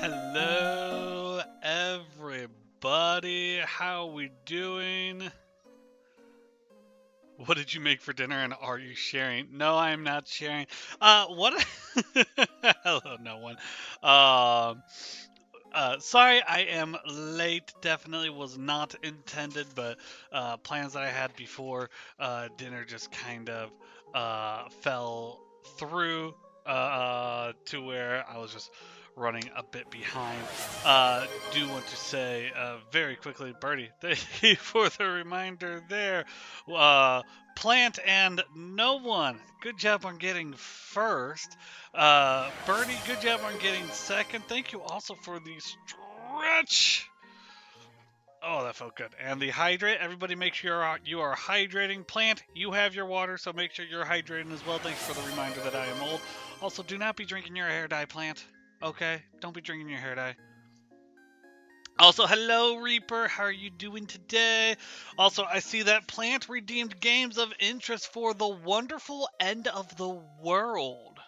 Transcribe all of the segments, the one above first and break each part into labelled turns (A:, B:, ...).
A: Hello, everybody. How we doing? What did you make for dinner, and are you sharing? No, I am not sharing. What? Hello, no one. Um, Sorry, I am late. Definitely was not intended, but plans that I had before dinner just kind of fell through to where I was just running a bit behind. Do want to say very quickly, Birdie, thank you for the reminder there. Uh, Plant and no one. Good job on getting first. Birdie, good job on getting second. Thank you also for the stretch. Oh, that felt good. And the hydrate. Everybody make sure you are hydrating. Plant, you have your water, so make sure you're hydrating as well. Thanks for the reminder that I am old. Also, do not be drinking your hair dye, Plant. Okay? Don't be drinking your hair dye. Also, hello, Reaper. How are you doing today? Also, I see that Plant redeemed games of interest for the wonderful end of the world.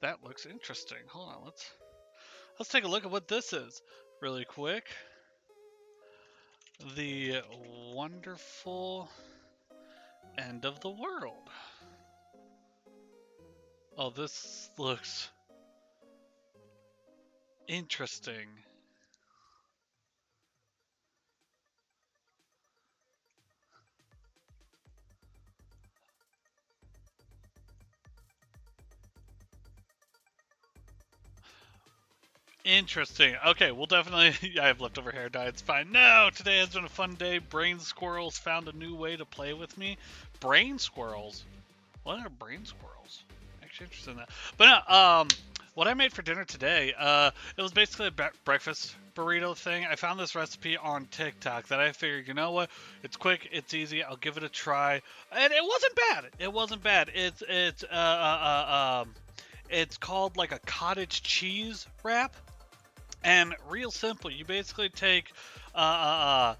A: That looks interesting. Hold on, let's take a look at what this is really quick. The wonderful end of the world. Oh, this looks interesting. Interesting. Okay, we'll definitely. I have leftover hair dye. It's fine. No, today has been a fun day. Brain squirrels found a new way to play with me. Brain squirrels. What are brain squirrels? Actually interested in that. But no. What I made for dinner today, it was basically a breakfast burrito thing. I found this recipe on TikTok that I figured, you know what? It's quick, it's easy. I'll give it a try, and it wasn't bad. It wasn't bad. It's called like a cottage cheese wrap. And real simple, you basically take uh, uh,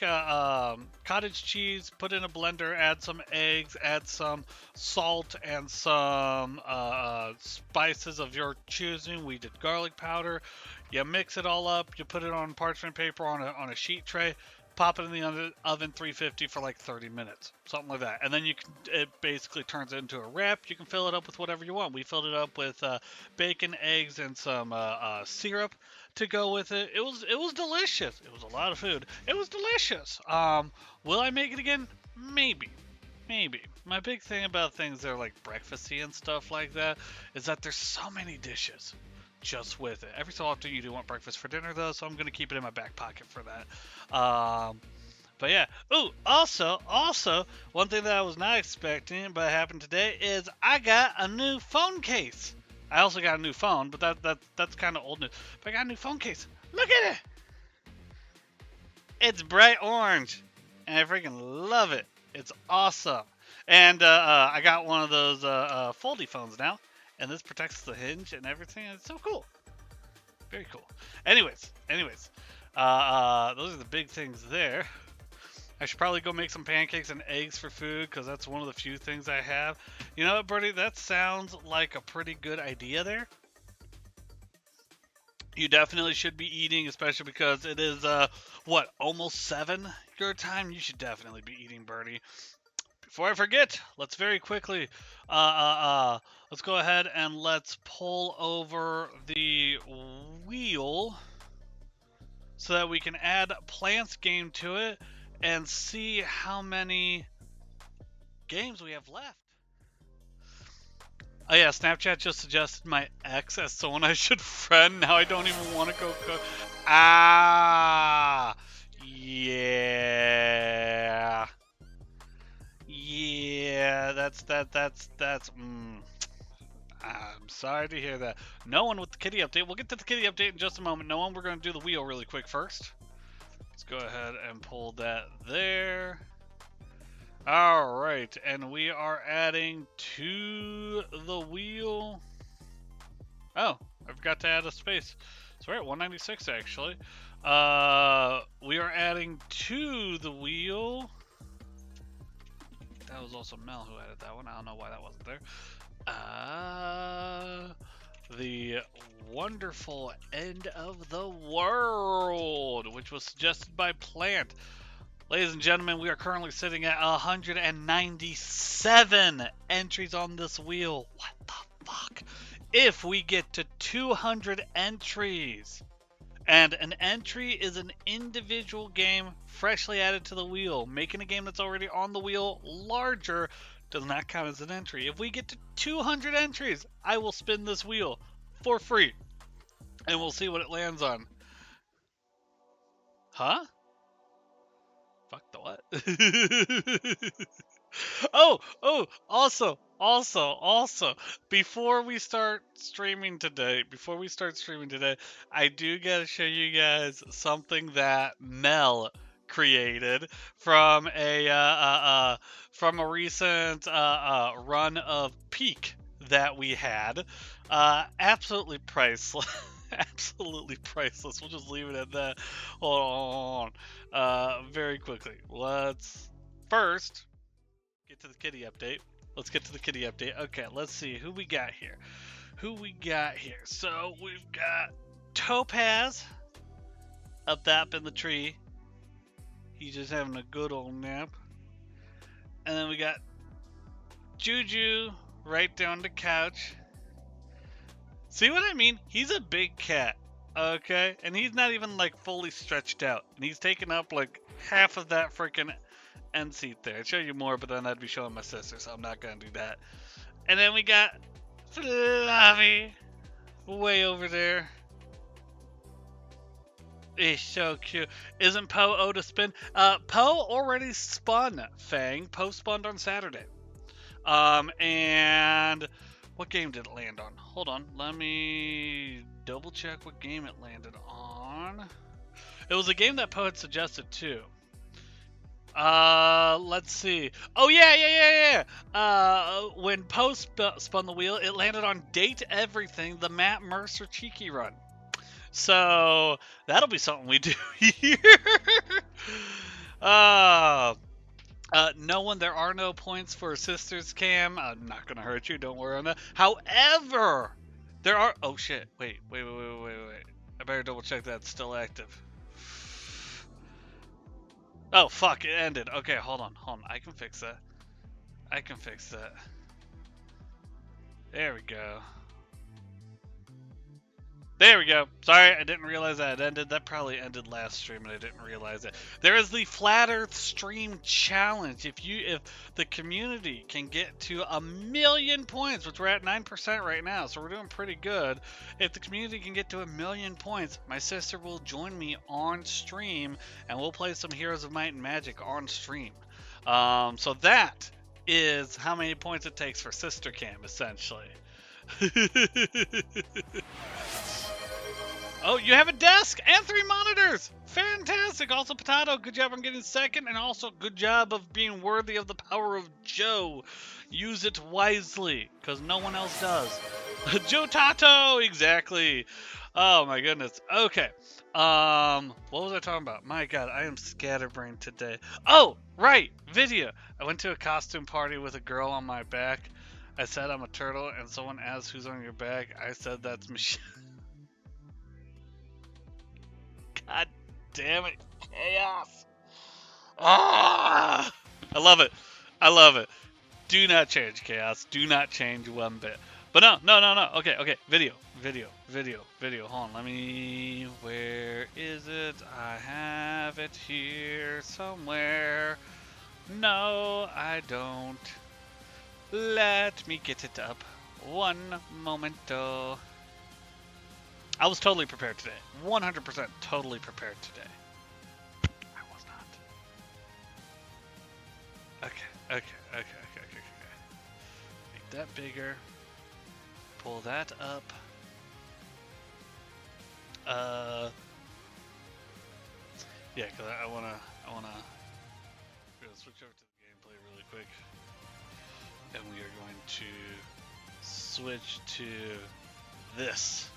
A: uh, cottage cheese, put in a blender, add some eggs, add some salt and some spices of your choosing. We did garlic powder. You mix it all up. You put it on parchment paper on a sheet tray. Pop it in the oven 350 for like 30 minutes, something like that. And then it basically turns it into a wrap. You can fill it up with whatever you want. We filled it up with bacon, eggs, and some syrup to go with it. It was delicious. It was a lot of food. It was delicious. Will I make it again? Maybe. Maybe. My big thing about things that are like breakfasty and stuff like that is that there's so many dishes just with it. Every so often you do want breakfast for dinner though, so I'm gonna keep it in my back pocket for that. But yeah. Ooh, also, one thing that I was not expecting but happened today is I got a new phone case. I also got a new phone, but that's kind of old news. But I got a new phone case. Look at it. It's bright orange, and I freaking love it. It's awesome. And I got one of those foldy phones now, and this protects the hinge and everything. It's so cool. Very cool. Anyways, those are the big things there. I should probably go make some pancakes and eggs for food because that's one of the few things I have. You know what, Bertie? That sounds like a pretty good idea there. You definitely should be eating, especially because it is, almost 7 your time? You should definitely be eating, Bertie. Before I forget, let's very quickly, let's go ahead and let's pull over the wheel so that we can add Plants game to it and see how many games we have left. Oh yeah, Snapchat just suggested my ex as someone I should friend. Now I don't even want to go cook. Ah, yeah, yeah. That's. I'm sorry to hear that. No one with the kitty update. We'll get to the kitty update in just a moment. No one. We're gonna do the wheel really quick first. Let's go ahead and pull that there. All right, and we are adding to the wheel. Oh, I forgot to add a space. So we're at 196 actually. We are adding to the wheel. That was also Mel who added that one. I don't know why that wasn't there. The wonderful end of the world, which was suggested by Plant. Ladies and gentlemen, we are currently sitting at 197 entries on this wheel. What the fuck? If we get to 200 entries, and an entry is an individual game freshly added to the wheel, making a game that's already on the wheel larger does not count as an entry. If we get to 200 entries, I will spin this wheel for free, and we'll see what it lands on. Huh? Fuck the what? Also, before we start streaming today, I do gotta show you guys something that Mel created from a recent run of Peak that we had. Absolutely priceless. Absolutely priceless. We'll just leave it at that. Hold on. Very quickly. Let's first get to the kitty update. Okay, let's see who we got here. So we've got Topaz up in the tree. He's just having a good old nap. And then we got Juju right down the couch. See what I mean? He's a big cat, okay? And he's not even like fully stretched out. And he's taking up like half of that freaking end seat there. I'd show you more, but then I'd be showing my sister, so I'm not gonna do that. And then we got Fluffy way over there. He's so cute. Isn't Poe owed a spin? Poe already spun, Fang. Poe spawned on Saturday. And What game did it land on? Hold on. Let me double check what game it landed on. It was a game that Poe had suggested too. Let's see. Oh yeah. When Poe spun the wheel, it landed on Date Everything, the Matt Mercer cheeky run. So that'll be something we do here. uh, no one, there are no points for sisters cam. I'm not gonna hurt you. Don't worry on that. However, there are. Oh shit! Wait. I better double check that's still active. Oh fuck! It ended. Okay, hold on. I can fix that. There we go. There we go. Sorry, I didn't realize that it ended. That probably ended last stream and I didn't realize it. There is the Flat Earth Stream Challenge. If the community can get to 1,000,000 points, which we're at 9% right now, so we're doing pretty good. If the community can get to 1,000,000 points, my sister will join me on stream and we'll play some Heroes of Might and Magic on stream. So that is how many points it takes for Sister Cam, essentially. Oh, you have a desk and 3 monitors! Fantastic! Also, Potato, good job on getting second, and also good job of being worthy of the power of Joe. Use it wisely, because no one else does. Joe Tato! Exactly. Oh my goodness. Okay. What was I talking about? My god, I am scatterbrained today. Oh, right! Video! I went to a costume party with a girl on my back. I said I'm a turtle, and someone asked who's on your back. I said that's Michelle. God damn it. Chaos. Ah! I love it. Do not change, Chaos. Do not change one bit. But no. Okay. Video. Hold on. Where is it? I have it here somewhere. No, I don't. Let me get it up. One momento. I was totally prepared today. 100% totally prepared today. I was not. Okay. Make that bigger. Pull that up. Yeah, because I wanna switch over to the gameplay really quick. And we are going to switch to this.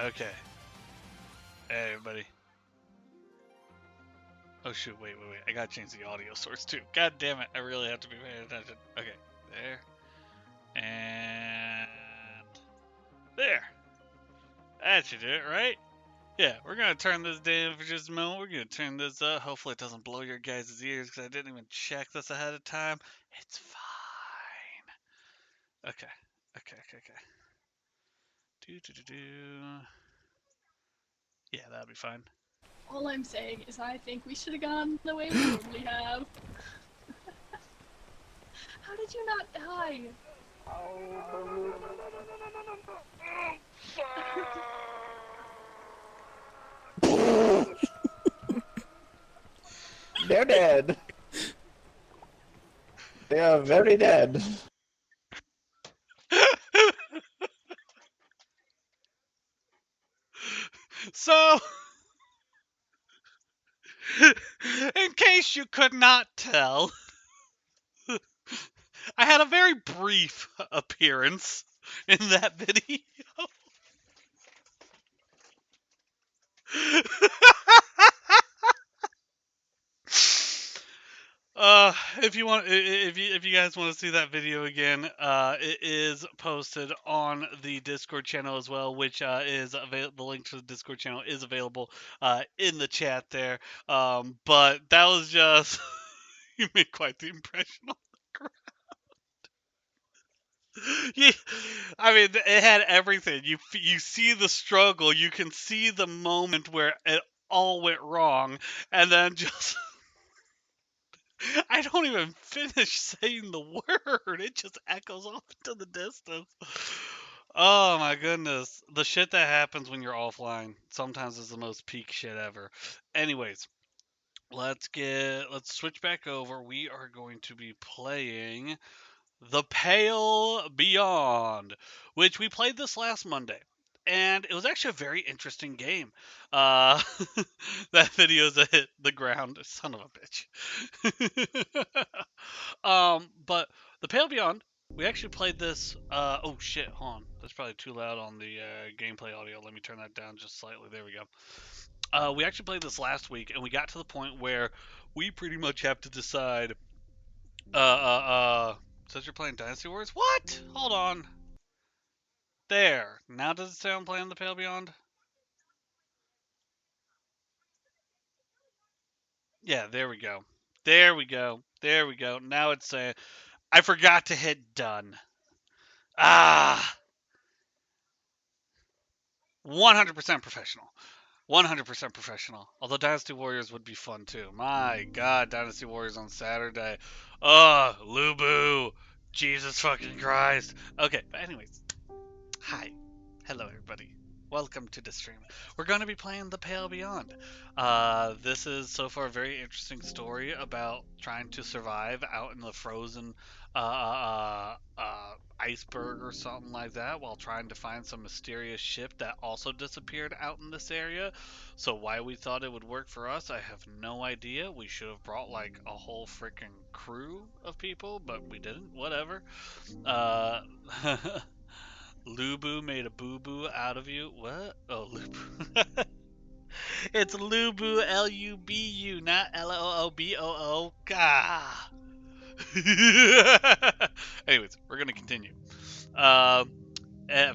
A: Okay. Hey, everybody. Oh, shoot. Wait. I gotta change the audio source, too. God damn it. I really have to be paying attention. Okay. There. And... there. That should do it, right? Yeah, we're gonna turn this down for just a moment. We're gonna turn this up. Hopefully it doesn't blow your guys' ears, because I didn't even check this ahead of time. It's fine. Okay. Do. Yeah, that'll be fine.
B: All I'm saying is I think we should have gone the way we normally have. How did you not die?
C: They're dead. They are very dead.
A: So, in case you could not tell, I had a very brief appearance in that video. If you guys want to see that video again, it is posted on the Discord channel as well, which is the link to the Discord channel is available in the chat there. But that was just you made quite the impression on the crowd. Yeah, I mean, it had everything. You see the struggle, you can see the moment where it all went wrong, and then just I don't even finish saying the word. It just echoes off into the distance. Oh my goodness. The shit that happens when you're offline sometimes is the most peak shit ever. Anyways, let's switch back over. We are going to be playing The Pale Beyond, which we played this last Monday. And it was actually a very interesting game. Uh, that video's a hit the ground, son of a bitch. But The Pale Beyond, we actually played this. Oh shit, hold on. That's probably too loud on the gameplay audio. Let me turn that down just slightly. There we go. We actually played this last week, and we got to the point where we pretty much have to decide. Says you're playing Dynasty Wars? What? Hold on. There. Now does it say I'm playing The Pale Beyond? Yeah, there we go. There we go. There we go. Now it's saying I forgot to hit done. Ah, 100% professional. 100% professional. Although Dynasty Warriors would be fun too. My God, Dynasty Warriors on Saturday. Oh, Lubu. Jesus fucking Christ. Okay, but anyways, hi. Hello, everybody. Welcome to the stream. We're going to be playing The Pale Beyond. This is so far a very interesting story about trying to survive out in the frozen iceberg or something like that while trying to find some mysterious ship that also disappeared out in this area. So, why we thought it would work for us, I have no idea. We should have brought like a whole freaking crew of people, but we didn't. Whatever. Uh. Lubu made a boo boo out of you. What? Oh, Lubu. It's Lubu, Lubu, not Looboo. Gah. Anyways, we're going to continue. Um,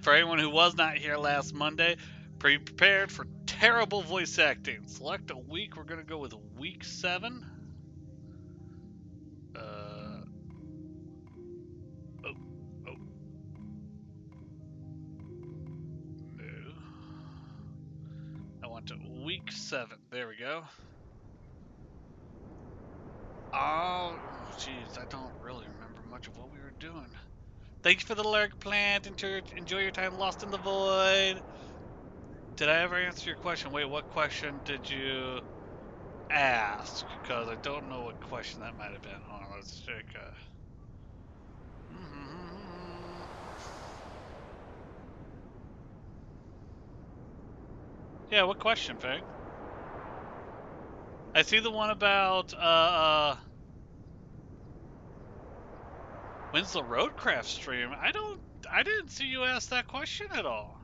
A: for anyone who was not here last Monday, be prepared for terrible voice acting. Select a week. We're going to go with week 7. Uh, oh, oh, no. I want to week 7. There we go. Oh, jeez, I don't really remember much of what we were doing. Thank you for the lurk plant. Enjoy your time lost in the void. Did I ever answer your question? Wait, what question did you ask? Because I don't know what question that might have been. Hold on, let's check. Yeah, what question, Fang? I see the one about when's the Roadcraft stream? I didn't see you ask that question at all.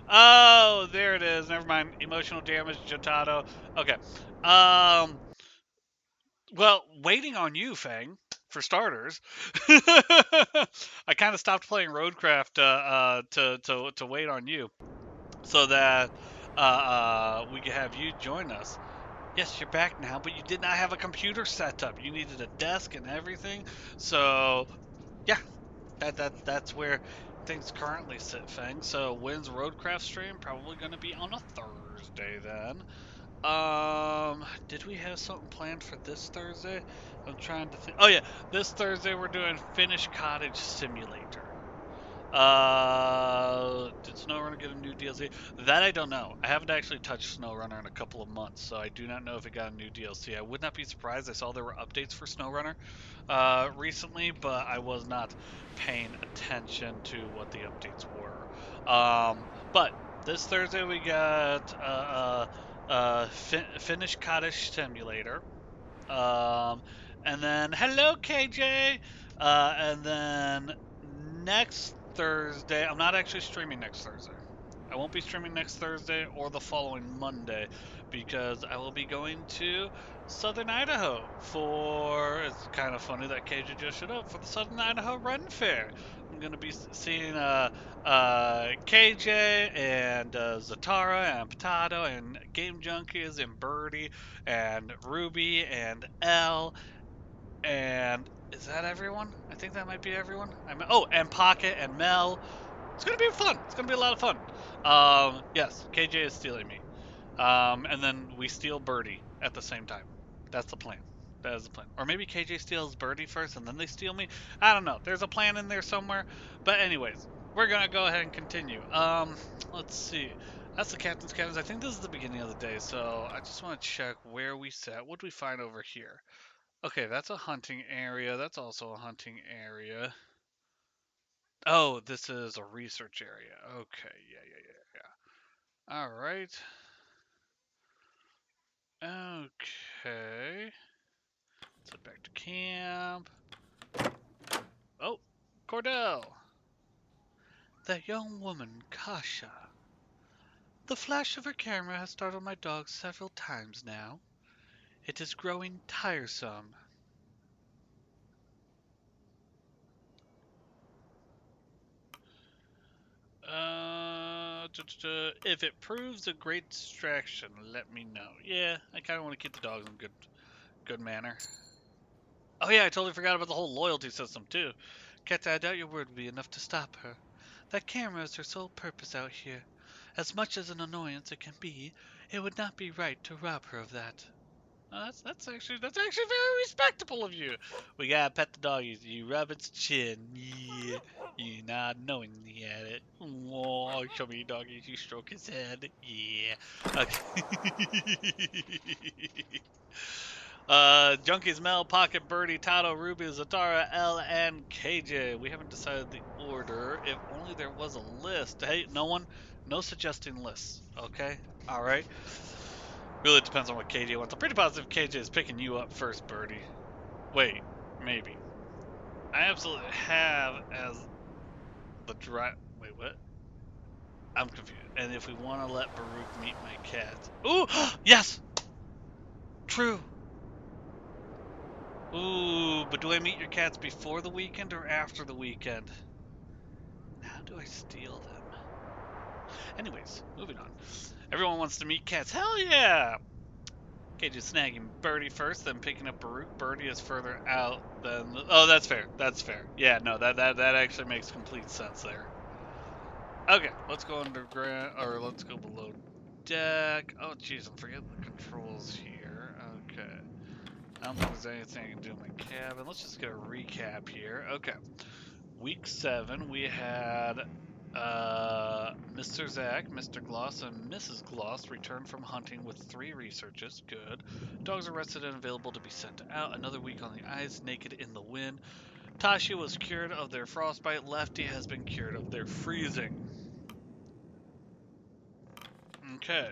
A: Oh, there it is. Never mind. Emotional damage, Jotaro. Okay. Well, waiting on you, Fang, for starters. I kind of stopped playing Roadcraft to wait on you, so that we could have you join us. Yes, you're back now, but you did not have a computer set up. You needed a desk and everything. So yeah, that's where things currently sit, Fang. So when's Roadcraft stream? Probably going to be on a Thursday then. Did we have something planned for this Thursday? I'm trying to think. Oh yeah, this Thursday we're doing Finnish Cottage Simulator. Did SnowRunner get a new DLC? That I don't know. I haven't actually touched SnowRunner in a couple of months, so I do not know if it got a new DLC. I would not be surprised. I saw there were updates for SnowRunner recently, but I was not paying attention to what the updates were. But this Thursday we got Finnish Cottage Simulator. Um, and then hello KJ. And then next Thursday, I'm not actually streaming next Thursday. I won't be streaming next Thursday or the following Monday because I will be going to Southern Idaho for. It's kind of funny that KJ just showed up for the Southern Idaho Run Fair. I'm gonna be seeing KJ and Zatara and Potato and Game Junkies and Birdie and Ruby and Elle and is that everyone? I think that might be everyone. Oh, and Pocket and Mel. It's gonna be fun. It's gonna be a lot of fun. Yes, KJ is stealing me. And then we steal Birdie at the same time. That's the plan. That is the plan. Or maybe KJ steals Birdie first and then they steal me. I don't know. There's a plan in there somewhere. But anyways, we're gonna go ahead and continue. Let's see. That's the captain's cabins. I think this is the beginning of the day, so I just want to check where we sat. What did we find over here? Okay, that's a hunting area. That's also a hunting area. Oh, this is a research area. Okay, yeah. All right. Okay. Let's head back to camp. Oh, Cordell. That young woman, Kasha. The flash of her camera has startled my dog several times now. It is growing tiresome. If it proves a great distraction, let me know. Yeah, I kind of want to keep the dogs in good manner. Oh yeah, I totally forgot about the whole loyalty system too. Cat, I doubt your word would be enough to stop her. That camera is her sole purpose out here. As much as an annoyance it can be, it would not be right to rob her of that. That's actually very respectable of you. We gotta pet the dog. You rub its chin. Yeah. You nod knowingly at it. Oh, show me doggy. You stroke his head. Yeah. Okay. Junkies, Mel, Pocket, Birdie, Tato, Ruby, Zatara, L, and KJ. We haven't decided the order. If only there was a list. Hey, no suggesting lists. Okay? Alright. Really depends on what KJ wants. I'm pretty positive KJ is picking you up first, Birdie. Wait, maybe. I absolutely have as the drive. Wait, what? I'm confused. And if we want to let Baruch meet my cats. Ooh! Yes! True! Ooh, but do I meet your cats before the weekend or after the weekend? How do I steal them? Anyways, moving on. Everyone wants to meet cats. Hell yeah! Okay, just snagging Birdie first, then picking up Baruch. Birdie is further out than. Oh, that's fair. That's fair. Yeah, no, that actually makes complete sense there. Okay, let's go underground, or let's go below deck. Oh, jeez, I'm forgetting the controls here. Okay. I don't think there's anything I can do in my cabin. Let's just get a recap here. Okay. Week 7, we had Mr. Zach, Mr. Gloss, and Mrs. Gloss return from hunting with 3 researches. Good. Dogs arrested and available to be sent out. Another week on the ice, naked in the wind. Tashi was cured of their frostbite. Lefty has been cured of their freezing. Okay.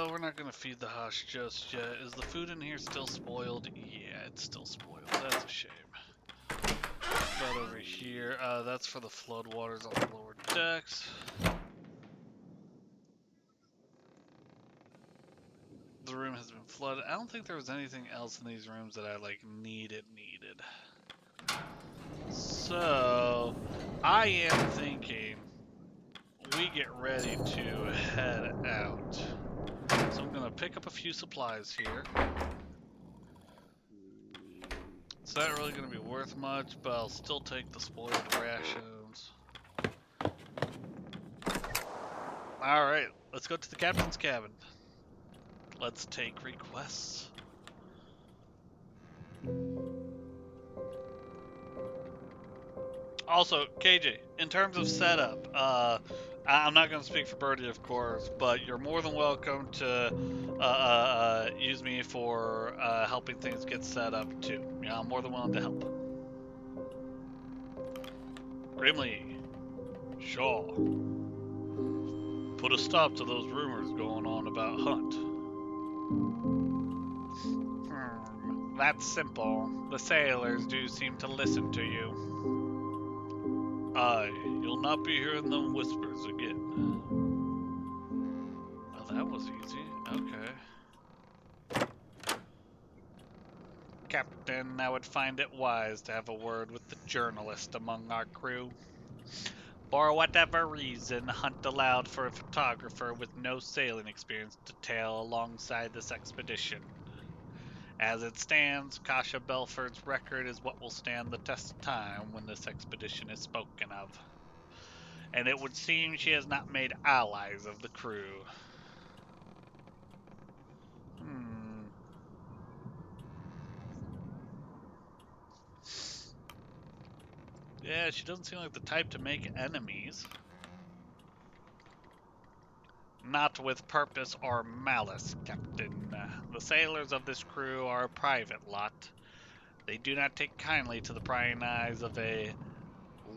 A: We're not gonna feed the Hosh just yet. Is the food in here still spoiled? Yeah, it's still spoiled. That's a shame. That over here, that's for the flood waters on the lower decks. The room has been flooded. I don't think there was anything else in these rooms that I like needed. So, I am thinking we get ready to head out. So I'm gonna pick up a few supplies here. It's not really gonna be worth much, but I'll still take the spoiled rations. Alright, let's go to the captain's cabin. Let's take requests. Also, KJ, in terms of setup, I'm not going to speak for Birdie, of course, but you're more than welcome to use me for helping things get set up too. Yeah, I'm more than willing to help. Grimly, Shaw, put a stop to those rumors going on about Hunt. That's simple. The sailors do seem to listen to you. Aye, you'll not be hearing them whispers again. Oh, that was easy. Okay. Captain, I would find it wise to have a word with the journalist among our crew. For whatever reason, Hunt allowed for a photographer with no sailing experience to tail alongside this expedition. As it stands, Kasha Belford's record is what will stand the test of time when this expedition is spoken of. And it would seem she has not made allies of the crew. Yeah, she doesn't seem like the type to make enemies. Not with purpose or malice, Captain. The sailors of this crew are a private lot. They do not take kindly to the prying eyes of a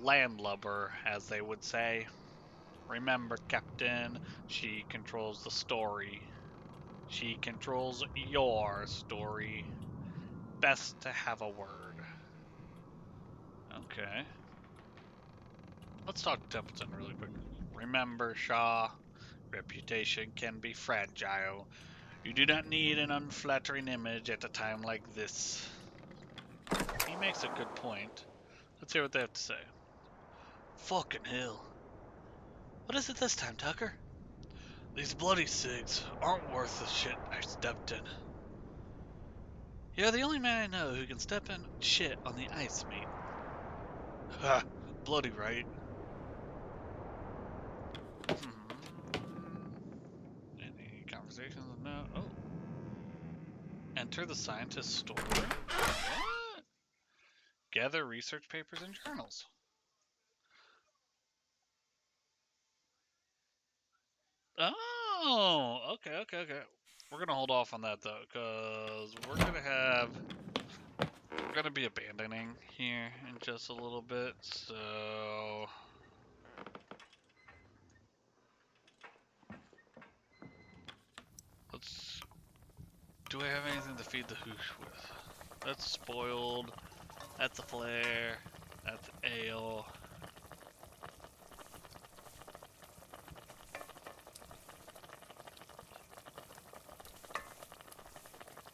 A: landlubber, as they would say. Remember, Captain, she controls the story. She controls your story. Best to have a word. Okay. Let's talk to Templeton really quick. Remember, Shaw, reputation can be fragile. You do not need an unflattering image at a time like this. He makes a good point. Let's hear what they have to say. Fucking hell. What is it this time, Tucker? These bloody cigs aren't worth the shit I stepped in. You're the only man I know who can step in shit on the ice, mate. Ha! Bloody right. Any conversations? No. Oh. Enter the scientist's store. What? Gather research papers and journals. Oh, okay. We're gonna hold off on that though, because we're gonna be abandoning here in just a little bit. So let's. Do I have anything to feed the hoosh with? That's spoiled. That's a flare. That's ale.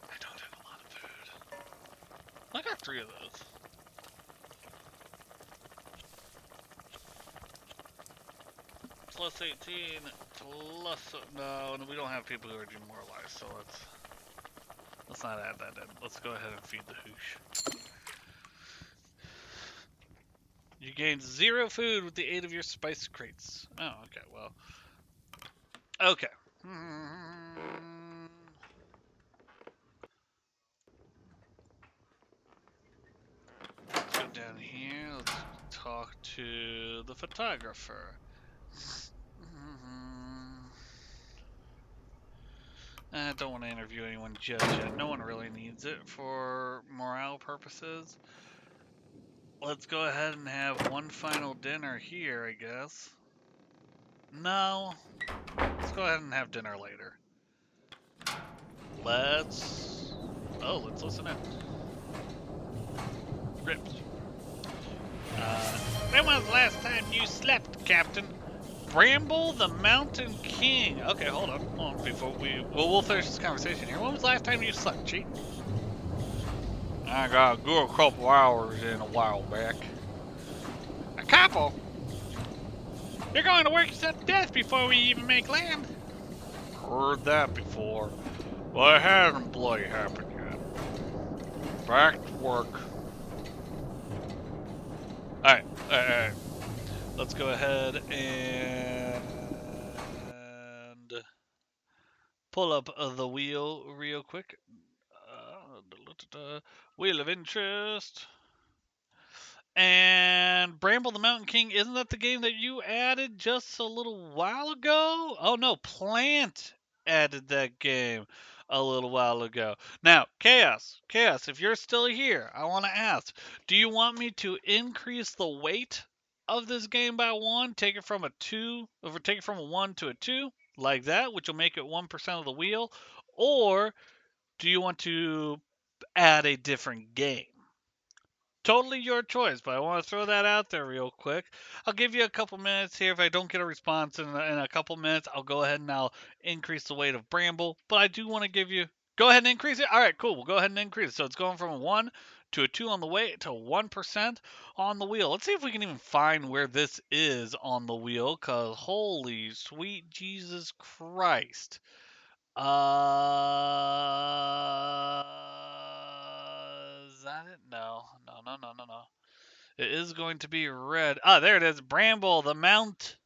A: I don't have a lot of food. I got 3 of those. Plus 18, plus no, we don't have people who are demoralized, so let's not add that in. Let's go ahead and feed the hoosh. You gained 0 food with the aid of your spice crates. Oh, okay, well. Okay. Let's go down here. Let's talk to the photographer. I don't want to interview anyone just yet. No one really needs it for morale purposes. Let's go ahead and have one final dinner here, I guess. No. Let's go ahead and have dinner later. Let's listen in. Ripped. When was the last time you slept, Captain? Bramble the Mountain King. Okay, hold on. Before we'll finish this conversation here. When was the last time you slept, Chief? I got a good couple hours in a while back. A couple? You're going to work yourself to death before we even make land. Heard that before, but it hasn't bloody happened yet. Back to work. Alright. Let's go ahead and pull up the wheel real quick. Wheel of interest. And Bramble the Mountain King, isn't that the game that you added just a little while ago? Oh no, Plant added that game a little while ago. Now, Chaos, if you're still here, I want to ask, do you want me to increase the weight of this game by 1, take it from a 2, or take it from a 1 to a 2, like that, which will make it 1% of the wheel, or do you want to add a different game? Totally your choice, but I want to throw that out there real quick. I'll give you a couple minutes here. If I don't get a response in a couple minutes, I'll go ahead and I'll increase the weight of Bramble. But I do want to give you. Go ahead and increase it. All right, cool. We'll go ahead and increase it. So it's going from a 1 to a 2 on the weight to 1% on the wheel. Let's see if we can even find where this is on the wheel, because holy sweet Jesus Christ. Is that it? No. It is going to be red. Ah, there it is. Bramble the Mount.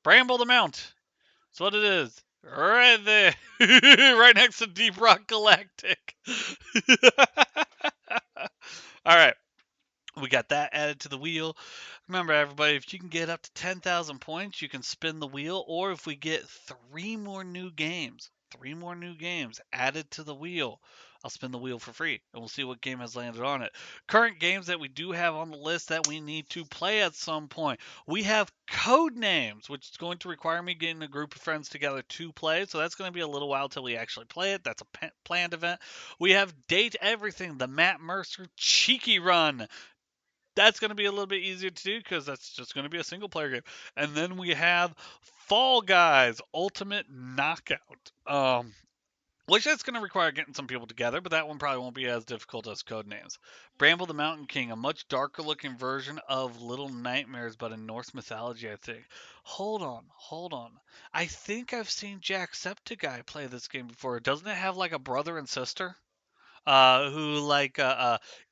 A: Bramble the Mount. That's what it is. Right there. Right next to Deep Rock Galactic. All right. We got that added to the wheel. Remember, everybody, if you can get up to 10,000 points, you can spin the wheel. Or if we get three more new games added to the wheel, I'll spin the wheel for free, and we'll see what game has landed on it. Current games that we do have on the list that we need to play at some point. We have Code Names, which is going to require me getting a group of friends together to play. So that's going to be a little while till we actually play it. That's a planned event. We have Date Everything, the Matt Mercer Cheeky Run. That's going to be a little bit easier to do because that's just going to be a single player game. And then we have Fall Guys Ultimate Knockout, which that's going to require getting some people together, but that one probably won't be as difficult as Code Names. Bramble the Mountain King, a much darker looking version of Little Nightmares, but in Norse mythology, I think. Hold on. I think I've seen Jacksepticeye play this game before. Doesn't it have like a brother and sister? Who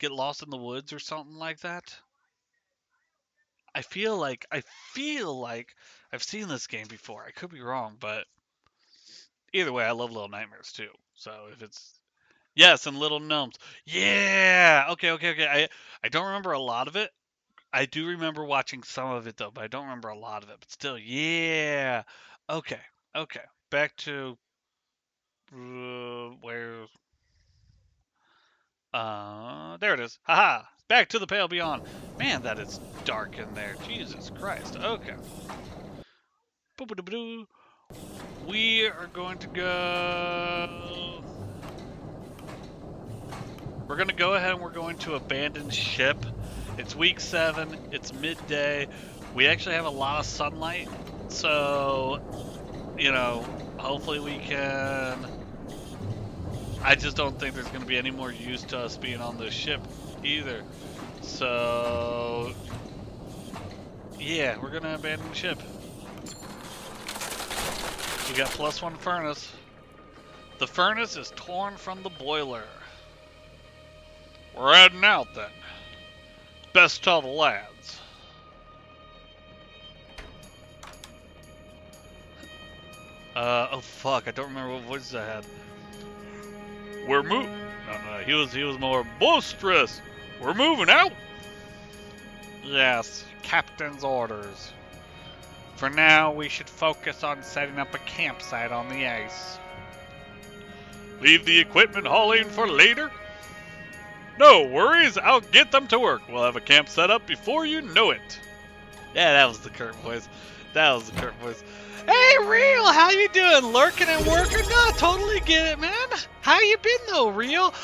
A: get lost in the woods or something like that. I feel like I've seen this game before. I could be wrong, but either way, I love Little Nightmares too. So if it's yes, and Little Gnomes, yeah, okay. I don't remember a lot of it. I do remember watching some of it though, but I don't remember a lot of it. But still, yeah. Okay, okay. Back to where there it is. Haha! Back to the Pale Beyond. Man, that is dark in there. Jesus Christ. Okay. Boop-a-doop-a-doo. We are going to go... We're going to go ahead and we're going to abandon ship. It's week 7. It's midday. We actually have a lot of sunlight. So, hopefully we can... I just don't think there's going to be any more use to us being on this ship either. So, yeah, we're going to abandon ship. We got +1 furnace. The furnace is torn from the boiler. We're heading out then. Best tell the lads. Oh fuck, I don't remember what voices I had. We're moving. No, he was more boisterous. We're moving out. Yes, captain's orders. For now, we should focus on setting up a campsite on the ice. Leave the equipment hauling for later? No worries, I'll get them to work. We'll have a camp set up before you know it. Yeah, that was the Kurt voice. Hey, Real, how you doing? Lurking and working? No, totally get it, man. How you been, though, Real?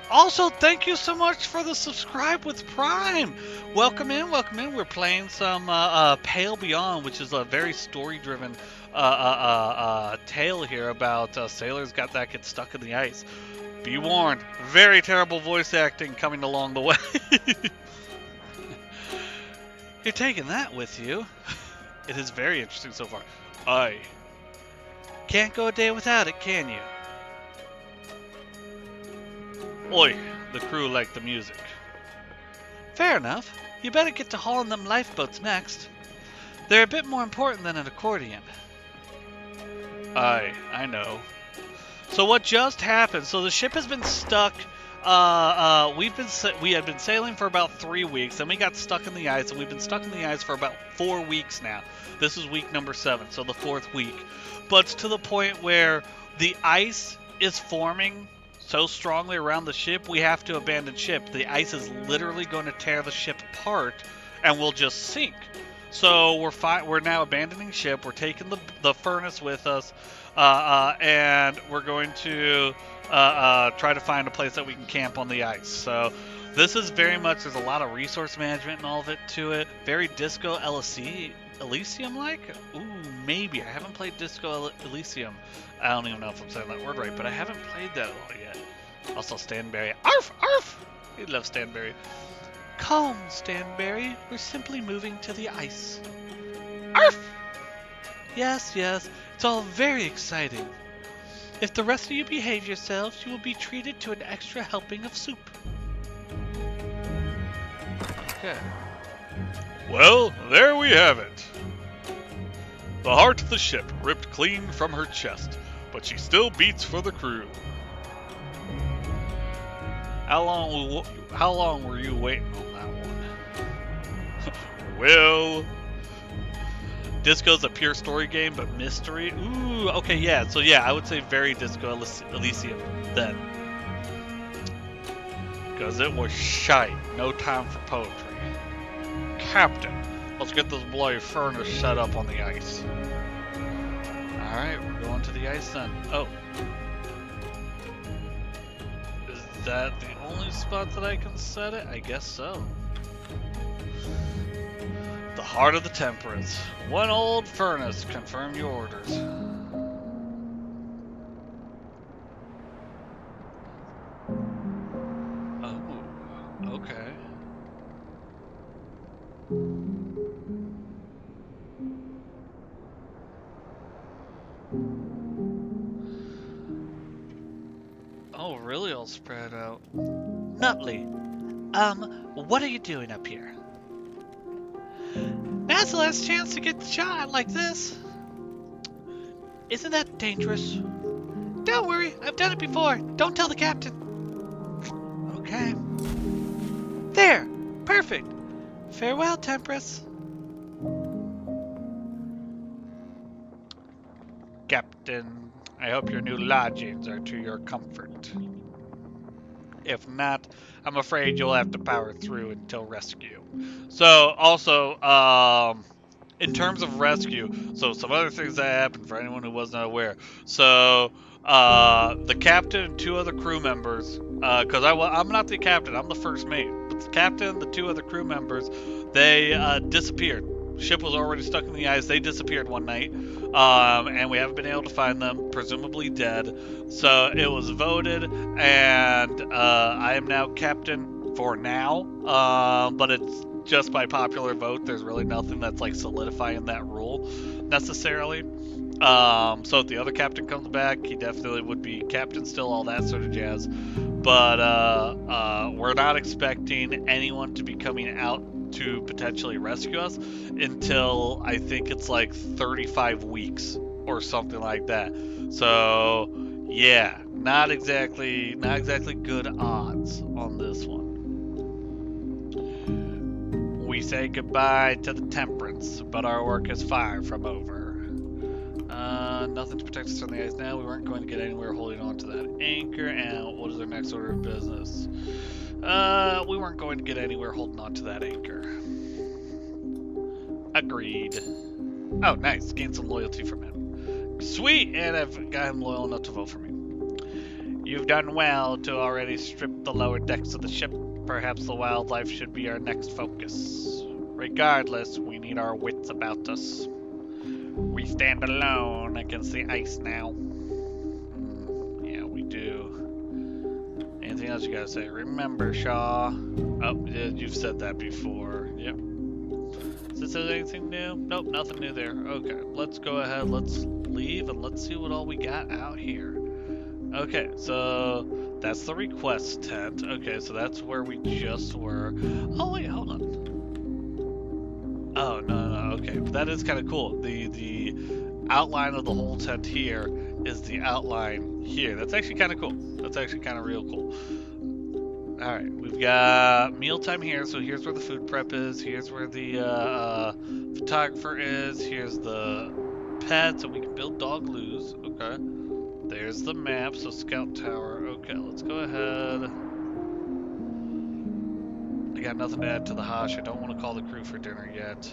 A: Also, thank you so much for the subscribe with Prime. Welcome in. We're playing some Pale Beyond, which is a very story-driven tale here about sailors get stuck in the ice. Be warned, very terrible voice acting coming along the way. You're taking that with you. It is very interesting so far. Aye. Can't go a day without it, can you? Oi, the crew like the music. Fair enough. You better get to hauling them lifeboats next. They're a bit more important than an accordion. Aye, I know. So what just happened? So the ship has been stuck. We had been sailing for about 3 weeks, and we got stuck in the ice, and we've been stuck in the ice for about 4 weeks now. This is week number 7, so the 4th week. But it's to the point where the ice is forming so strongly around the ship, we have to abandon ship. The ice is literally going to tear the ship apart, and we'll just sink. So we're now abandoning ship. We're taking the furnace with us, and we're going to try to find a place that we can camp on the ice. So this is very much, there's a lot of resource management and all of it to it. Very Disco Elysium-like? Ooh, maybe. I haven't played Disco Elysium. I don't even know if I'm saying that word right, but I haven't played that a lot yet. Also, Stanberry. Arf! Arf! I love Stanberry. Calm, Stanberry. We're simply moving to the ice. Arf! Yes, it's all very exciting. If the rest of you behave yourselves, you will be treated to an extra helping of soup. Okay. Well, there we have it. The heart of the ship ripped clean from her chest, but she still beats for the crew. How long were you waiting on that one? will. Disco's a pure story game, but mystery. Ooh, okay, yeah. So yeah, I would say very Disco Elysium then, because it was shite. No time for poetry. Captain, let's get this bloody furnace set up on the ice. All right, we're going to the ice then. Oh, is that the only spot that I can set it? I guess so. The heart of the Temperance. One old furnace. Confirm your orders. Oh, okay. Oh, really all spread out. Nutley, what are you doing up here? Now's the last chance to get the shot like this. Isn't that dangerous? Don't worry, I've done it before. Don't tell the captain. Okay. There! Perfect! Farewell, Temperance. Captain, I hope your new lodgings are to your comfort. If not, I'm afraid you'll have to power through until rescue. So, also, in terms of rescue, so some other things that happened for anyone who was not aware. So, the captain and two other crew members, because I'm not the captain, I'm the first mate. But the captain, the two other crew members, they disappeared. Ship was already stuck in the ice. They disappeared one night, and we haven't been able to find them, presumably dead. So it was voted, and I am now captain for now. But it's just by popular vote. There's really nothing that's like solidifying that rule necessarily. So if the other captain comes back, he definitely would be captain still, all that sort of jazz. But we're not expecting anyone to be coming out to potentially rescue us until I think it's like 35 weeks or something like that. So yeah, not exactly good odds on this one. We say goodbye to the Temperance, but our work is far from over. Nothing to protect us from the ice now. We weren't going to get anywhere holding on to that anchor. And what is our next order of business? We weren't going to get anywhere holding on to that anchor. Agreed. Oh, nice. Gained some loyalty from him. Sweet, and I've got him loyal enough to vote for me. You've done well to already strip the lower decks of the ship. Perhaps the wildlife should be our next focus. Regardless, we need our wits about us. We stand alone against the ice now. Yeah, we do. Anything else you gotta say? Remember, Shaw. Oh, you've said that before. Yep. Does it say anything new? Nope, nothing new there. Okay, let's go ahead. Let's leave and let's see what all we got out here. Okay, so that's the request tent. Okay, so that's where we just were. Oh, wait, hold on. Oh, no, okay, but that is kind of cool. The outline of the whole tent here is the outline here. That's actually kind of cool. That's actually kind of real cool. Alright, we've got mealtime here, so here's where the food prep is. Here's where the photographer is. Here's the pet, so we can build dog loos. Okay. There's the map, so scout tower. Okay, let's go ahead. I got nothing to add to the Hosh. I don't want to call the crew for dinner yet.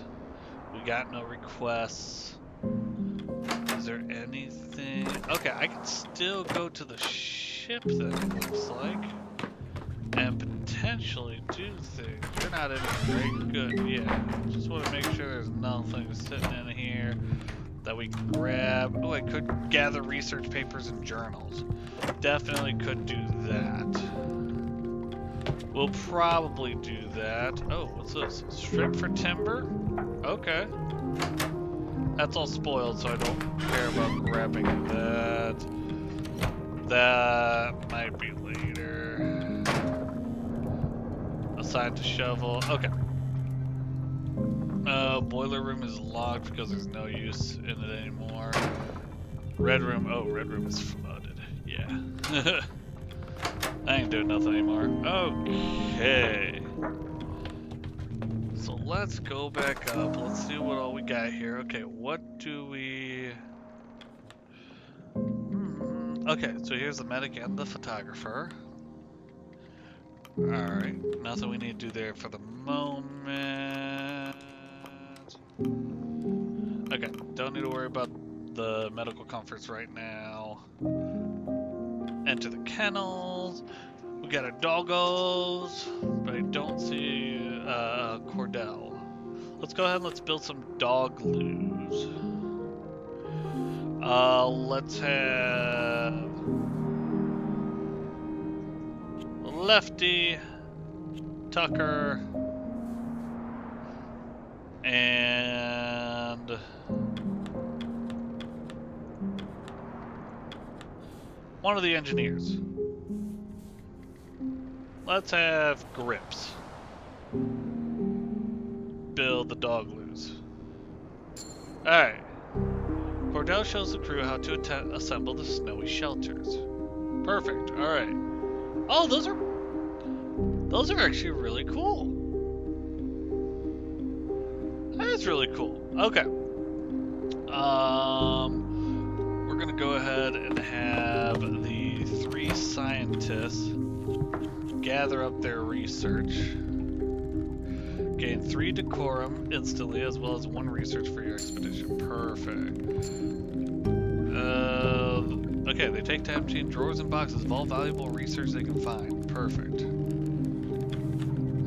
A: We got no requests. Is there anything? Okay, I can still go to the ship then, it looks like. And potentially do things. They're not in very good. Yeah, just want to make sure there's nothing sitting in here that we can grab. Oh, I could gather research papers and journals. Definitely could do that. We'll probably do that. Oh, what's this? Strip for timber? Okay. That's all spoiled, so I don't care about grabbing that. That might be later. Assigned to shovel. Okay. Boiler room is locked because there's no use in it anymore. Red room. Oh, red room is flooded. Yeah. I ain't doing nothing anymore. Okay. So let's go back up. Let's see what all we got here. Okay, what do we... Okay, so here's the medic and the photographer. Alright, nothing we need to do there for the moment. Okay, don't need to worry about the medical comforts right now. Enter the kennels. We got our doggos, but I don't see Cordell. Let's go ahead and let's build some dog loos. Let's have Lefty, Tucker, and one of the engineers. Let's have Grips build the dog loos. Alright. Cordell shows the crew how to assemble the snowy shelters. Perfect. Alright. Oh, those are actually really cool. That's really cool. Okay. We're gonna go ahead and have the 3 scientists gather up their research. Gain 3 decorum instantly, as well as 1 research for your expedition. Perfect. Okay, they take to emptying drawers and boxes of all valuable research they can find. Perfect.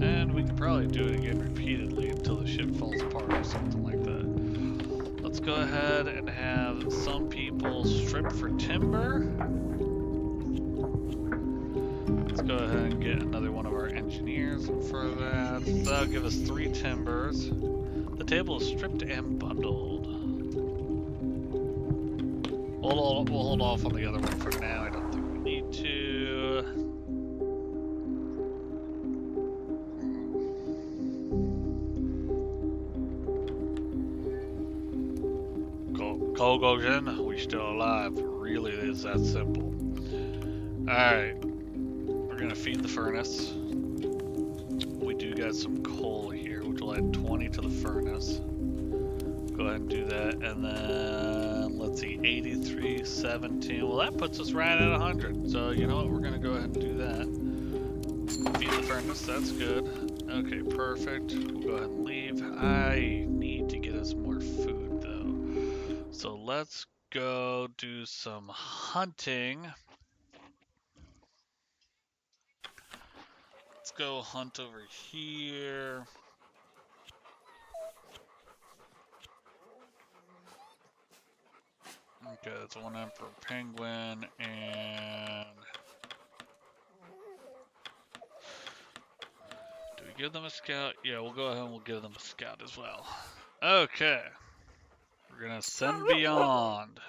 A: And we can probably do it again repeatedly until the ship falls apart or something like that. Let's go ahead and have some people strip for timber. Let's go ahead and get another one of our engineers for that. So that'll give us 3 timbers. The table is stripped and bundled. We'll hold off on the other one for now. I don't think we need to. Cole goes in, we still alive. Really is that simple. Alright. We're gonna feed the furnace. We do got some coal here, which will add 20 to the furnace. Go ahead and do that, and then let's see, 83, 17. Well, that puts us right at 100. So you know what? We're gonna go ahead and do that. Feed the furnace. That's good. Okay, perfect. We'll go ahead and leave. I need to get us more food though. So let's go do some hunting. Let's go hunt over here. Okay, that's 1 emperor penguin, and do we give them a scout? Yeah, we'll go ahead and we'll give them a scout as well. Okay, we're gonna send beyond.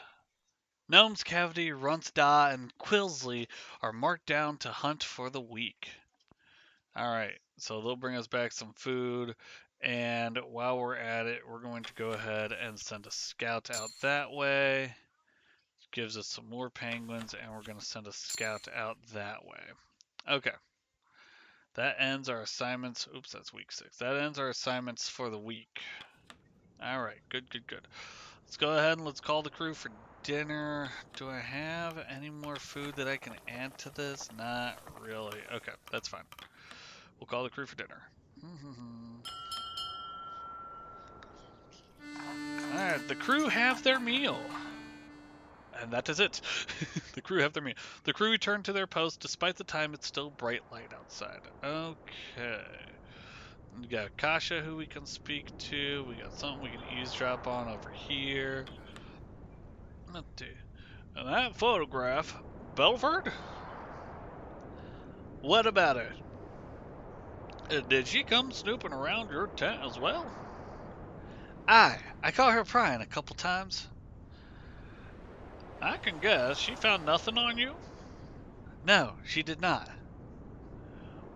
A: Gnome's Cavity, Runtsda, and Quilsley are marked down to hunt for the week. Alright, so they'll bring us back some food, and while we're at it, we're going to go ahead and send a scout out that way. Gives us some more penguins, and we're going to send a scout out that way. Okay. That ends our assignments. Oops, that's week 6. That ends our assignments for the week. Alright, good, good, good. Let's go ahead and let's call the crew for dinner. Do I have any more food that I can add to this? Not really. Okay, that's fine. We'll call the crew for dinner. Alright, the crew have their meal. And that is it. The crew have their meal. The crew return to their post despite the time it's still bright light outside. Okay. We got Kasha who we can speak to. We got something we can eavesdrop on over here. Let's see. And that photograph, Belford? What about it? Did she come snooping around your tent as well? Aye, I caught her prying a couple times. I can guess she found nothing on you? No, she did not.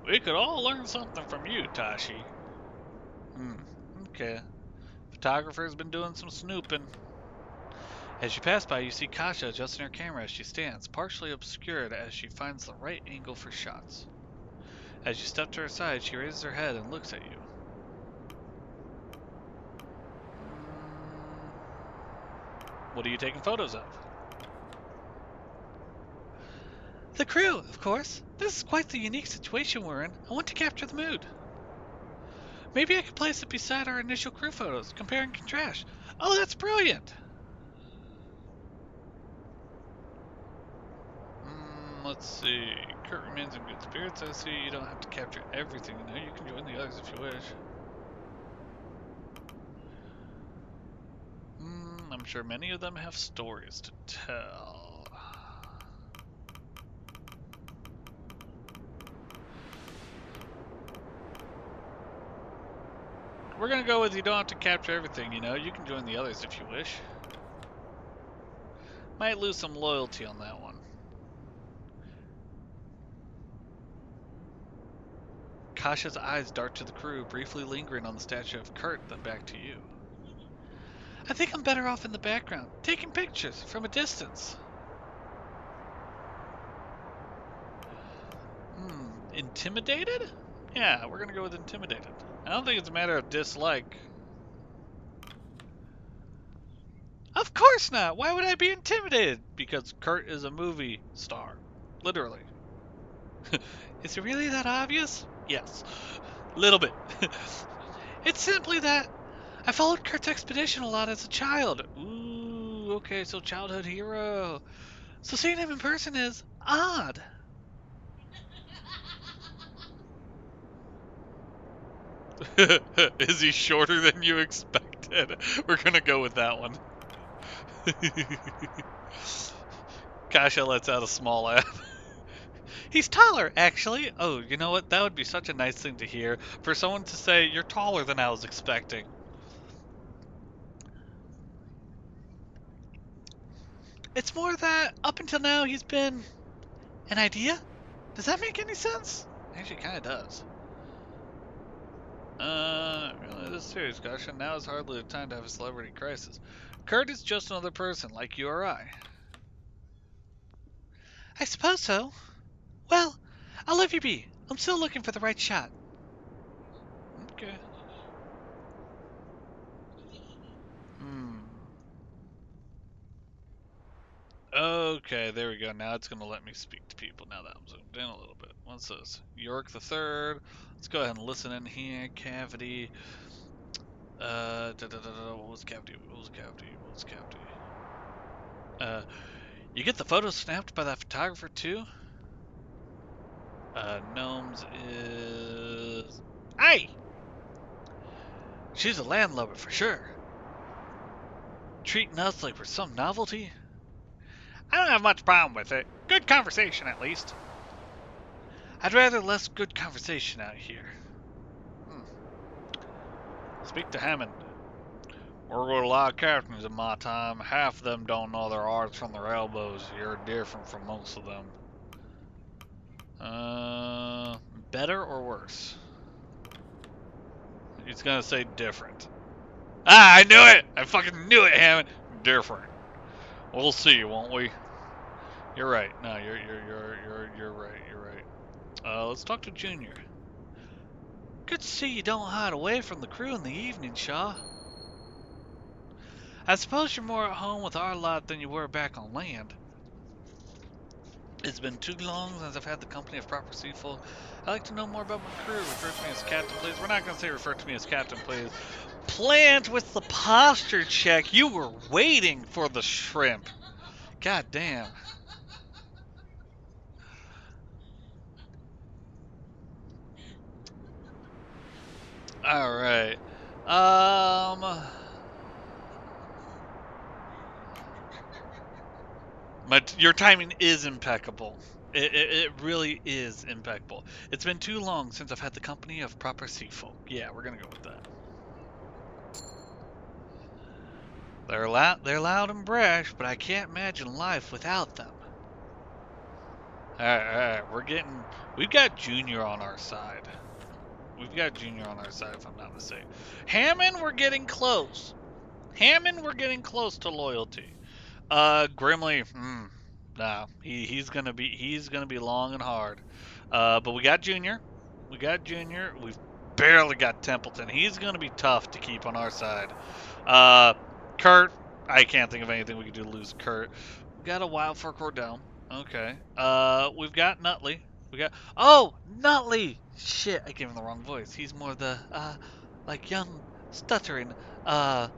A: We could all learn something from you, Tashi. Okay. Photographer's been doing some snooping. As you pass by, you see Kasha adjusting her camera as she stands, partially obscured as she finds the right angle for shots. As you step to her side, she raises her head and looks at you. What are you taking photos of?
D: The crew, of course. This is quite the unique situation we're in. I want to capture the mood. Maybe I could place it beside our initial crew photos, compare and contrast.
A: Oh, that's brilliant. Let's see. Kurt remains in good spirits. I see you don't have to capture everything. You know, you can join the others if you wish. I'm sure many of them have stories to tell. We're gonna go with you don't have to capture everything, you know. You can join the others if you wish. Might lose some loyalty on that one. Kasha's eyes dart to the crew, briefly lingering on the statue of Kurt, then back to you.
D: I think I'm better off in the background, taking pictures from a distance.
A: Intimidated? Yeah, we're gonna go with intimidated. I don't think it's a matter of dislike.
D: Of course not! Why would I be intimidated?
A: Because Kurt is a movie star. Literally.
D: Is it really that obvious?
A: Yes. Little bit.
D: It's simply that I followed Kurt's expedition a lot as a child.
A: Ooh, okay, so childhood hero.
D: So seeing him in person is odd.
A: Is he shorter than you expected? We're gonna go with that one. Kasha lets out a small laugh.
D: He's taller, actually.
A: Oh, you know what? That would be such a nice thing to hear. For someone to say, you're taller than I was expecting.
D: It's more that up until now he's been an idea. Does that make any sense?
A: Actually, kind of does. Really, this is serious, Kasha. Now is hardly the time to have a celebrity crisis. Kurt is just another person, like you or I.
D: I suppose so. Well, I'll leave you be. I'm still looking for the right shot.
A: Okay. Okay, there we go. Now it's going to let me speak to people now that I'm zoomed in a little bit. What's this? York the Third. Let's go ahead and listen in here. Cavity. What was Cavity? What was Cavity? What was Cavity? You get the photos snapped by that photographer too? Gnomes is... Hey!
D: She's a landlubber for sure. Treating us like we're some novelty.
A: I don't have much problem with it. Good conversation, at least.
D: I'd rather less good conversation out here.
A: Speak to Hammond. Worked with a lot of captains in my time. Half of them don't know their arts from their elbows. You're different from most of them. Better or worse? He's gonna say different. Ah, I knew it! I fucking knew it, Hammond. Different. We'll see, won't we? You're right. No, you're right. You're right. Let's talk to Junior.
D: Good to see you don't hide away from the crew in the evening, Shaw. I suppose you're more at home with our lot than you were back on land.
A: It's been too long since I've had the company of proper seafolk. I'd like to know more about my crew. Refer to me as captain, please. We're not going to say refer to me as captain, please.
D: Plant with the posture check. You were waiting for the shrimp. God damn.
A: Alright. Your timing is impeccable. It really is impeccable. It's been too long since I've had the company of proper sea folk. Yeah, we're gonna go with that.
D: They're loud and brash, but I can't imagine life without them.
A: Alright, we've got Junior on our side. We've got Junior on our side, if I'm not mistaken. Hammond, we're getting close. Hammond, we're getting close to loyalty. Grimly, nah, he's gonna be long and hard. But we got Junior. We've barely got Templeton. He's gonna be tough to keep on our side. Kurt, I can't think of anything we could do to lose Kurt. We got a wild for Cordell. Okay. We've got Nutley. We got Nutley. Shit, I gave him the wrong voice. He's more the like young, stuttering. Uh.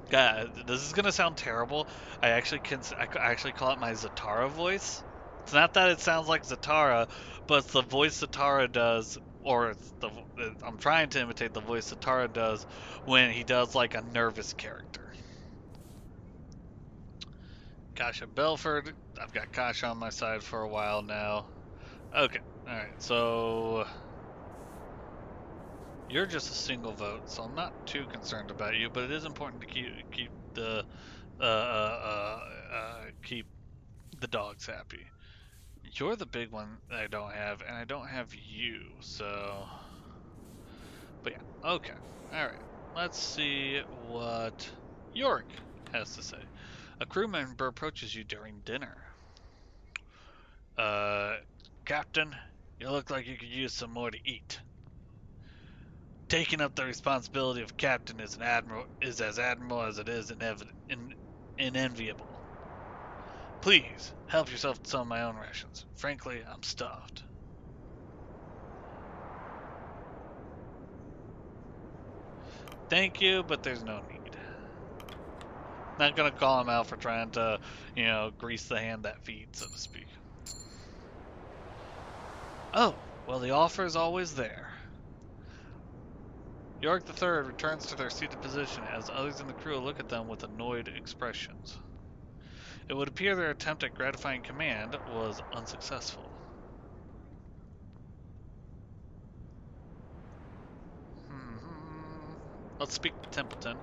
A: God, this is gonna sound terrible. I actually call it my Zatara voice. It's not that it sounds like Zatara, but it's the voice Zatara does, or I'm trying to imitate the voice Zatara does when he does like a nervous character. Kasha Belford. I've got Kasha on my side for a while now. Okay, alright, so you're just a single vote, so I'm not too concerned about you, but it is important to keep the keep the dogs happy. You're the big one that I don't have, and I don't have you, so but yeah, okay. Alright. Let's see what York has to say. A crew member approaches you during dinner. Uh, Captain, you look like you could use some more to eat. Taking up the responsibility of captain is as admirable as it is unenviable. Please, help yourself to some of my own rations. Frankly, I'm stuffed. Thank you, but there's no need. Not gonna call him out for trying to, grease the hand that feeds, so to speak. Oh, well, the offer is always there. York III returns to their seated position as others in the crew look at them with annoyed expressions. It would appear their attempt at gratifying command was unsuccessful. Let's speak to Templeton.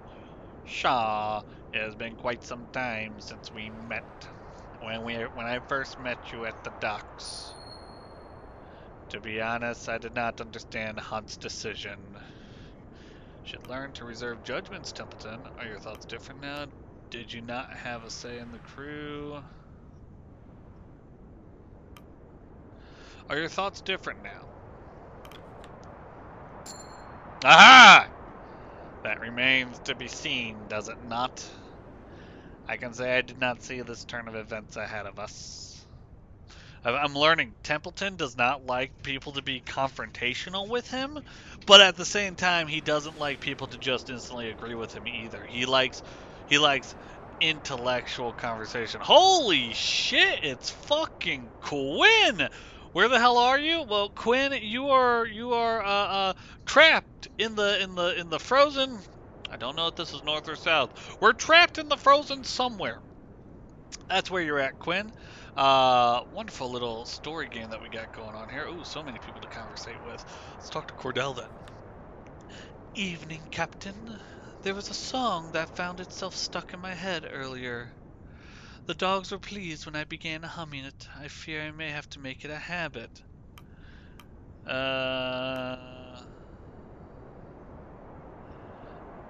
A: Shaw, it has been quite some time since we met. When I first met you at the docks. To be honest, I did not understand Hunt's decision. Should learn to reserve judgments, Templeton. Are your thoughts different now? Did you not have a say in the crew? Are your thoughts different now? Aha! That remains to be seen, does it not? I can say I did not see this turn of events ahead of us. I'm learning Templeton does not like people to be confrontational with him, but at the same time, he doesn't like people to just instantly agree with him either. He likes intellectual conversation. Holy shit! It's fucking Quinn. Where the hell are you? Well, Quinn, you are trapped in the frozen. I don't know if this is north or south. We're trapped in the frozen somewhere. That's where you're at, Quinn. Wonderful little story game that we got going on here. Ooh, so many people to conversate with. Let's talk to Cordell then. Evening, Captain. There was a song that found itself stuck in my head earlier. The dogs were pleased when I began humming it. I fear I may have to make it a habit.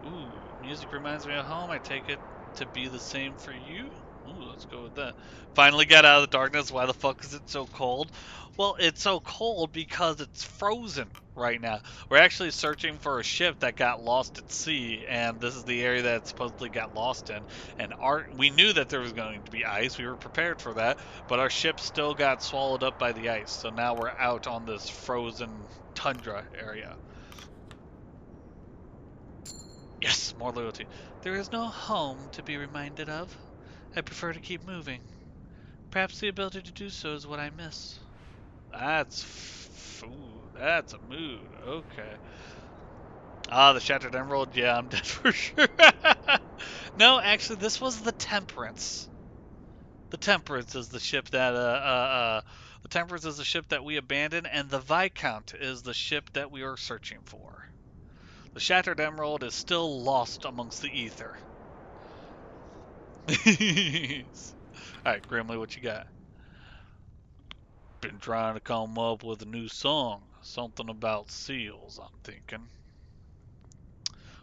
A: Ooh, music reminds me of home. I take it to be the same for you? Ooh, let's go with that. Finally got out of the darkness. Why the fuck is it so cold? Well, it's so cold because it's frozen right now. We're actually searching for a ship that got lost at sea, and this is the area that it supposedly got lost in. And we knew that there was going to be ice. We were prepared for that, but our ship still got swallowed up by the ice. So now we're out on this frozen tundra area. Yes, more loyalty. There is no home to be reminded of. I prefer to keep moving. Perhaps the ability to do so is what I miss. That's a mood. Okay. Ah, the Shattered Emerald. Yeah, I'm dead for sure. No, actually, this was the Temperance. The Temperance is the ship that the Temperance is the ship that we abandoned, and the Viscount is the ship that we are searching for. The Shattered Emerald is still lost amongst the ether. Alright, Grimly, what you got? Been trying to come up with a new song. Something about seals, I'm thinking.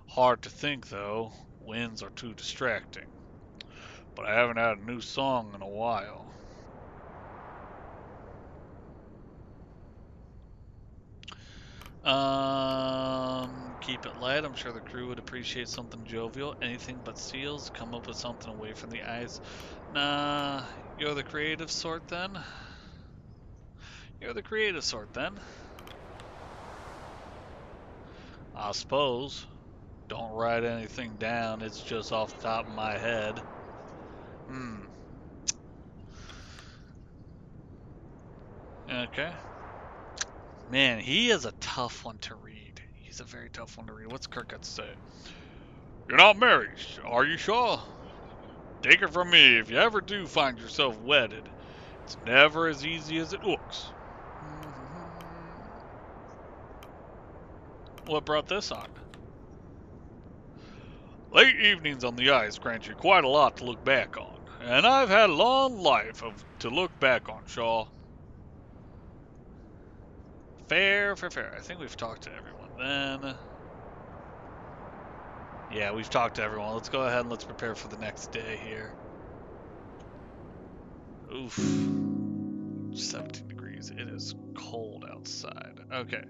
A: Hard to think, though. Winds are too distracting. But I haven't had a new song in a while.
D: keep it light. I'm sure the crew would appreciate something jovial. Anything but seals. Come up with something away from the ice. Nah, you're the creative sort then? You're the creative sort then? I suppose. Don't write anything down. It's just off the top of my head. Okay. Man, he is a tough one to read. He's a very tough one to read. What's Kirk got to say? You're not married, are you, Shaw? Take it from me, if you ever do find yourself wedded, it's never as easy as it looks. What brought this on? Late evenings on the ice grant you quite a lot to look back on, and I've had a long life to look back on, Shaw. Fair. I think we've talked to everyone then. Yeah, we've talked to everyone. Let's go ahead and let's prepare for the next day here. Oof. 17 degrees. It is cold outside. Okay.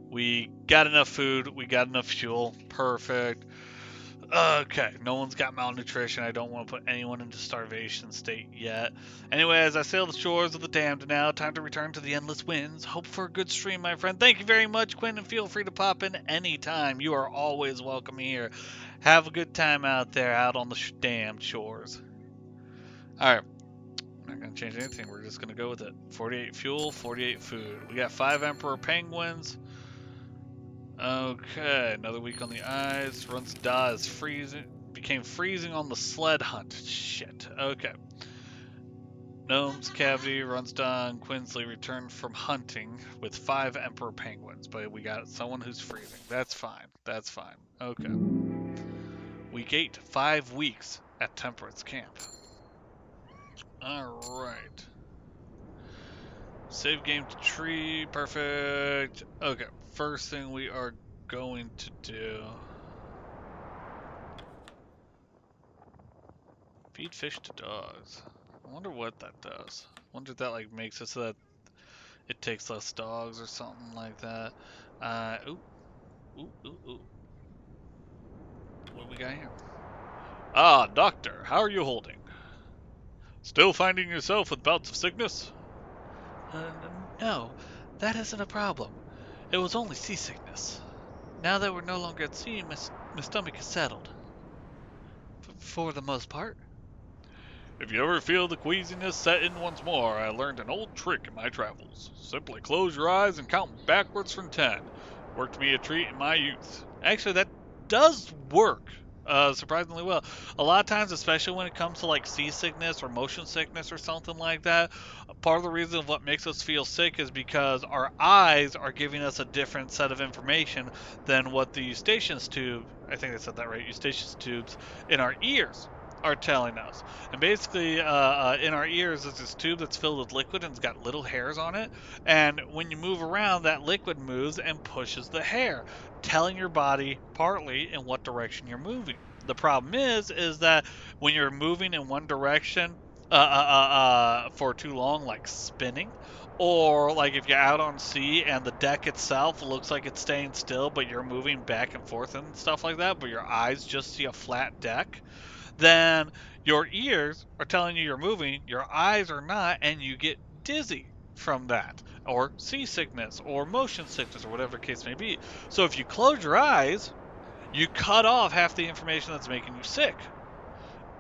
D: We got enough food. We got enough fuel. Perfect. Okay. No one's got malnutrition. I don't want to put anyone into starvation state yet. Anyway, as I sail the shores of the damned now, time to return to the endless winds. Hope for a good stream, my friend. Thank you very much, Quinn, and feel free to pop in anytime. You are always welcome here. Have a good time out there, out on the damned shores. Alright. Not going to change anything. We're just going to go with it. 48 fuel, 48 food. We got 5 Emperor Penguins. Okay, another week on the ice. Runs Da is freezing. Became freezing on the sled hunt. Shit. Okay. Gnome's cavity runs down. Quinsley returned from hunting with 5 Emperor Penguins, but we got someone who's freezing. That's fine. That's fine. Okay. Week 8, 5 weeks at Temperance Camp. Alright. Save game to tree. Perfect. Okay. First thing we are going to do. Feed fish to dogs. I wonder what that does. I wonder if that like makes it so that it takes less dogs or something like that. Ooh. What do we got here? Ah, doctor, how are you holding? Still finding yourself with bouts of sickness? No, that isn't a problem. It was only seasickness. Now that we're no longer at sea, my stomach is settled. For the most part. If you ever feel the queasiness set in once more, I learned an old trick in my travels. Simply close your eyes and count backwards from 10. Worked me a treat in my youth. Actually, that does work surprisingly well. A lot of times, especially when it comes to like seasickness or motion sickness or something like that, part of the reason of what makes us feel sick is because our eyes are giving us a different set of information than what the Eustachian's tube, I think I said that right, Eustachian's tubes in our ears are telling us. And basically, in our ears, there's this tube that's filled with liquid and it's got little hairs on it. And when you move around, that liquid moves and pushes the hair, telling your body partly in what direction you're moving. The problem is that when you're moving in one direction for too long, like spinning, or like if you're out on sea and the deck itself looks like it's staying still, but you're moving back and forth and stuff like that, but your eyes just see a flat deck, then your ears are telling you you're moving, your eyes are not, and you get dizzy from that, or seasickness, or motion sickness, or whatever the case may be. So if you close your eyes, you cut off half the information that's making you sick.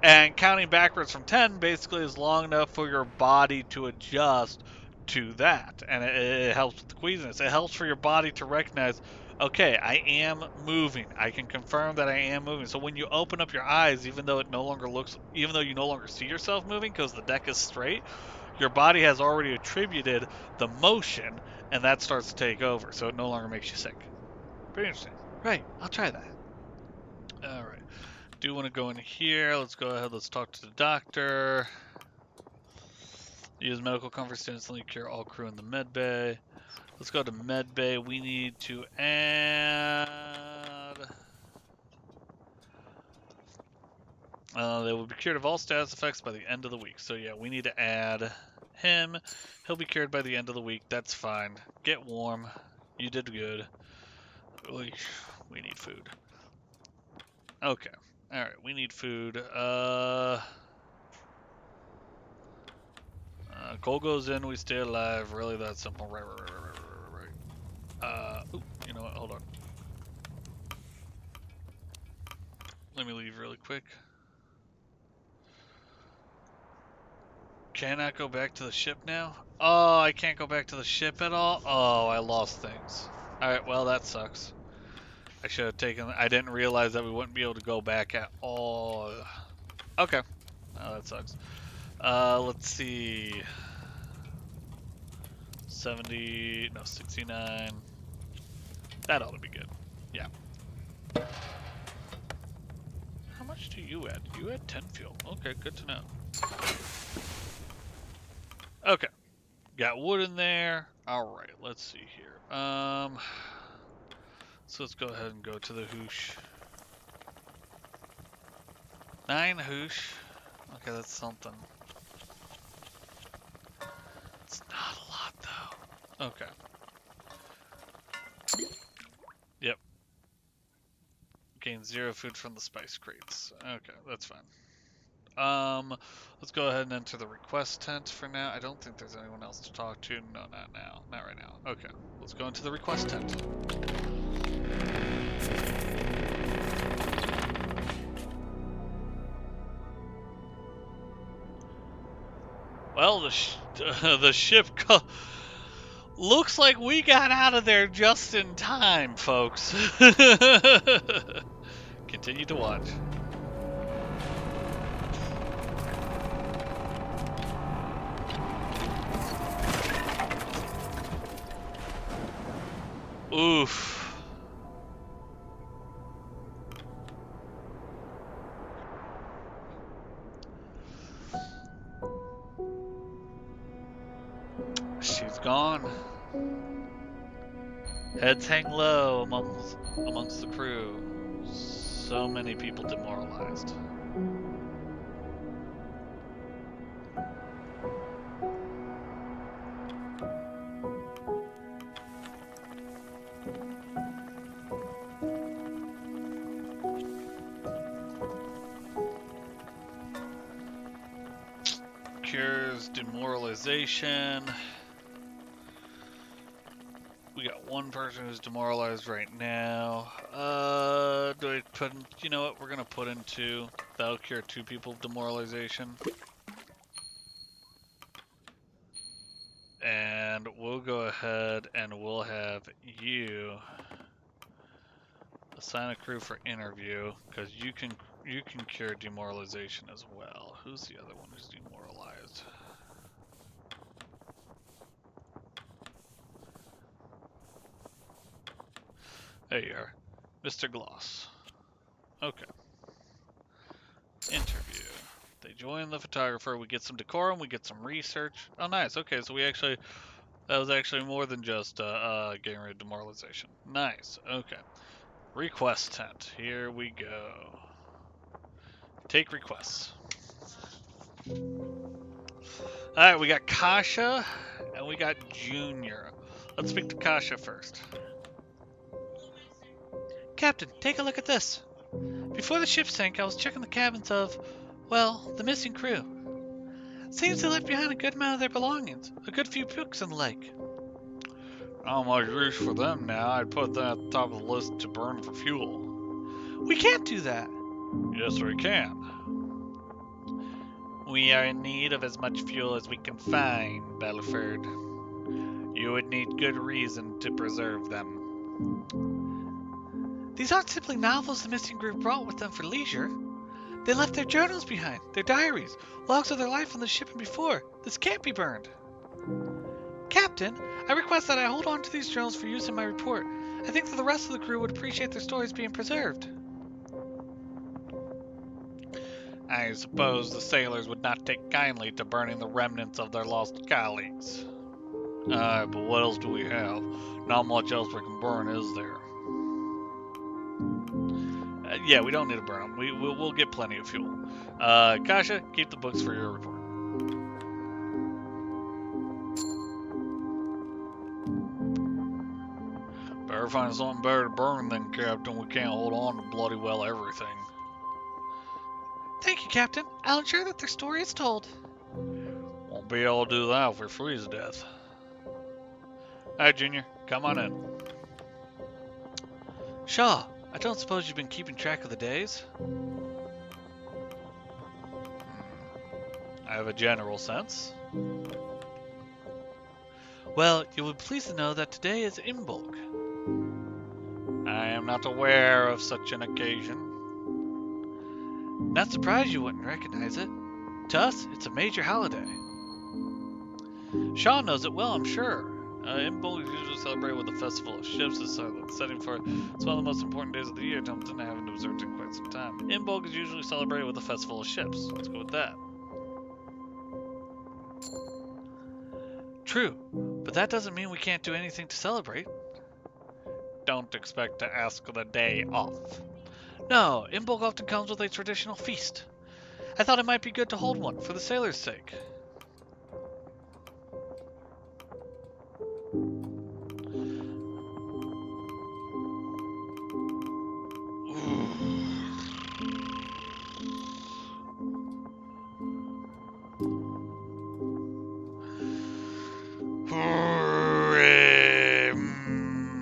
D: And counting backwards from 10 basically is long enough for your body to adjust to that. And it helps with the queasiness. It helps for your body to recognize, okay, I am moving. I can confirm that I am moving. So when you open up your eyes, even though you no longer see yourself moving because the deck is straight, your body has already attributed the motion, and that starts to take over. So it no longer makes you sick. Pretty interesting. Right, I'll try that. All right. Do want to go in here. Let's go ahead. Let's talk to the doctor. Use medical comforts to instantly cure all crew in the med bay. Let's go to med bay. We need to add. They will be cured of all status effects by the end of the week. So yeah, we need to add him. He'll be cured by the end of the week. That's fine. Get warm. You did good. We We need food. Okay. Alright, we need food. Coal goes in, we stay alive. Really that simple. Right. Ooh, you know what? Hold on. Let me leave really quick. Can I go back to the ship now? Oh, I can't go back to the ship at all? Oh, I lost things. Alright, well, that sucks. I should have taken... I didn't realize that we wouldn't be able to go back at all. Okay. Oh, that sucks. Let's see. 70... No, 69. That ought to be good. Yeah. How much do you add? You add 10 fuel. Okay, good to know. Okay. Got wood in there. Alright, let's see here. So let's go ahead and go to the hoosh. 9 hoosh. Okay, that's something. It's not a lot though. Okay. Yep. Gain 0 food from the spice crates. Okay, that's fine. Let's go ahead and enter the request tent for now. I don't think there's anyone else to talk to. No, not now. Not right now. Okay, let's go into the request tent. Well, the ship looks like we got out of there just in time, folks. Continue to watch. Oof. She's gone. Heads hang low amongst the crew. So many people demoralized. Cures demoralization. We got one person who's demoralized right now. Do I put in, you know what, we're gonna put in 2. That'll cure 2 people of demoralization. And we'll go ahead and we'll have you assign a crew for interview, because you can cure demoralization as well. Who's the other one who's demoralized? There you are, Mr. Gloss. Okay. Interview. They join the photographer. We get some decorum. We get some research. Oh, nice. Okay, so that was actually more than just getting rid of demoralization. Nice. Okay. Request tent. Here we go. Take requests. Alright, we got Kasha and we got Junior. Let's speak to Kasha first. Captain, take a look at this. Before the ship sank, I was checking the cabins of, well, the missing crew. Seems they left behind a good amount of their belongings, a good few books and the like. Not much use for them now. I'd put them at the top of the list to burn for fuel. We can't do that. Yes, we can. We are in need of as much fuel as we can find, Belford. You would need good reason to preserve them. These aren't simply novels the missing group brought with them for leisure. They left their journals behind, their diaries, logs of their life on the ship and before. This can't be burned. Captain, I request that I hold on to these journals for use in my report. I think that the rest of the crew would appreciate their stories being preserved. I suppose the sailors would not take kindly to burning the remnants of their lost colleagues. But what else do we have? Not much else we can burn, is there? Yeah, we don't need to burn them. We'll get plenty of fuel. Kasha, keep the books for your report. Better find something better to burn then, Captain. We can't hold on to bloody well everything.
A: Thank you, Captain. I'll ensure that their story is told.
D: Won't be able to do that if we freeze to death. Hi, Junior. Come on in.
A: Shaw, I don't suppose you've been keeping track of the days?
D: I have a general sense.
A: Well, you will be pleased to know that today is Imbolg.
D: I am not aware of such an occasion.
A: Not surprised you wouldn't recognize it. To us, it's a major holiday. Shaw knows it well, I'm sure.
D: Imbolg is usually celebrated with the Festival of Ships as the setting for it. It's one of the most important days of the year. Templeton I haven't observed in quite some time. Imbolg is usually celebrated with the Festival of Ships. Let's go with that.
A: True, but that doesn't mean we can't do anything to celebrate.
D: Don't expect to ask the day off.
A: No, Imbolg often comes with a traditional feast. I thought it might be good to hold one for the sailors' sake.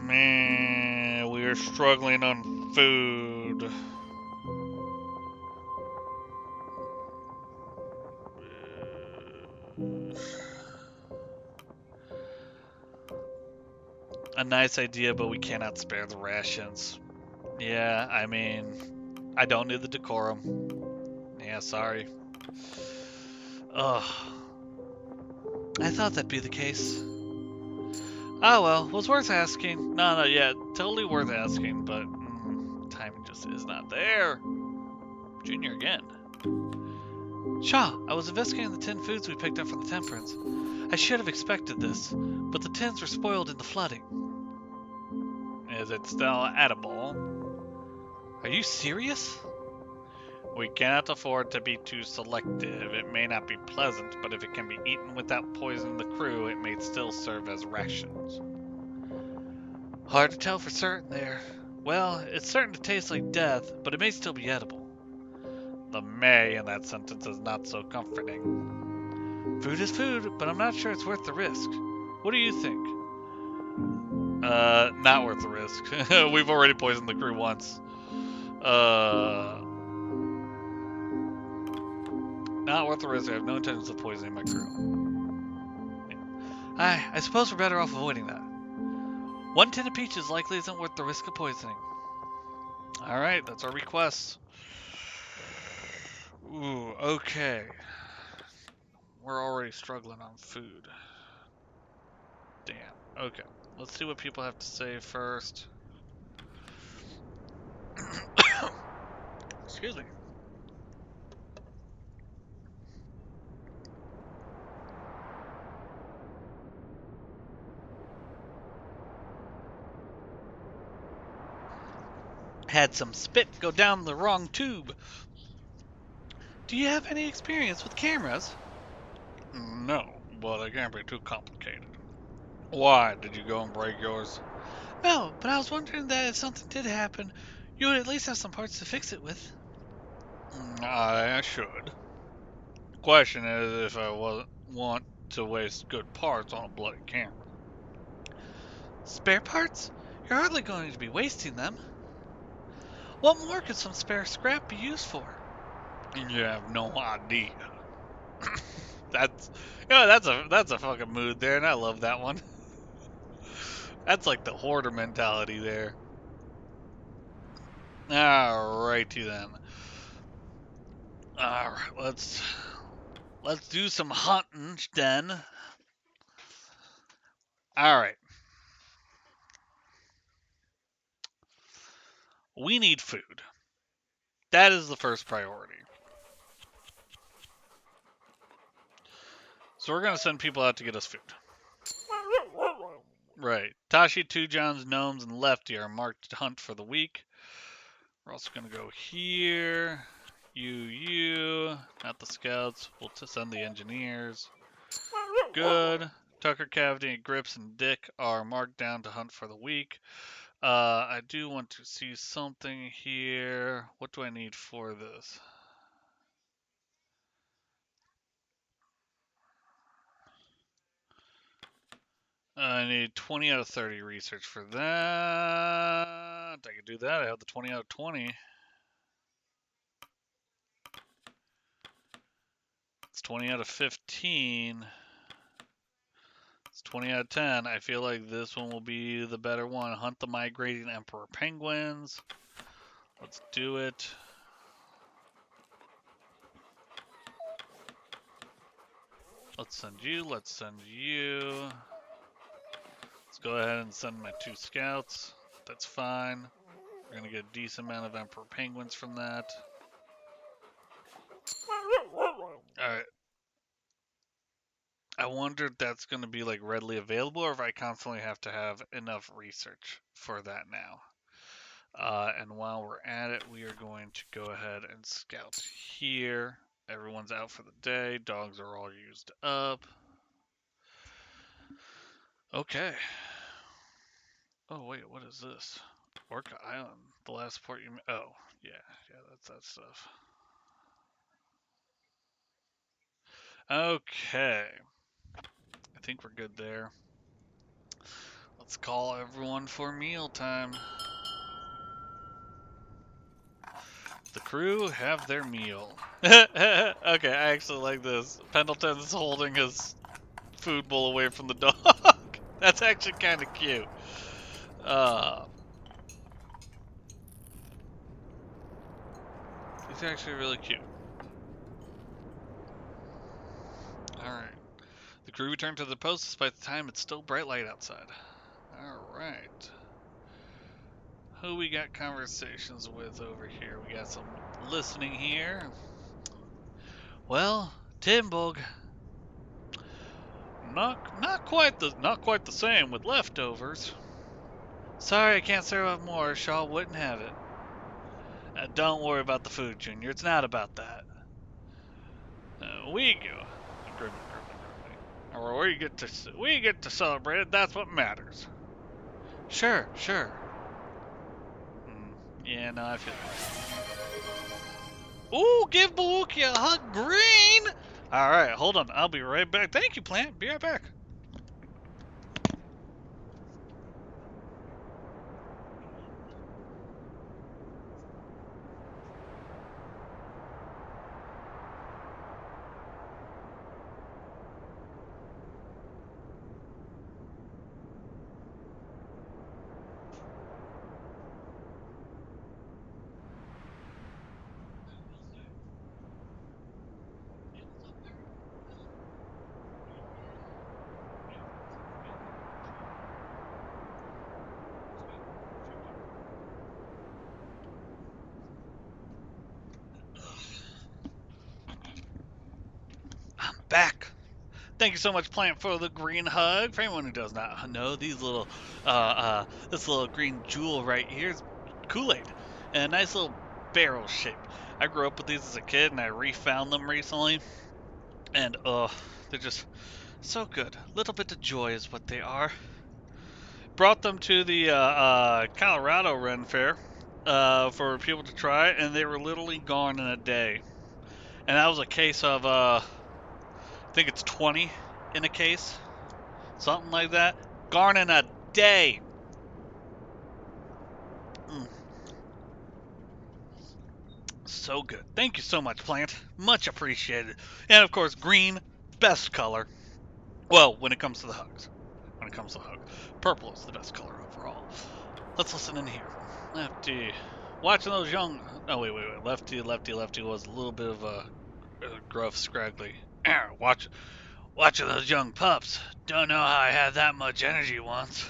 D: Man, we are struggling on food.
A: A nice idea, but we cannot spare the rations. Yeah, I mean, I don't need the decorum. Yeah, sorry. Ugh. I thought that'd be the case. Oh well, was worth asking. No, yeah, totally worth asking, but timing just is not there. Junior again. Shaw, I was investigating the tin foods we picked up from the Temperance. I should have expected this, but the tins were spoiled in the flooding.
D: Is it still edible?
A: Are you serious?
D: We cannot afford to be too selective. It may not be pleasant, but if it can be eaten without poisoning the crew, it may still serve as rations.
A: Hard to tell for certain there. Well, it's certain to taste like death, but it may still be edible.
D: The may in that sentence is not so comforting.
A: Food is food, but I'm not sure it's worth the risk. What do you think?
D: Not worth the risk. We've already poisoned the crew once. Not worth the risk. I have no intentions of poisoning my crew.
A: Yeah. I suppose we're better off avoiding that. One tin of peaches likely isn't worth the risk of poisoning.
D: Alright, that's our request. Ooh, okay. We're already struggling on food. Damn. Okay. Let's see what people have to say first. Excuse me.
A: Had some spit go down the wrong tube. Do you have any experience with cameras?
D: No, but it can't be too complicated. Why? Did you go and break yours?
A: No, but I was wondering that if something did happen, you would at least have some parts to fix it with.
D: I should. The question is if I want to waste good parts on a bloody camera.
A: Spare parts? You're hardly going to be wasting them. What more could some spare scrap be used for?
D: You have no idea. That's a fucking mood there, and I love that one. That's like the hoarder mentality there. Alrighty then. Alright, let's do some hunting then. Alright. We need food. That is the first priority. So we're gonna send people out to get us food. Right. Tashi, Two Johns, Gnomes, and Lefty are marked to hunt for the week. We're also gonna go here. You, not the scouts. We'll send the engineers. Good. Tucker, Cavity, Grips, and Dick are marked down to hunt for the week. I do want to see something here. What do I need for this? I need 20 out of 30 research for that. I can do that. I have the 20 out of 20. It's 20 out of 15. It's 20 out of 10. I feel like this one will be the better one. Hunt the migrating emperor penguins. Let's do it. Let's send you. Let's send you. Let's go ahead and send my 2 scouts. That's fine. We're going to get a decent amount of emperor penguins from that. Alright. I wonder if that's going to be like readily available or if I constantly have to have enough research for that now. And while we're at it, we are going to go ahead and scout here. Everyone's out for the day. Dogs are all used up. Okay. Oh, wait, what is this? Orca Island. The last port you... Oh, yeah, that's that stuff. Okay. I think we're good there. Let's call everyone for mealtime. The crew have their meal. Okay, I actually like this. Pendleton's holding his food bowl away from the dog. That's actually kind of cute. He's actually really cute. Alright. The crew returned to the post despite the time it's still bright light outside. Alright. Who we got conversations with over here? We got some listening here. Well, Timbog. Not quite the same with leftovers. Sorry, I can't serve up more. Shaw wouldn't have it. Don't worry about the food, Junior. It's not about that. We go. Or we get to celebrate it. That's what matters. Sure. Yeah, no, I feel it. Ooh, give Baluki a hug, Green. All right, hold on. I'll be right back. Thank you, Plant. Be right back. I'm back. Thank you so much, Plant, for the green hug. For anyone who does not know, this little green jewel right here is Kool-Aid, and a nice little barrel shape. I grew up with these as a kid, and I refound them recently, and they're just so good. Little bit of joy is what they are. Brought them to the Colorado Ren Fair for people to try, and they were literally gone in a day. And that was a case of I think it's 20 in a case. Something like that. Gone in a day. Mm. So good. Thank you so much, Plant. Much appreciated. And of course, green, best color. Well, when it comes to the hugs. Purple is the best color overall. Let's listen in here. Lefty. Watching those young... Oh, wait. Lefty was a little bit of a gruff, scraggly. Watching those young pups. Don't know how I had that much energy once.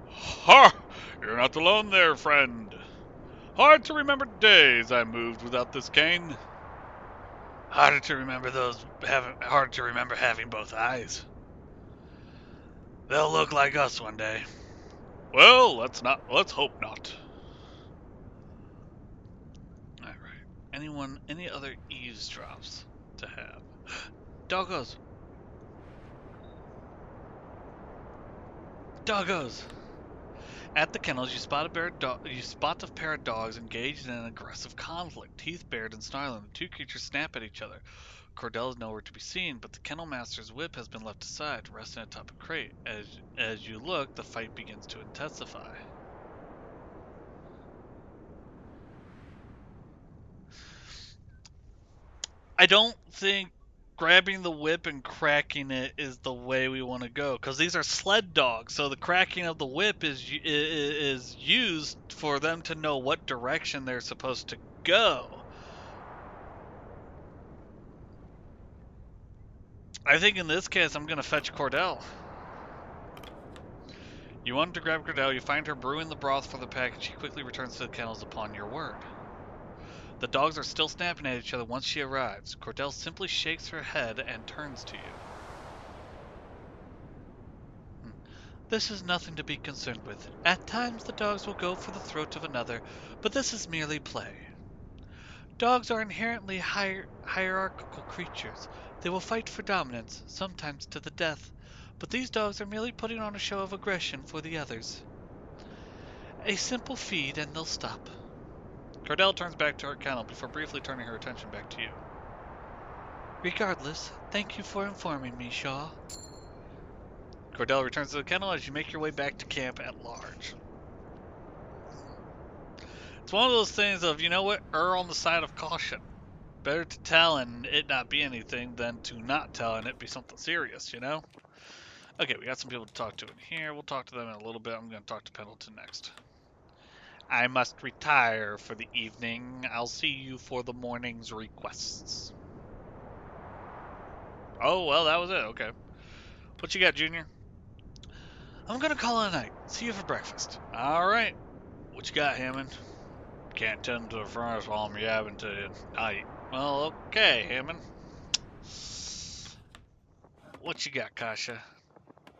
D: Ha! You're not alone there, friend. Hard to remember days I moved without this cane. Harder to remember having both eyes. They'll look like us one day. Well, let's hope not. Alright. Any other eavesdrops to have? Doggos!
A: At the kennels, you spot a pair of dogs engaged in an aggressive conflict. Teeth bared and snarling, the two creatures snap at each other. Cordell is nowhere to be seen, but the kennel master's whip has been left aside, resting atop a crate. As you look, the fight begins to intensify. I don't think grabbing the whip and cracking it is the way we want to go, because these are sled dogs. So the cracking of the whip is used for them to know what direction they're supposed to go. I think in this case, I'm going to fetch Cordell. You want to grab Cordell, you find her brewing the broth for the pack, and she quickly returns to the kennels upon your word. The dogs are still snapping at each other once she arrives. Cordell simply shakes her head and turns to you. This is nothing to be concerned with. At times the dogs will go for the throat of another, but this is merely play. Dogs are inherently hierarchical creatures. They will fight for dominance, sometimes to the death, but these dogs are merely putting on a show of aggression for the others. A simple feed and they'll stop. Cordell turns back to her kennel before briefly turning her attention back to you. Regardless, thank you for informing me, Shaw. Cordell returns to the kennel as you make your way back to camp at large. It's one of those things of, you know what, err on the side of caution. Better to tell and it not be anything than to not tell and it be something serious, you know? Okay, we got some people to talk to in here. We'll talk to them in a little bit. I'm going to talk to Pendleton next. I must retire for the evening. I'll see you for the morning's requests. Oh, well, that was it. Okay. What you got, Junior? I'm going to call it a night. See you for breakfast. All right. What you got, Hammond? Can't tend to the furnace while I'm yabbing to you night. Well, okay, Hammond. What you got, Kasha?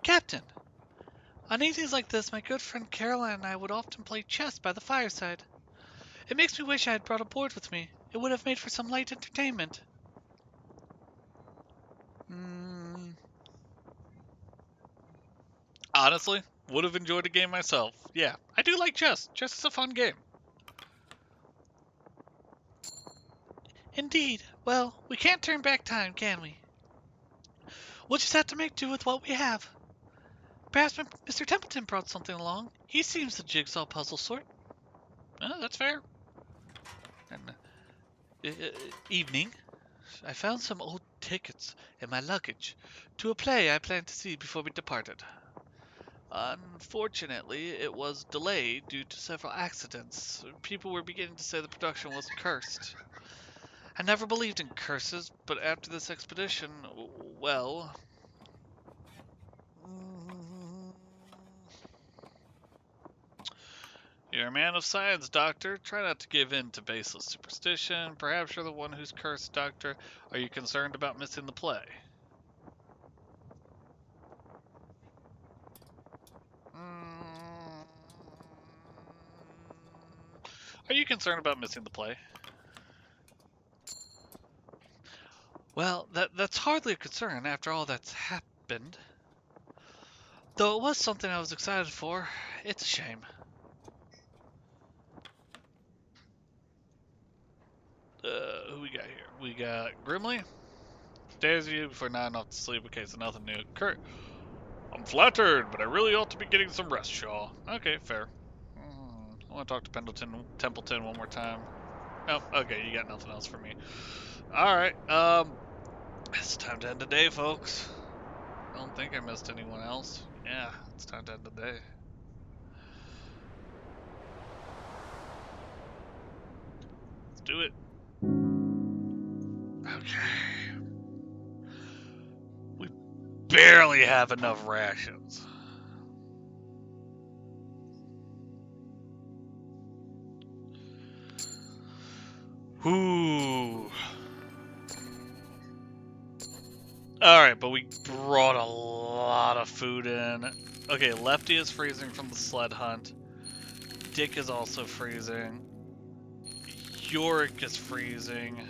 A: Captain, on evenings like this, my good friend Caroline and I would often play chess by the fireside. It makes me wish I had brought a board with me. It would have made for some light entertainment. Honestly, would have enjoyed a game myself. Yeah, I do like chess. Chess is a fun game. Indeed. Well, we can't turn back time, can we? We'll just have to make do with what we have. Perhaps Mr. Templeton brought something along. He seems the jigsaw puzzle sort. That's fair. And, evening. I found some old tickets in my luggage to a play I planned to see before we departed. Unfortunately, it was delayed due to several accidents. People were beginning to say the production was cursed. I never believed in curses, but after this expedition, well... You're a man of science, Doctor. Try not to give in to baseless superstition. Perhaps you're the one who's cursed, Doctor. Are you concerned about missing the play? Are you concerned about missing the play? Well, that's hardly a concern after all that's happened. Though it was something I was excited for. It's a shame. Who we got here? We got Grimly. Stares at you before nodding off to sleep. Okay, so nothing new. Kurt. I'm flattered, but I really ought to be getting some rest, Shaw. Okay, fair. I want to talk to Templeton one more time. Nope, okay, you got nothing else for me. Alright, it's time to end the day, folks. I don't think I missed anyone else. Yeah, it's time to end the day. Let's do it. Okay. We barely have enough rations. Ooh. Alright, but we brought a lot of food in. Okay, Lefty is freezing from the sled hunt. Dick is also freezing. Yorick is freezing.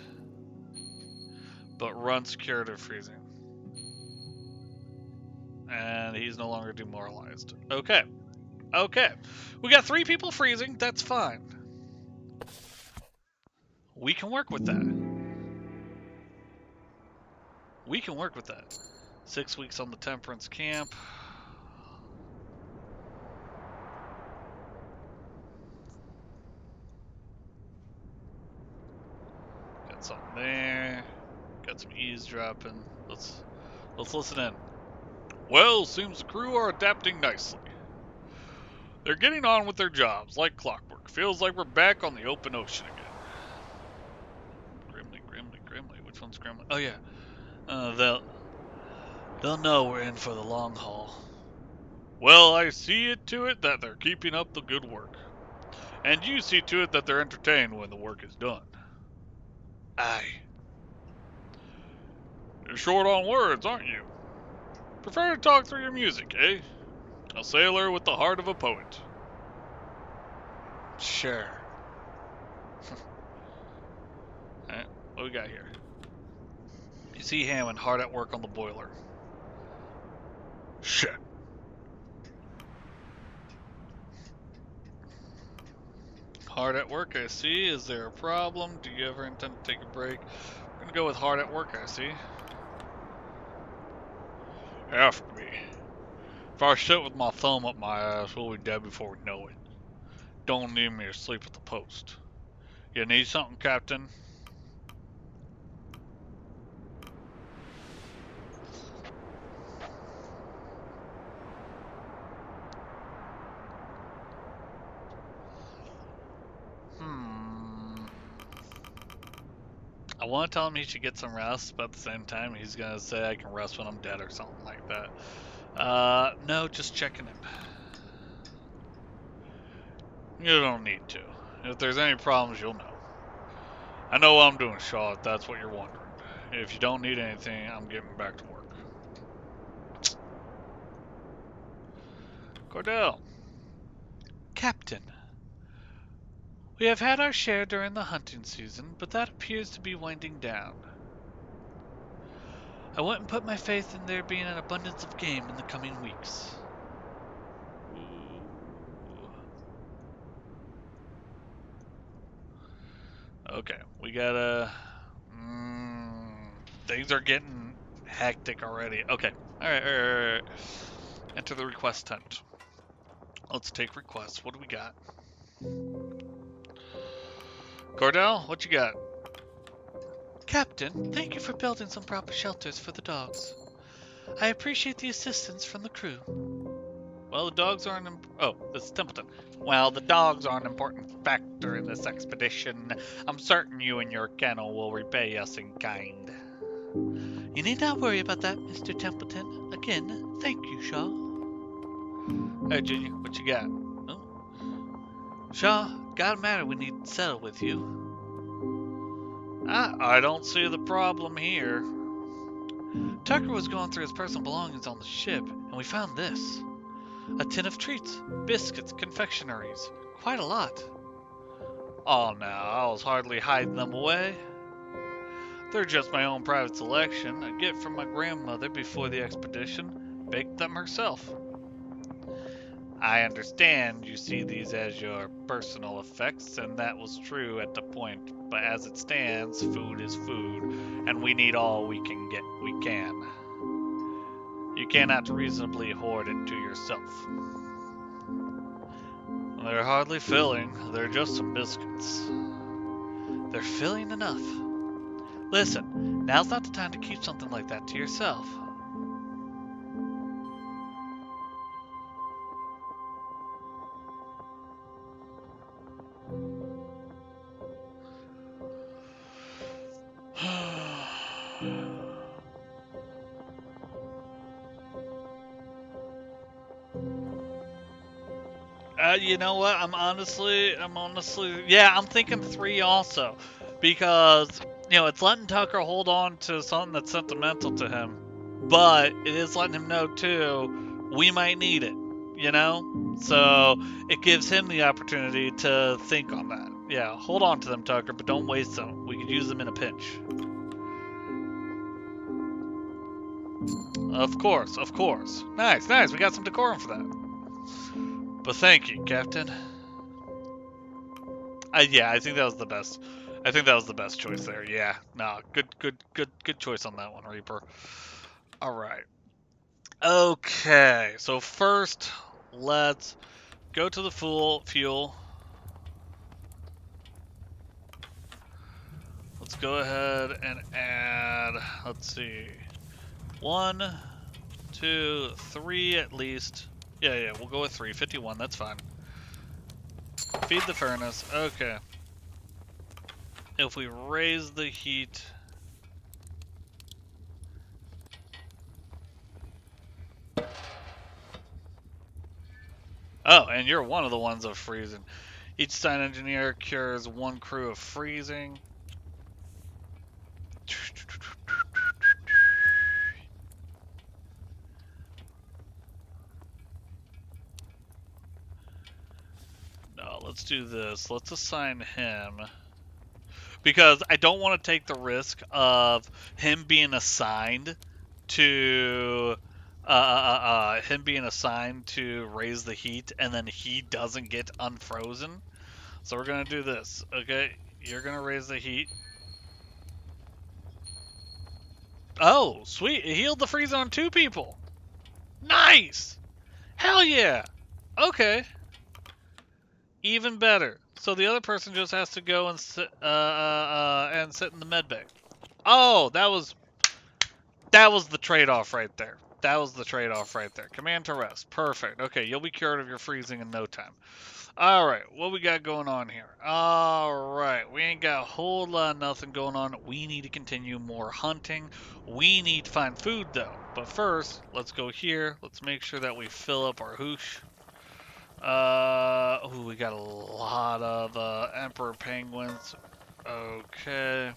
A: But Run's cured of freezing. And he's no longer demoralized. Okay.
D: Okay. We got 3 people freezing. That's fine. We can work with that. We can work with that. 6 weeks on the Temperance camp. Got something there. Got some eavesdropping. Let's listen in. Well, seems the crew are adapting nicely. They're getting on with their jobs like clockwork. Feels like we're back on the open ocean again. Grimly. Which one's Grimly? Oh yeah. They'll know we're in for the long haul. Well, I see it to it that they're keeping up the good work. And you see to it that they're entertained when the work is done. Aye. You're short on words, aren't you? Prefer to talk through your music, eh? A sailor with the heart of a poet. Sure. Alright, what we got here? You see Hammond hard at work on the boiler. Shit. Hard at work, I see. Is there a problem? Do you ever intend to take a break? We're gonna go with hard at work, I see. After me. If I sit with my thumb up my ass, we'll be dead before we know it. Don't need me to sleep at the post. You need something, Captain? I want to tell him he should get some rest, but at the same time, he's going to say I can rest when I'm dead or something like that. No, just checking him. You don't need to. If there's any problems, you'll know. I know what I'm doing, Shaw, if that's what you're wondering. If you don't need anything, I'm getting back to work. Cordell. Captain. We have had our share during the hunting season, but that appears to be winding down. I went and put my faith in there being an abundance of game in the coming weeks. Okay, we gotta... things are getting hectic already. Okay, alright. Enter the request tent. Let's take requests. What do we got? Cordell, what you got? Captain, thank you for building some proper shelters for the dogs. I appreciate the assistance from the crew. Well, the dogs are oh, this is Templeton. Well, the dogs are an important factor in this expedition. I'm certain you and your kennel will repay us in kind. You need not worry about that, Mr. Templeton. Again, thank you, Shaw. Hey, Junior, what you got? Oh. Shaw, got a matter we need to settle with you. I don't see the problem here. Tucker was going through his personal belongings on the ship, and we found this. A tin of treats, biscuits, confectionaries. Quite a lot. Oh, no, I was hardly hiding them away. They're just my own private selection, a gift from my grandmother before the expedition. Baked them herself. I understand you see these as your personal effects, and that was true at the point. But as it stands, food is food, and we need all we can get. We can. You cannot reasonably hoard it to yourself. They're hardly filling. They're just some biscuits. They're filling enough. Listen, now's not the time to keep something like that to yourself. You know what? I'm honestly, yeah, I'm thinking 3 also. Because, it's letting Tucker hold on to something that's sentimental to him. But it is letting him know, too, we might need it, So it gives him the opportunity to think on that. Yeah, hold on to them, Tucker, but don't waste them. We could use them in a pinch. Of course. Nice. We got some decorum for that. But thank you, Captain. Yeah, I think that was the best. I think that was the best choice there. Yeah, no, good choice on that one, Reaper. All right. Okay, so first, let's go to the fuel. Let's go ahead and add, let's see, 1, 2, 3 at least. Yeah, we'll go with 3. 51, that's fine. Feed the furnace. Okay. If we raise the heat... Oh, and you're one of the ones of freezing. Each sign engineer cures 1 crew of freezing. No, let's do this. Let's assign him. Because I don't want to take the risk of him being assigned to raise the heat, and then he doesn't get unfrozen. So we're gonna do this. Okay, you're gonna raise the heat. Oh, sweet! It healed the freeze on 2 people. Nice. Hell yeah. Okay. Even better. So the other person just has to go and sit in the med bay. Oh, that was the trade-off right there. That was the trade-off right there. Command to rest. Perfect. Okay, you'll be cured of your freezing in no time. All right, what we got going on here? All right, we ain't got a whole lot of nothing going on. We need to continue more hunting. We need to find food though. But first, let's go here. Let's make sure that we fill up our hoosh. Oh, we got a lot of emperor penguins. Okay.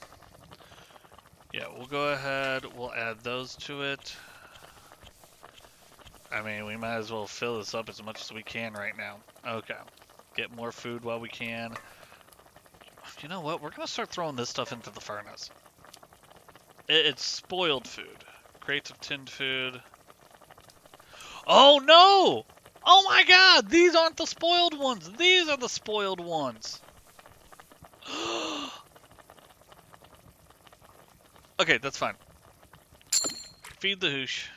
D: Yeah, we'll go ahead. We'll add those to it. I mean, we might as well fill this up as much as we can right now. Okay. Get more food while we can. You know what? We're going to start throwing this stuff into the furnace. It's spoiled food. Crates of tinned food. Oh, no! Oh, my God! These aren't the spoiled ones. These are the spoiled ones. Okay, that's fine. Feed the hoosh.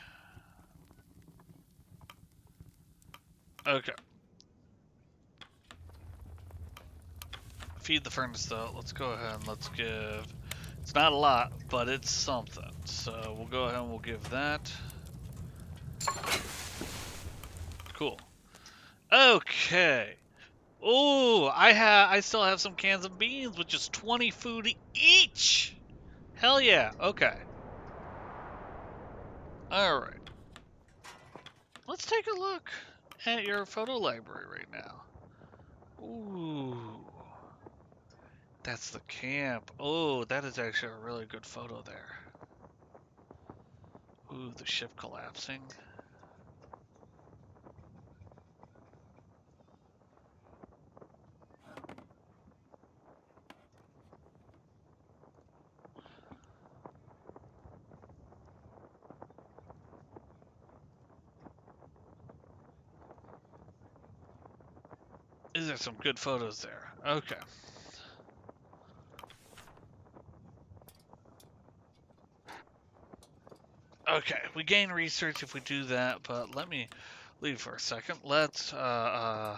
D: Okay. Feed the furnace, though. Let's go ahead and let's give... It's not a lot, but it's something. So we'll go ahead and we'll give that. Cool. Okay. Oh, I still have some cans of beans with just 20 food each. Hell yeah. Okay. All right. Let's take a look at your photo library right now. Ooh. That's the camp. Oh, that is actually a really good photo there. Ooh, the ship collapsing. These are some good photos there. Okay. Okay, we gain research if we do that, but let me leave for a second. Let's go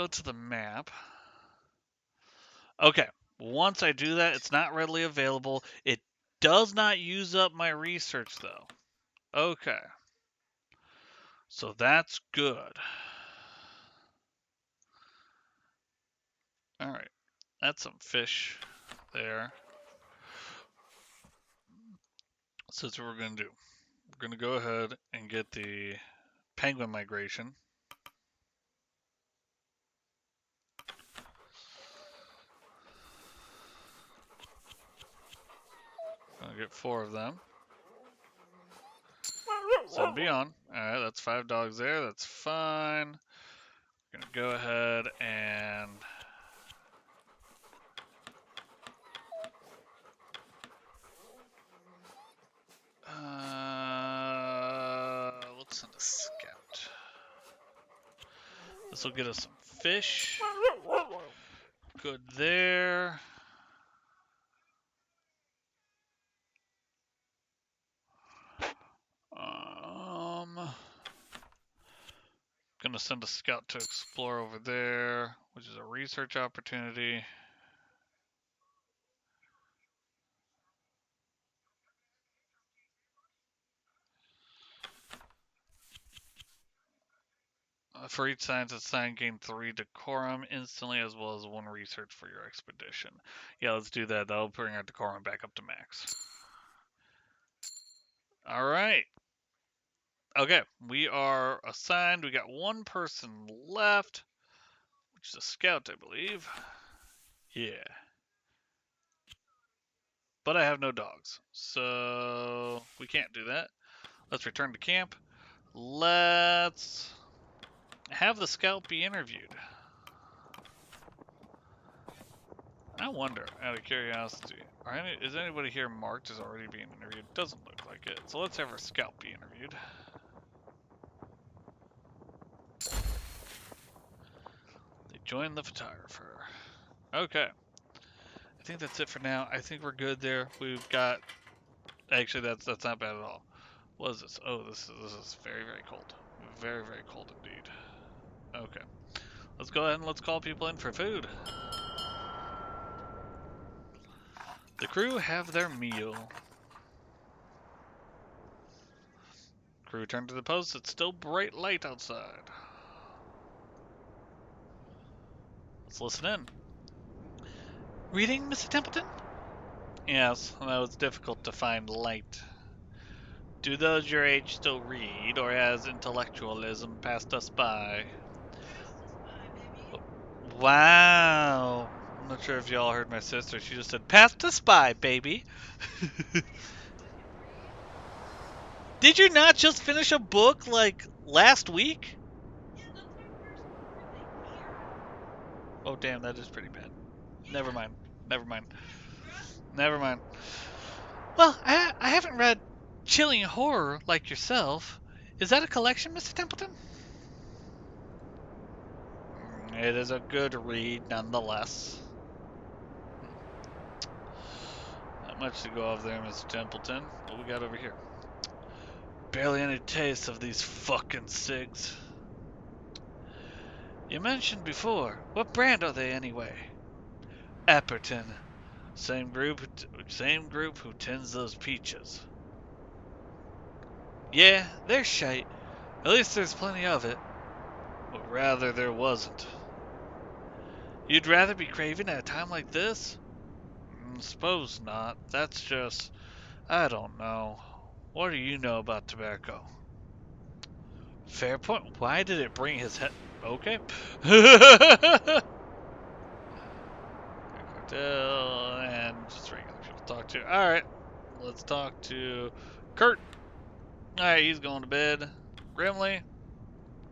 D: to the map. Okay, once I do that, it's not readily available. It does not use up my research though. Okay, so that's good. All right, that's some fish there. So that's what we're gonna do. We're gonna go ahead and get the penguin migration. I'll get 4 of them. So be on. Alright, that's 5 dogs there. That's fine. We're gonna go ahead and let's send a scout. This will get us some fish. Good there. Gonna send a scout to explore over there, which is a research opportunity. For each science assigned, gain 3 decorum instantly, as well as 1 research for your expedition. Yeah, let's do that. That'll bring our decorum back up to max. Alright. Okay, we are assigned. We got 1 person left, which is a scout, I believe. Yeah. But I have no dogs, so we can't do that. Let's return to camp. Let's have the scout be interviewed. I wonder, out of curiosity, is anybody here marked as already being interviewed? Doesn't look like it. So let's have our scout be interviewed. They joined the photographer. Okay. I think that's it for now. I think we're good there. We've got... Actually, that's not bad at all. What is this? Oh, this is very, very cold. Very, very cold indeed. Okay. Let's go ahead and let's call people in for food. The crew have their meal. Crew return to the post. It's still bright light outside. Let's listen in. Reading, Mr. Templeton? Yes, although it's difficult to find light. Do those your age still read, or has intellectualism passed us by? Wow. I'm not sure if y'all heard my sister. She just said, passed us by, baby. Did you not just finish a book, like, last week? Oh, damn, that is pretty bad. Never mind. Never mind. Never mind. Well, I haven't read chilling horror like yourself. Is that a collection, Mr. Templeton? It is a good read, nonetheless. Not much to go off there, Mr. Templeton. What we got over here? Barely any taste of these fucking cigs. You mentioned before. What brand are they anyway? Apperton. Same group who tends those peaches. Yeah, they're shite. At least there's plenty of it. But rather there wasn't. You'd rather be craving at a time like this? Suppose not. That's just... I don't know. What do you know about tobacco? Fair point. Why did it bring his head... Okay. Cartel and just regular people to talk to. Alright. Let's talk to Kurt. Alright, he's going to bed. Grimley,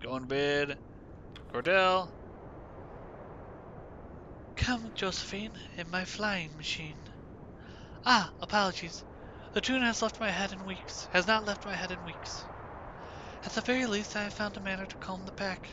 D: going to bed. Cordell. Come, Josephine, in my flying machine. Ah, apologies. The tune has left my head in weeks. Has not left my head in weeks. At the very least, I have found a manner to calm the pack.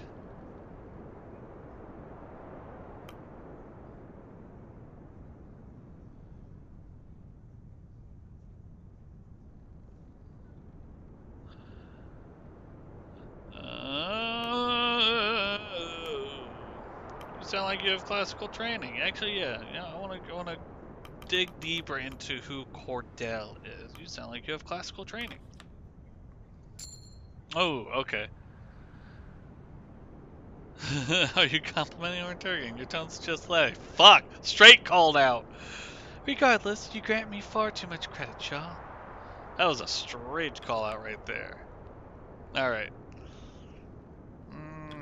D: You sound like you have classical training. Actually, yeah. I want to dig deeper into who Cordell is. You sound like you have classical training. Oh, okay. Are you complimenting or interrogating? Your tone's just like, fuck, straight called out. Regardless, you grant me far too much credit, Shaw. That was a straight call out right there. Alright.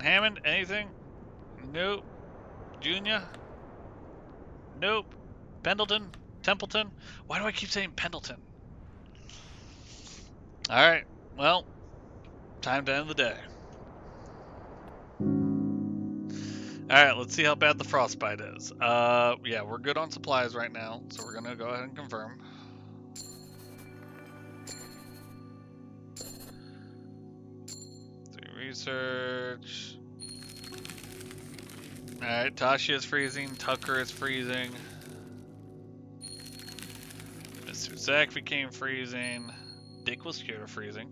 D: Hammond, anything? Nope. Junior? Nope. Pendleton? Templeton? Why do I keep saying Pendleton? Alright. Well, time to end the day. Alright, let's see how bad the frostbite is. Yeah, we're good on supplies right now, so we're gonna go ahead and confirm. Research.
A: Alright, Tasha is freezing. Tucker is freezing. Mr. Zach became freezing. Dick was scared of freezing.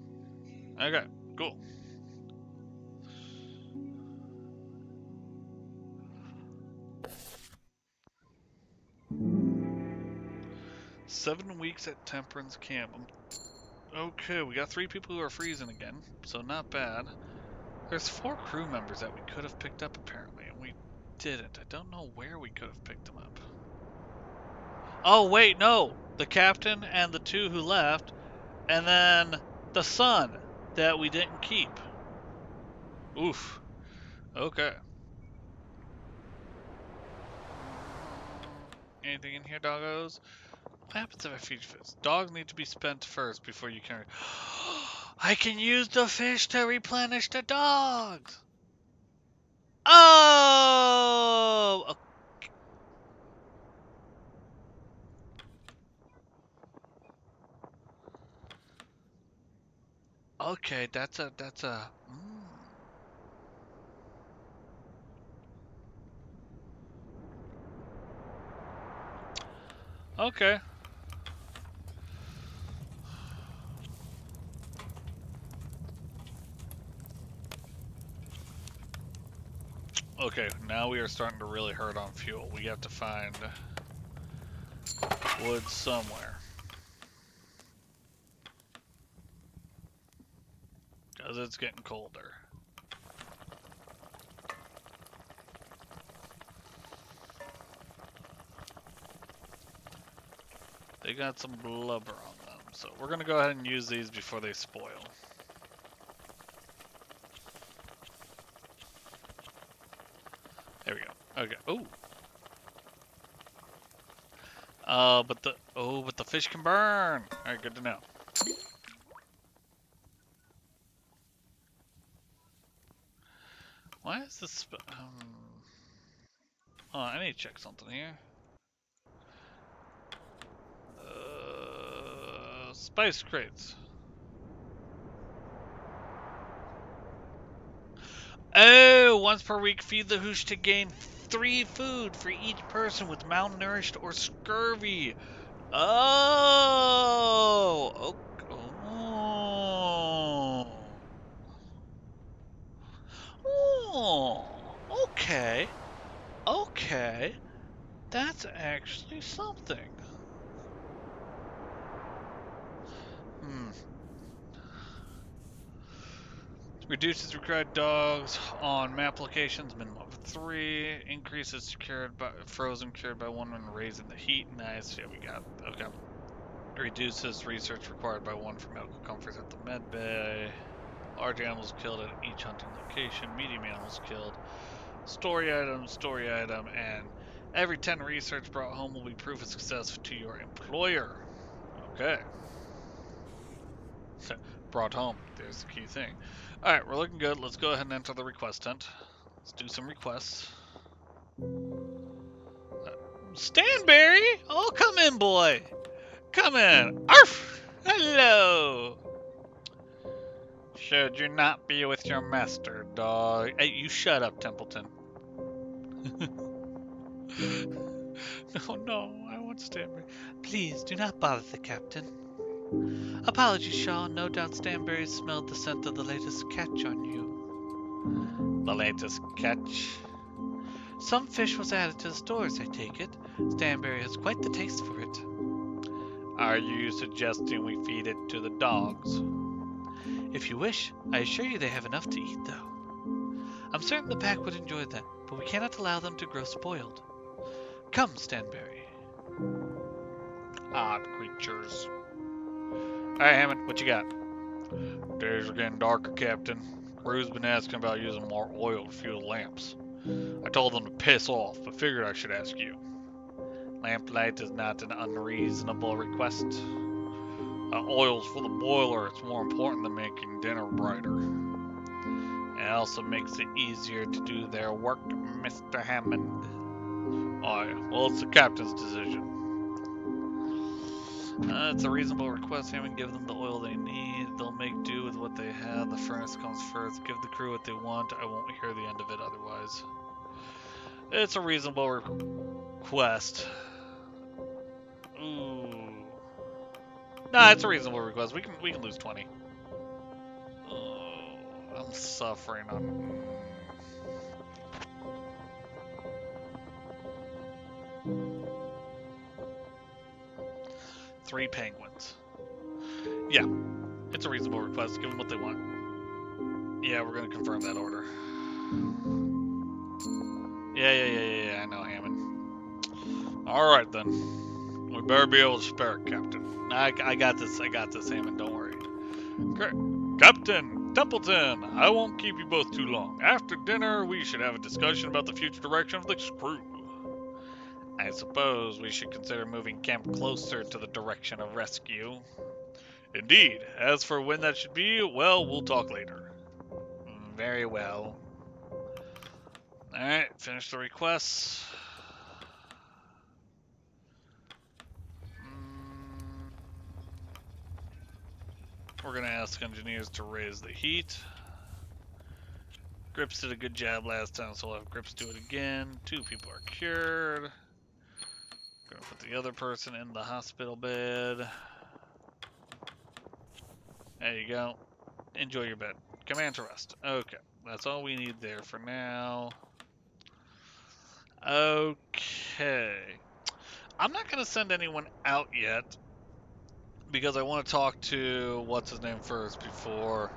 A: Okay, cool. "7 weeks at Temperance Camp." Okay, we got 3 people who are freezing again, so not bad. There's 4 crew members that we could have picked up apparently, and we didn't. I don't know where we could have picked them up. Oh wait, no! The captain and the 2 who left, and then the son that we didn't keep. Oof. Okay. Anything in here, doggos? What happens if I feed fish? Dogs need to be spent first before you can... I can use the fish to replenish the dogs! Oh! Okay, that's a... Okay. Okay, now we are starting to really hurt on fuel. We have to find wood somewhere. Because it's getting colder. They got some blubber on them, so we're going to go ahead and use these before they spoil. There we go. Okay. Ooh. But the fish can burn. All right, good to know. Why is this? Oh, I need to check something here. Spice crates. Oh, once per week, feed the hoosh to gain 3 food for each person with malnourished or scurvy. Oh, okay, okay, that's actually something. Reduces required dogs on map locations, minimum of 3. Increases frozen cured by 1 when raising the heat. Nice, yeah, we got, okay. Reduces research required by 1 for medical comforts at the med bay. Large animals killed at each hunting location. Medium animals killed. Story item, and every 10 research brought home will be proof of success to your employer. Okay. Brought home. There's the key thing. Alright, we're looking good. Let's go ahead and enter the request tent. Let's do some requests. Stanberry! Oh, come in, boy! Come in! Arf! Hello! Should you not be with your master, dog? Hey, you shut up, Templeton. No, I want Stanberry. Please, do not bother the captain. Apologies, Shaw. No doubt Stanberry smelled the scent of the latest catch on you. The latest catch? Some fish was added to the stores, I take it. Stanberry has quite the taste for it. Are you suggesting we feed it to the dogs? If you wish, I assure you they have enough to eat, though. I'm certain the pack would enjoy that, but we cannot allow them to grow spoiled. Come, Stanberry. Odd creatures. Alright, Hammond, what you got? Days are getting darker, Captain. Crew's been asking about using more oil to fuel the lamps. I told them to piss off, but figured I should ask you. Lamplight is not an unreasonable request. Oil's for the boiler. It's more important than making dinner brighter. It also makes it easier to do their work, Mr. Hammond. Oh yeah, well it's the captain's decision. It's a reasonable request. Hammond, give them the oil they need. They'll make do with what they have. The furnace comes first. Give the crew what they want. I won't hear the end of it otherwise.
D: It's a reasonable request. Ooh. Nah, it's a reasonable request. We can lose 20. Oh, I'm suffering on. 3 penguins. Yeah, it's a reasonable request. Give them what they want. Yeah, we're gonna confirm that order. Yeah. I know, Hammond. All right then. We better be able to spare it, Captain. I got this. I got this, Hammond. Don't worry. Great. Captain Templeton, I won't keep you both too long. After dinner, we should have a discussion about the future direction of the crew. I suppose we should consider moving camp closer to the direction of rescue. Indeed. As for when that should be, well, we'll talk later. Very well. Alright, finish the requests. We're gonna ask engineers to raise the heat. Grips did a good job last time, so we'll have Grips do it again. 2 people are cured. Gonna put the other person in the hospital bed. There you go. Enjoy your bed. Command to rest. Okay, that's all we need there for now. Okay. I'm not gonna send anyone out yet because I want to talk to what's his name first before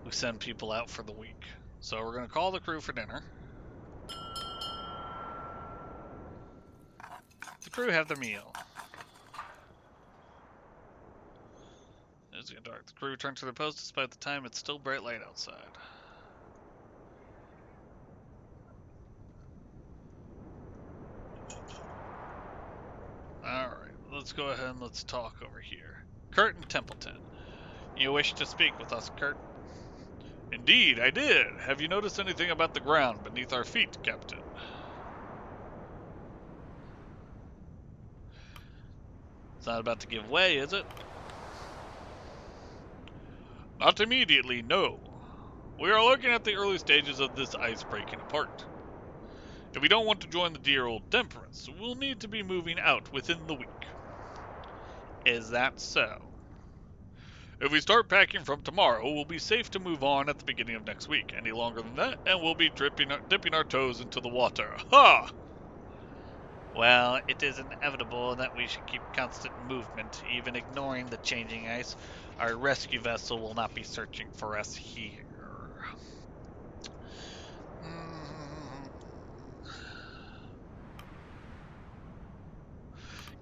D: we send people out for the week. So we're gonna call the crew for dinner. The crew have their meal. It's getting dark. The crew returns to their post despite the time it's still bright light outside. Alright, let's go ahead and let's talk over here. Kurt and Templeton. You wish to speak with us, Kurt? Indeed, I did. Have you noticed anything about the ground beneath our feet, Captain? It's not about to give way, is it? Not immediately, no. We are looking at the early stages of this ice breaking apart. If we don't want to join the dear old Temperance, we'll need to be moving out within the week. Is that so? If we start packing from tomorrow, we'll be safe to move on at the beginning of next week. Any longer than that, and we'll be dipping our toes into the water. Ha! Well, it is inevitable that we should keep constant movement, even ignoring the changing ice. Our rescue vessel will not be searching for us here.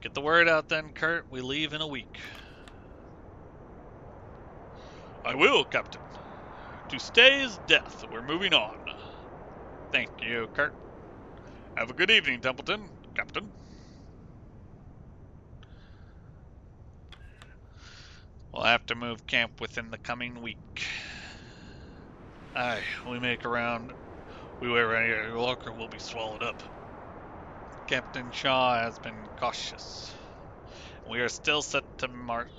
D: Get the word out then, Kurt. We leave in a week. I will, Captain. To stay is death. We're moving on. Thank you, Kurt. Have a good evening, Templeton. Captain. We'll have to move camp within the coming week. Aye, we wait around here longer, we'll be swallowed up. Captain Shaw has been cautious. We are still set to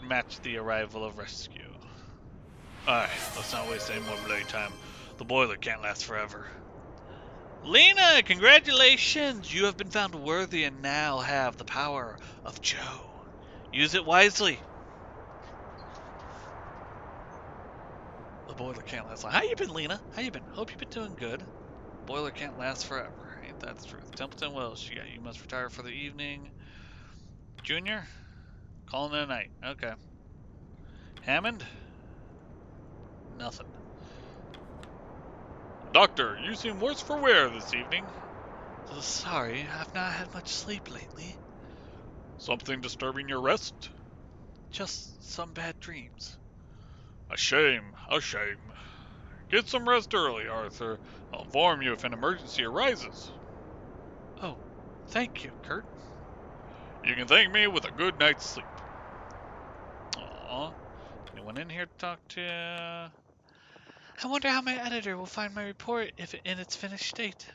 D: match the arrival of rescue. Aye, let's not waste any more bloody time. The boiler can't last forever. Lena, congratulations! You have been found worthy and now have the power of Joe. Use it wisely. The boiler can't last long. How you been, Lena? How you been? Hope you've been doing good. Boiler can't last forever. Ain't that the truth? Templeton Wells, you must retire for the evening. Junior? Calling it a night. Okay. Hammond? Nothing. Doctor, you seem worse for wear this evening. Sorry, I've not had much sleep lately. Something disturbing your rest? Just some bad dreams. A shame, a shame. Get some rest early, Arthur. I'll inform you if an emergency arises. Oh, thank you, Kurt. You can thank me with a good night's sleep. Aww. Anyone in here to talk to? I wonder how my editor will find my report in its finished state.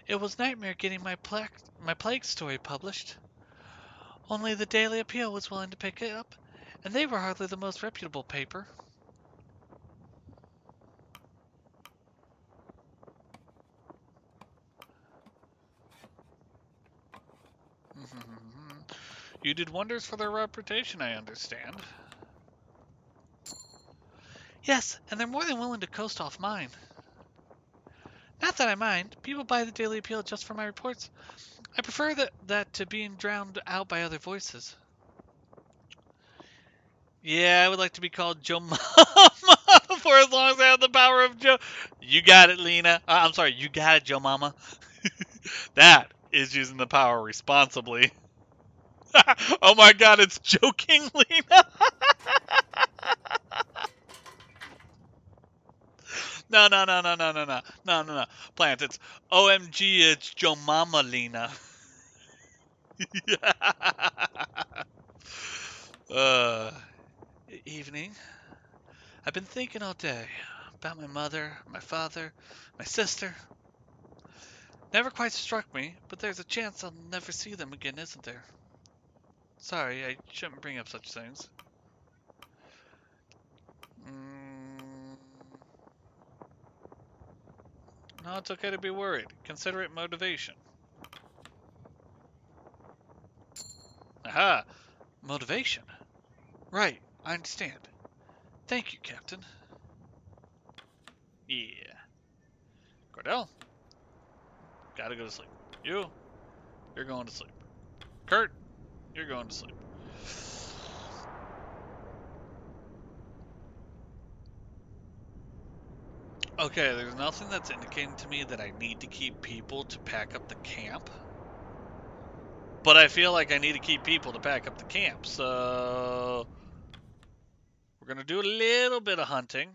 D: It was nightmare getting my plague story published. Only the Daily Appeal was willing to pick it up, and they were hardly the most reputable paper. You did wonders for their reputation, I understand. Yes, and they're more than willing to coast off mine. Not that I mind. People buy the Daily Appeal just for my reports. I prefer that to being drowned out by other voices. Yeah, I would like to be called Joe Mama for as long as I have the power of Joe. You got it, Lena. I'm sorry, you got it, Joe Mama. That is using the power responsibly. Oh my god, it's joking, Lena. No, no, no, no, no, no, no, no, no, no. Plant, it's OMG, it's Joe Mama, Lena. uh, Evening. I've been thinking all day about my mother, my father, my sister. Never quite struck me, but there's a chance I'll never see them again, isn't there? Sorry, I shouldn't bring up such things. Mm, no, it's okay to be worried. Consider it motivation. Aha! Motivation. Right, I understand. Thank you, Captain. Yeah. Cordell, gotta go to sleep. You're going to sleep. Kurt, you're going to sleep. Okay, there's nothing that's indicating to me that I need to keep people to pack up the camp. But I feel like I need to keep people to pack up the camp, so we're going to do a little bit of hunting.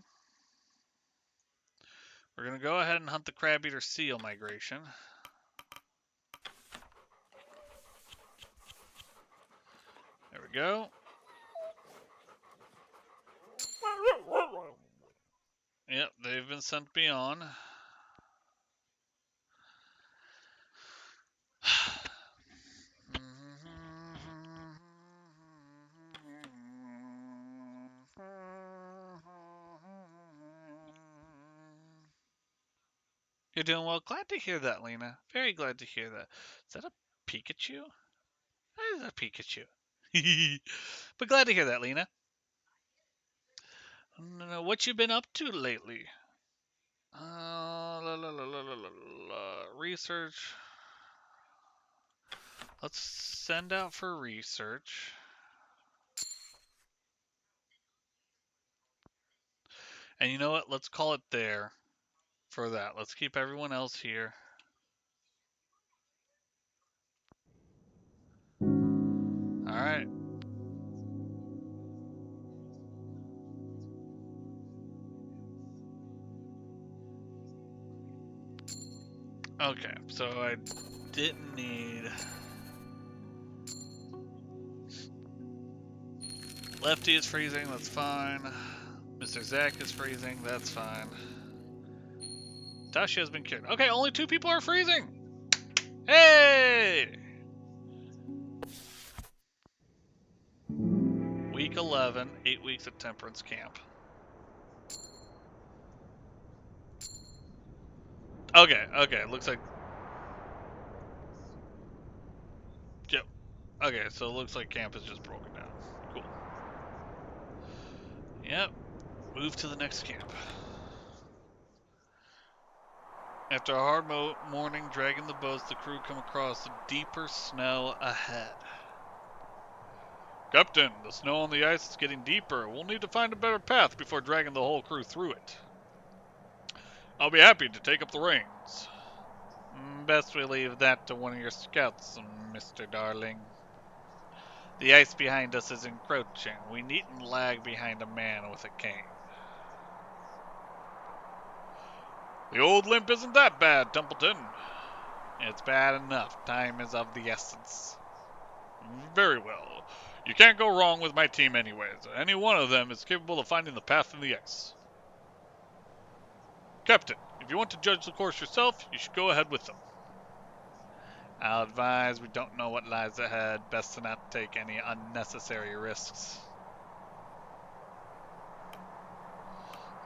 D: We're going to go ahead and hunt the crab-eater seal migration. There we go. Yep, they've been sent beyond. You're doing well. Glad to hear that, Lena. Very glad to hear that. Is that a Pikachu? That is a Pikachu. But glad to hear that, Lena. What you been up to lately? Research. Let's send out for research. And you know what? Let's call it there for that. Let's keep everyone else here. Alright. Okay, so I didn't need... Lefty is freezing, that's fine. Mr. Zach is freezing, that's fine. Tasha has been cured. Okay, only 2 people are freezing! Hey! Week 11, 8 weeks at Temperance Camp. Okay, looks like... Yep. Okay, so it looks like camp is just broken down. Cool. Yep. Move to the next camp. After a hard morning dragging the boats, the crew come across the deeper snow ahead. Captain, the snow on the ice is getting deeper. We'll need to find a better path before dragging the whole crew through it. I'll be happy to take up the reins. Best we leave that to one of your scouts, Mr. Darling. The ice behind us is encroaching. We needn't lag behind a man with a cane. The old limp isn't that bad, Templeton. It's bad enough. Time is of the essence. Very well. You can't go wrong with my team anyways. Any one of them is capable of finding the path in the ice. Captain, if you want to judge the course yourself, you should go ahead with them. I'll advise we don't know what lies ahead. Best to not take any unnecessary risks.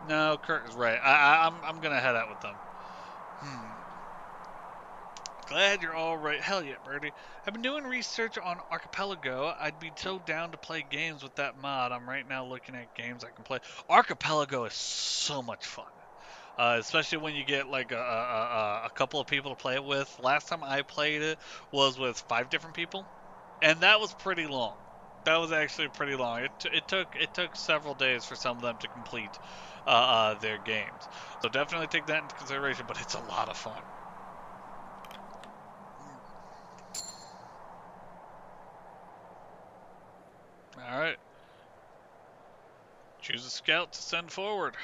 D: No, Kurt is right. I'm gonna head out with them. Glad you're all right. Hell yeah, Birdie. I've been doing research on Archipelago. I'd be so down to play games with that mod. I'm right now looking at games I can play. Archipelago is so much fun. Especially when you get like a couple of people to play it with. Last time I played it was with 5 different people, and that was pretty long. That was actually pretty long. It took several days for some of them to complete their games. So definitely take that into consideration. But it's a lot of fun. All right. Choose a scout to send forward.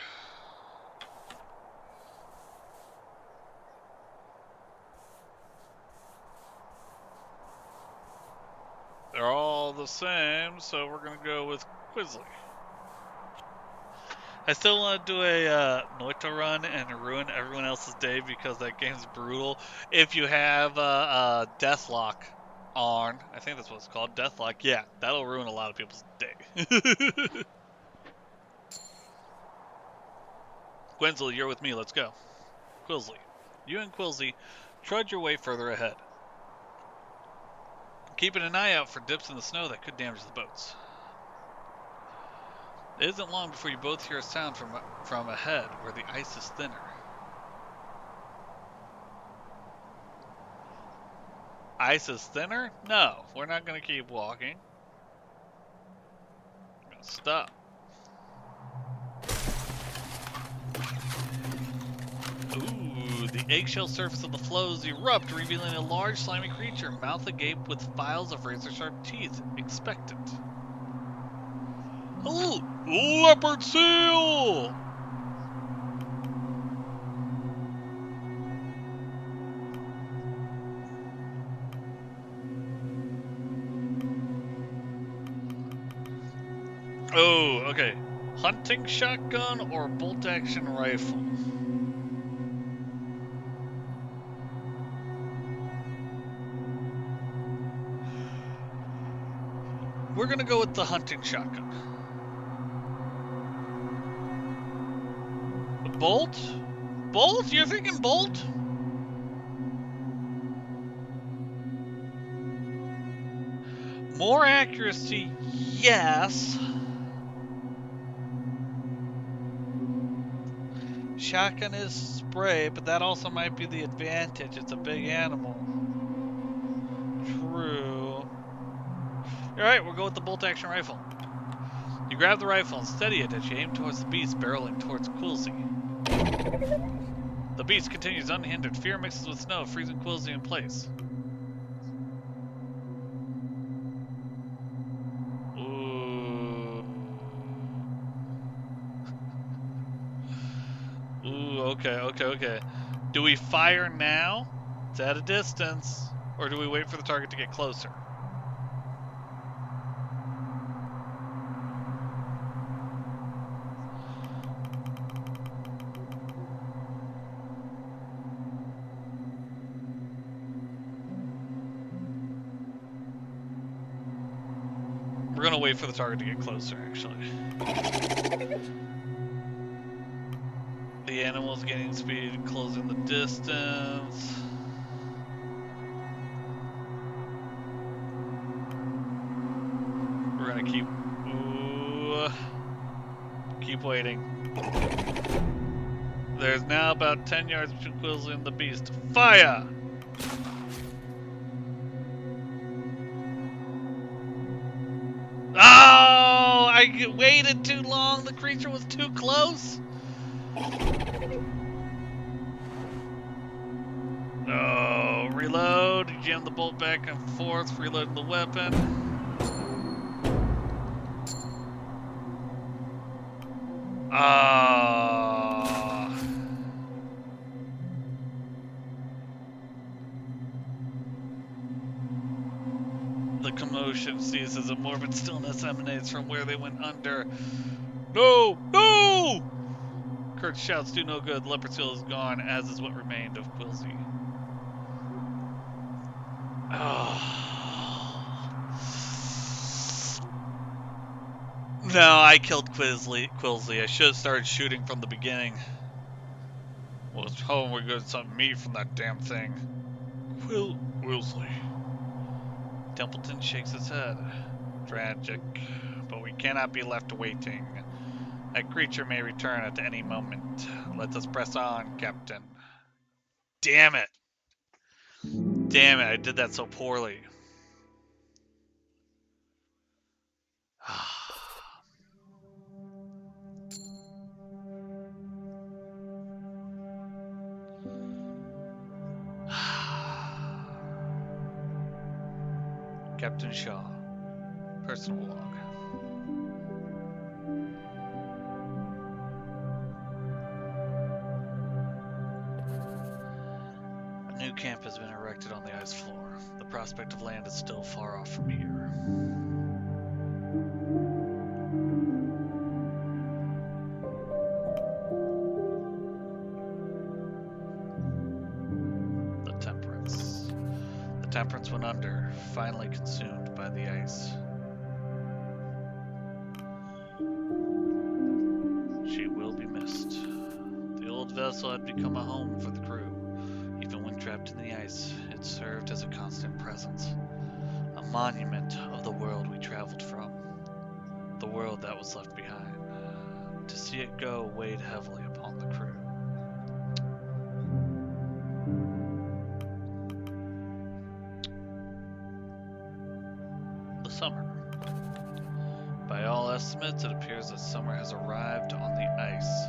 D: They're all the same, so we're going to go with Quizly. I still want to do a Noita run and ruin everyone else's day because that game's brutal. If you have Deathlock on, I think that's what it's called, Deathlock, yeah, that'll ruin a lot of people's day. Gwenzel, you're with me, let's go. Quilsley. You and Quilsley trudge your way further ahead, keeping an eye out for dips in the snow that could damage the boats. It isn't long before you both hear a sound from ahead where the ice is thinner. Ice is thinner? No, we're not going to keep walking. I'm going to stop. Ooh, the eggshell surface of the floes erupt, revealing a large slimy creature, mouth agape with files of razor-sharp teeth. Expectant. Ooh, leopard seal! Oh, okay. Hunting shotgun or bolt-action rifle? We're gonna go with the hunting shotgun. Bolt? Bolt? You're thinking bolt? More accuracy, yes. Shotgun is spray, but that also might be the advantage. It's a big animal. True. Alright, we'll go with the bolt-action rifle. You grab the rifle and steady it as you aim towards the beast barreling towards Quilsey. The beast continues unhindered. Fear mixes with snow, freezing Quilsey in place. Ooh. Ooh, okay. Do we fire now? It's at a distance. Or do we wait for the target to get closer? We're gonna wait for the target to get closer, actually. The animal's gaining speed and closing the distance. We're gonna keep waiting. There's now about 10 yards between Quilsley and the beast. Fire! Oh! I waited too long. The creature was too close. Oh, reload. Jam the bolt back and forth. Reload the weapon. Ah. The commotion ceases. A morbid stillness emanates from where they went under. No! No! Kurt's shouts do no good. Leopard seal is gone, as is what remained of Quilsey. Oh. No, I killed Quilsey. I should have started shooting from the beginning. Was hoping we got some meat from that damn thing. Wilsley.
A: Templeton shakes his head. Tragic, but we cannot be left waiting. That creature may return at any moment. Let us press on, Captain. Damn it! Damn it, I did that so poorly. Captain Shaw, personal log. A new camp has been erected on the ice floor. The prospect of land is still far off from here. The Temperance. The Temperance went under, finally consumed by the ice. She will be missed. The old vessel had become a home for the crew. Even when trapped in the ice, it served as a constant presence. A monument of the world we traveled from. The world that was left behind. To see it go weighed heavily upon the crew. The summer. By all estimates, it appears that summer has arrived on the ice.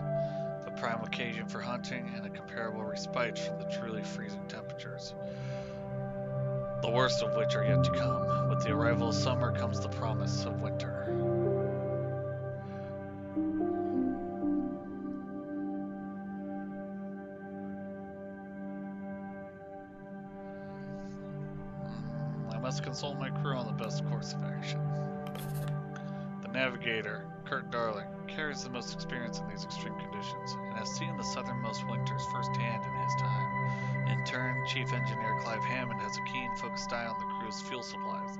A: A prime occasion for hunting and a comparable respite from the truly freezing temperatures. The worst of which are yet to come. With the arrival of summer comes the promise of winter. I must consult my crew on the best course of action. The navigator, Kurt Darling, carries the most experience in these extreme conditions, and has seen the southernmost winters firsthand in his time. In turn, Chief Engineer Clive Hammond has a keen, focused eye on the crew's fuel supplies.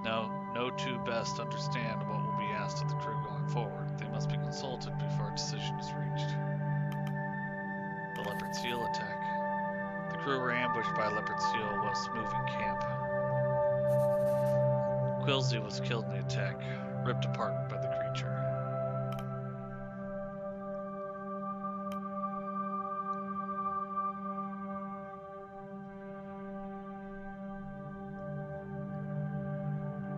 A: No two best understand what will be asked of the crew going forward. They must be consulted before a decision is reached. The leopard seal attack. The crew were ambushed by a leopard seal whilst moving camp. Quilsey was killed in the attack, ripped apart by the creature.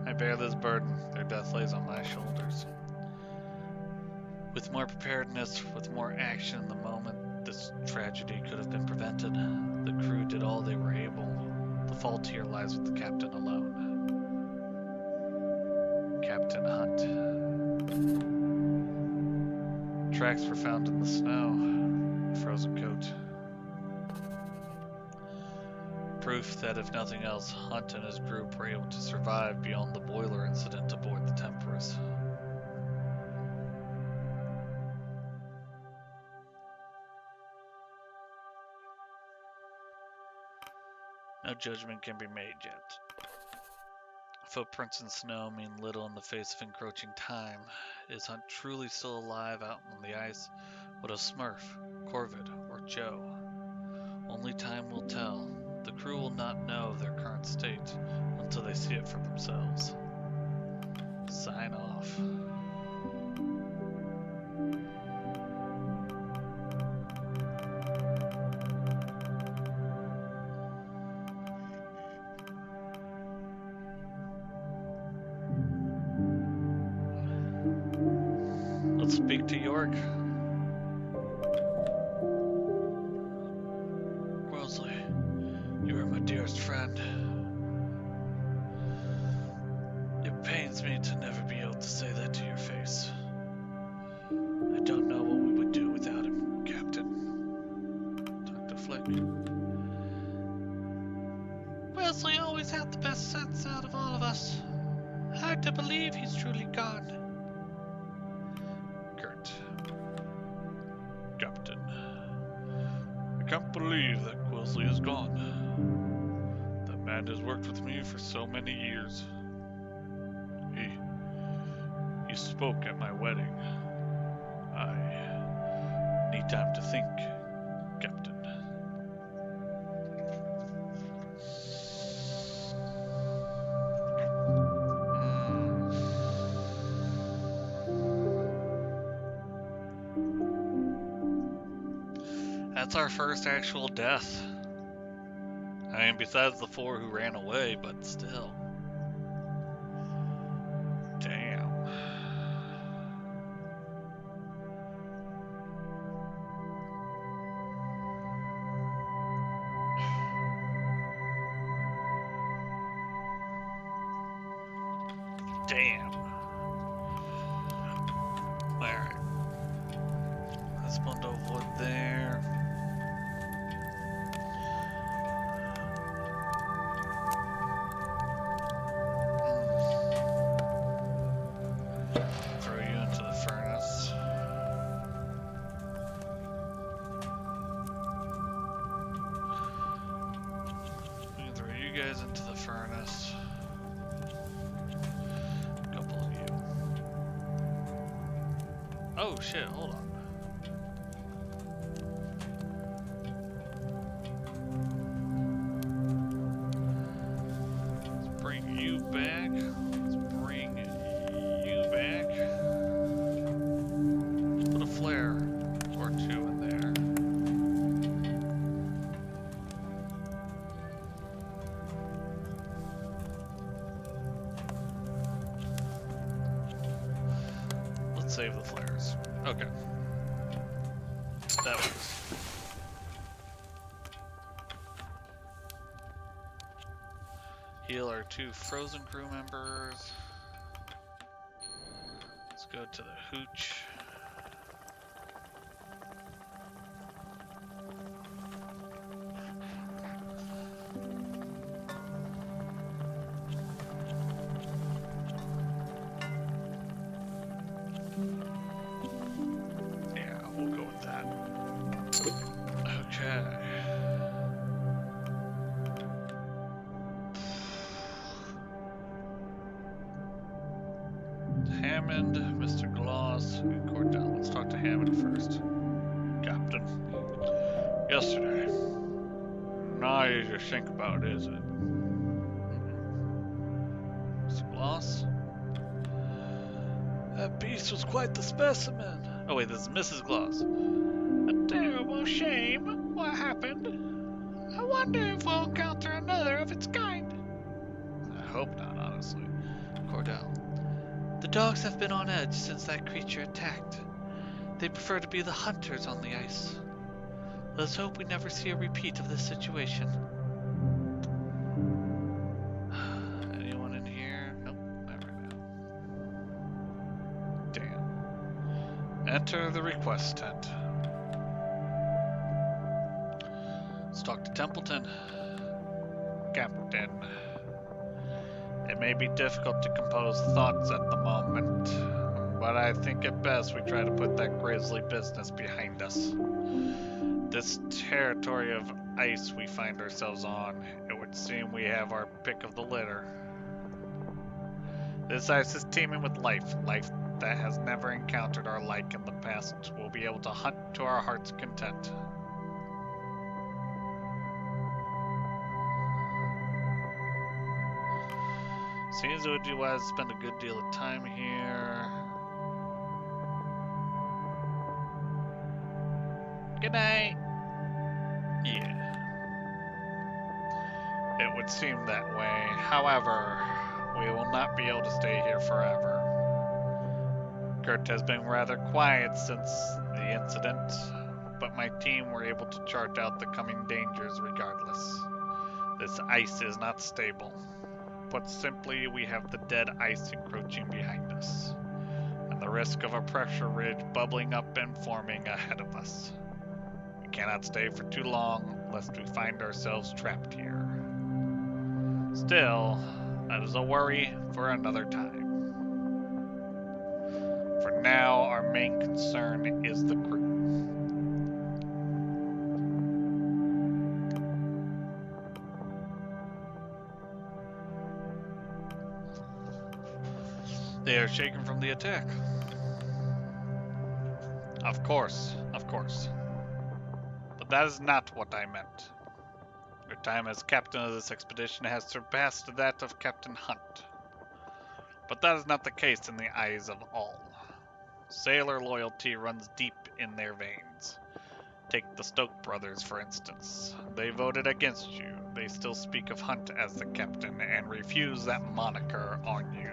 A: I bear this burden, their death lays on my shoulders. With more preparedness, with more action in the moment, this tragedy could have been prevented. The crew did all they were able. The fault here lies with the captain alone. Captain Hunt. Tracks were found in the snow. A frozen coat. Proof that, if nothing else, Hunt and his group were able to survive beyond the boiler incident aboard the Temperance. No judgment can be made yet. Footprints in snow mean little in the face of encroaching time. Is Hunt truly still alive out on the ice? What of Smurf, Corvid, or Joe? Only time will tell. The crew will not know their current state until they see it for themselves. Sign off. Let's speak to York. Wellesley, you are my dearest friend. It pains me to never be able to say that to your face. I don't know what we would do without him, Captain. Dr. Flick. Wellesley always had the best sense out of all of us. Hard to believe he's truly gone. Kurt. Captain. I can't believe that Quilsey is gone. That man has worked with me for so many years. He spoke at my wedding. I need time to think, Captain.
D: That's our first actual death. I mean, besides the 4 who ran away, but still. Damn. Damn. Alright. Let's bundle of wood there. Throw you into the furnace. We can throw you guys into the furnace. A couple of you. Oh shit, hold on. Let's bring you back. Let's bring you back. Put a flare or 2 in there. Let's save the flares. Okay. That works. Heal our 2 frozen crew members. Let's go to the hooch. Yeah, we'll go with that. Okay. Hammond, Mr. Gloss, and Cordell. Let's talk to Hammond first. Captain. Yesterday. Not easy to think about, is it? Mr. Gloss? That beast was quite the specimen. Oh wait, this is Mrs. Gloss. A terrible shame. What happened? I wonder if we'll encounter another of its kind. I hope not, honestly. Cordell. The dogs have been on edge since that creature attacked. They prefer to be the hunters on the ice. Let's hope we never see a repeat of this situation. Anyone in here? Nope, not right now. Damn. Enter the request tent. Let's talk to Templeton. Captain. It may be difficult to compose thoughts at the moment, but I think it best we try to put that grisly business behind us. This territory of ice we find ourselves on, it would seem we have our pick of the litter. This ice is teeming with life that has never encountered our like in the past. We'll be able to hunt to our heart's content. Seems it would be wise to spend a good deal of time here. Good night. Yeah. It would seem that way. However, we will not be able to stay here forever. Kurt has been rather quiet since the incident, but my team were able to chart out the coming dangers regardless. This ice is not stable. Put simply, we have the dead ice encroaching behind us, and the risk of a pressure ridge bubbling up and forming ahead of us. We cannot stay for too long, lest we find ourselves trapped here. Still, that is a worry for another time. For now, our main concern is the crew. They are shaken from the attack. Of course, of course. But that is not what I meant. Your time as captain of this expedition has surpassed that of Captain Hunt. But that is not the case in the eyes of all. Sailor loyalty runs deep in their veins. Take the Stoke brothers, for instance. They voted against you. They still speak of Hunt as the captain and refuse that moniker on you.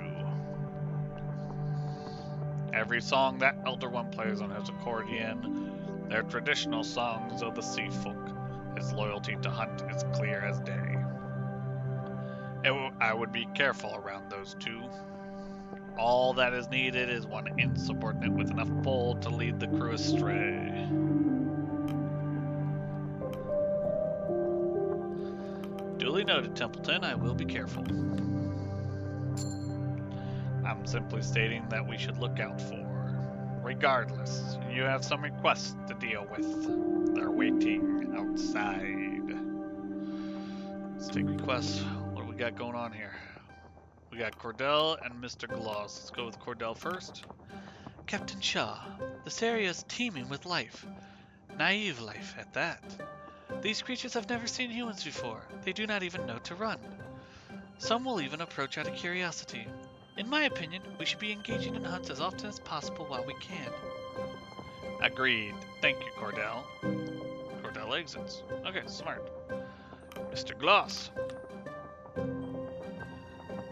D: Every song that Elder One plays on his accordion, their traditional songs of the sea folk. His loyalty to Hunt is clear as day. I would be careful around those two. All that is needed is one insubordinate with enough pull to lead the crew astray. Duly noted, Templeton. I will be careful. I'm simply stating that we should look out for. Regardless, you have some requests to deal with. They're waiting outside. Let's take requests. What do we got going on here? We got Cordell and Mr. Gloss. Let's go with Cordell first.
E: Captain Shaw, this area is teeming with life. Naive life, at that. These creatures have never seen humans before. They do not even know to run. Some will even approach out of curiosity. In my opinion, we should be engaging in hunts as often as possible while we can.
D: Agreed. Thank you, Cordell. Cordell exits. Okay, smart. Mr. Gloss.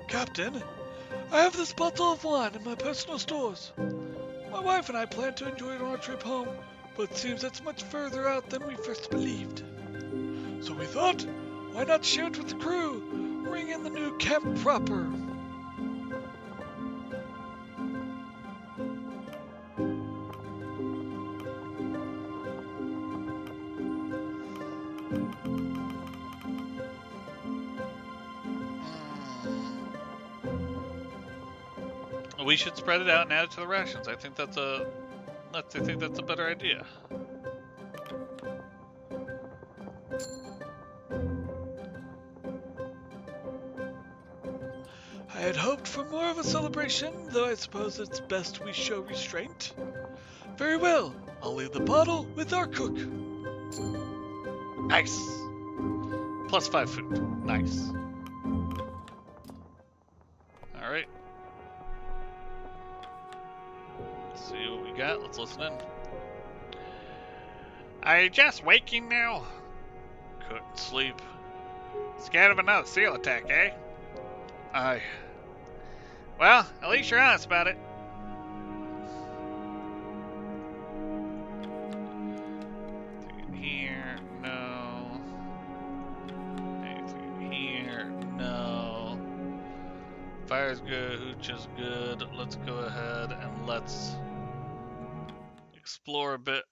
F: Captain, I have this bottle of wine in my personal stores. My wife and I plan to enjoy it on our trip home, but it seems it's much further out than we first believed. So we thought, why not share it with the crew? Ring in the new camp proper.
D: We should spread it out and add it to the rations. I think that's a better idea.
F: I had hoped for more of a celebration, though I suppose it's best we show restraint. Very well, I'll leave the bottle with our cook.
D: Nice. +5 food. Nice. All right. Let's see what we got. Let's listen in. Are you just waking now? Couldn't sleep. Scared of another seal attack, eh? Aye. Well, at least you're honest about it. Anything in here? No. Anything in here? No. Fire's good, hooch is good. Let's go ahead and let's explore a bit.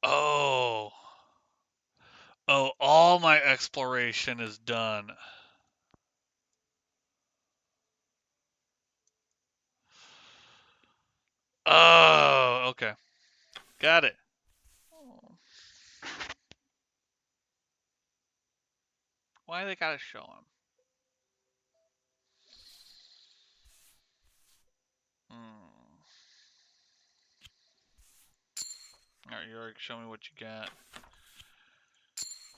D: Oh. Oh, all my exploration is done. Oh, okay. Got it. Why they gotta show him? Alright, you already show me what you got.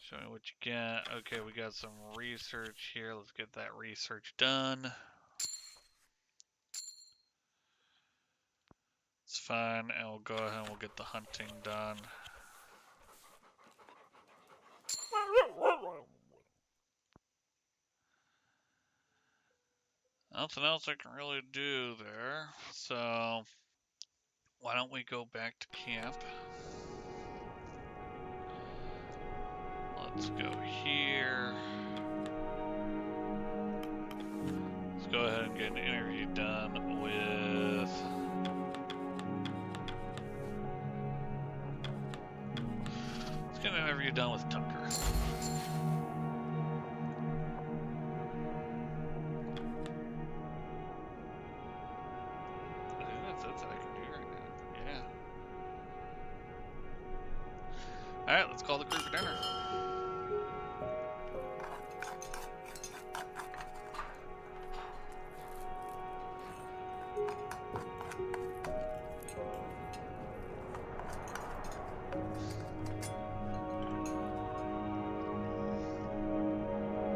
D: Show me what you got. Okay, we got some research here. Let's get that research done. It's fine, and we'll go ahead and we'll get the hunting done. Nothing else I can really do there. So, why don't we go back to camp? Let's go here. Let's go ahead and get an interview done with... Let's get an interview done with Tucker. That's what I can do right now. Yeah. Alright, let's call the crew for dinner.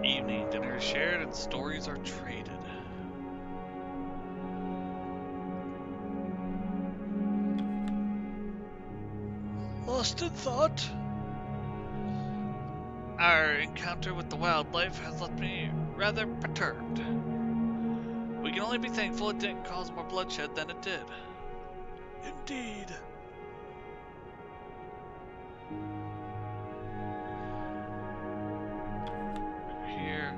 D: Evening dinner is shared and stories are traded.
F: lost in thought.
E: Our encounter with the wildlife has left me rather perturbed. We can only be thankful it didn't cause more bloodshed than it did.
F: Indeed.
E: Here.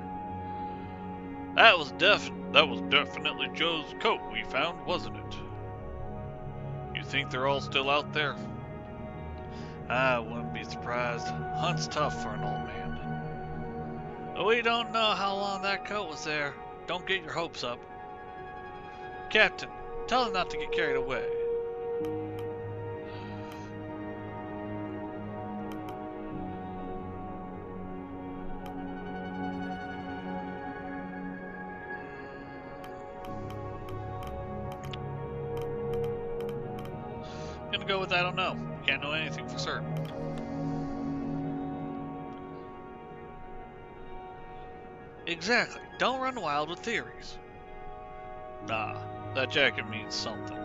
D: That was definitely Joe's coat we found, wasn't it? You think they're all still out there?
E: I wouldn't be surprised. Hunt's tough for an old man. But we don't know how long that coat was there. Don't get your hopes up. Captain, tell him not to get carried away. Gonna go with I don't know. Can't know anything for certain. Exactly. Don't run wild with theories.
D: Nah, that jacket means something.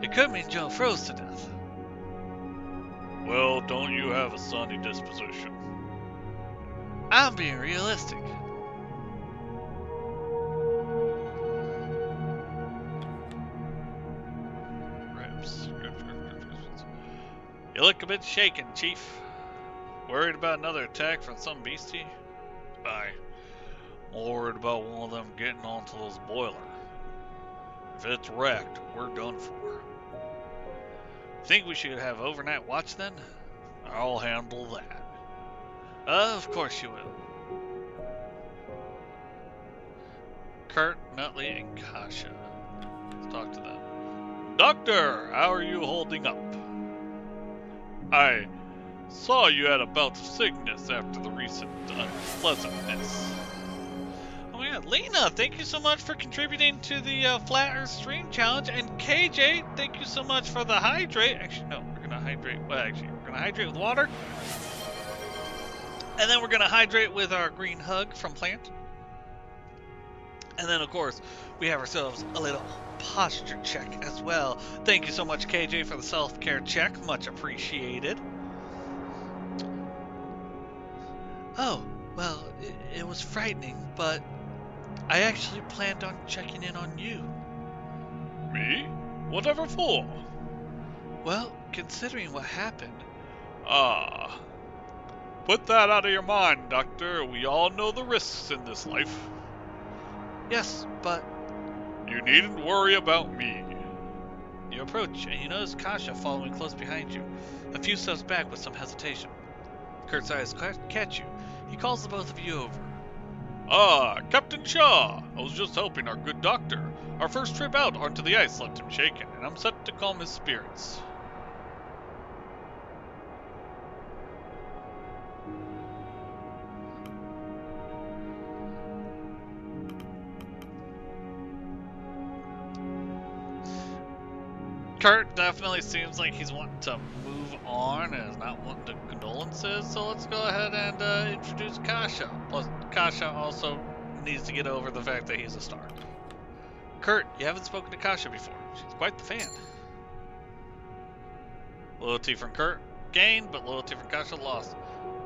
E: It could mean Joe froze to death.
D: Well, don't you have a sunny disposition?
E: I'm being realistic.
D: Grips. You look a bit shaken, Chief. Worried about another attack from some beastie? Aye. More worried about one of them getting onto this boiler. If it's wrecked, we're done for.
E: Think we should have overnight watch then?
D: I'll handle that.
E: Of course you will. Kurt, Nutley, and Kasha. Let's talk to them.
D: Doctor, how are you holding up? I saw you had a bout of sickness after the recent unpleasantness.
E: Oh my god, Lena, thank you so much for contributing to the Flat Earth Stream Challenge. And KJ, thank you so much for the hydrate. Actually, no, we're gonna hydrate. Well, actually, we're gonna hydrate with water. And then we're gonna hydrate with our green hug from Plant. And then, of course, we have ourselves a little posture check as well. Thank you so much, KJ, for the self-care check. Much appreciated. Oh, well, it was frightening, but I actually planned on checking in on you.
D: Me? Whatever for?
E: Well, considering what happened...
D: Ah. Put that out of your mind, Doctor. We all know the risks in this life.
E: Yes, but...
D: You needn't worry about me.
E: You approach, and you notice Kasha following close behind you, a few steps back with some hesitation. Kurt's eyes catch you. He calls the both of you over.
D: Ah, Captain Shaw. I was just helping our good doctor. Our first trip out onto the ice left him shaken, and I'm set to calm his spirits.
E: Kurt definitely seems like he's wanting to move on and is not wanting to condolences, so let's go ahead and introduce Kasha. Plus, Kasha also needs to get over the fact that he's a star. Kurt, you haven't spoken to Kasha before. She's quite the fan. Loyalty from Kurt gained, but loyalty from Kasha lost.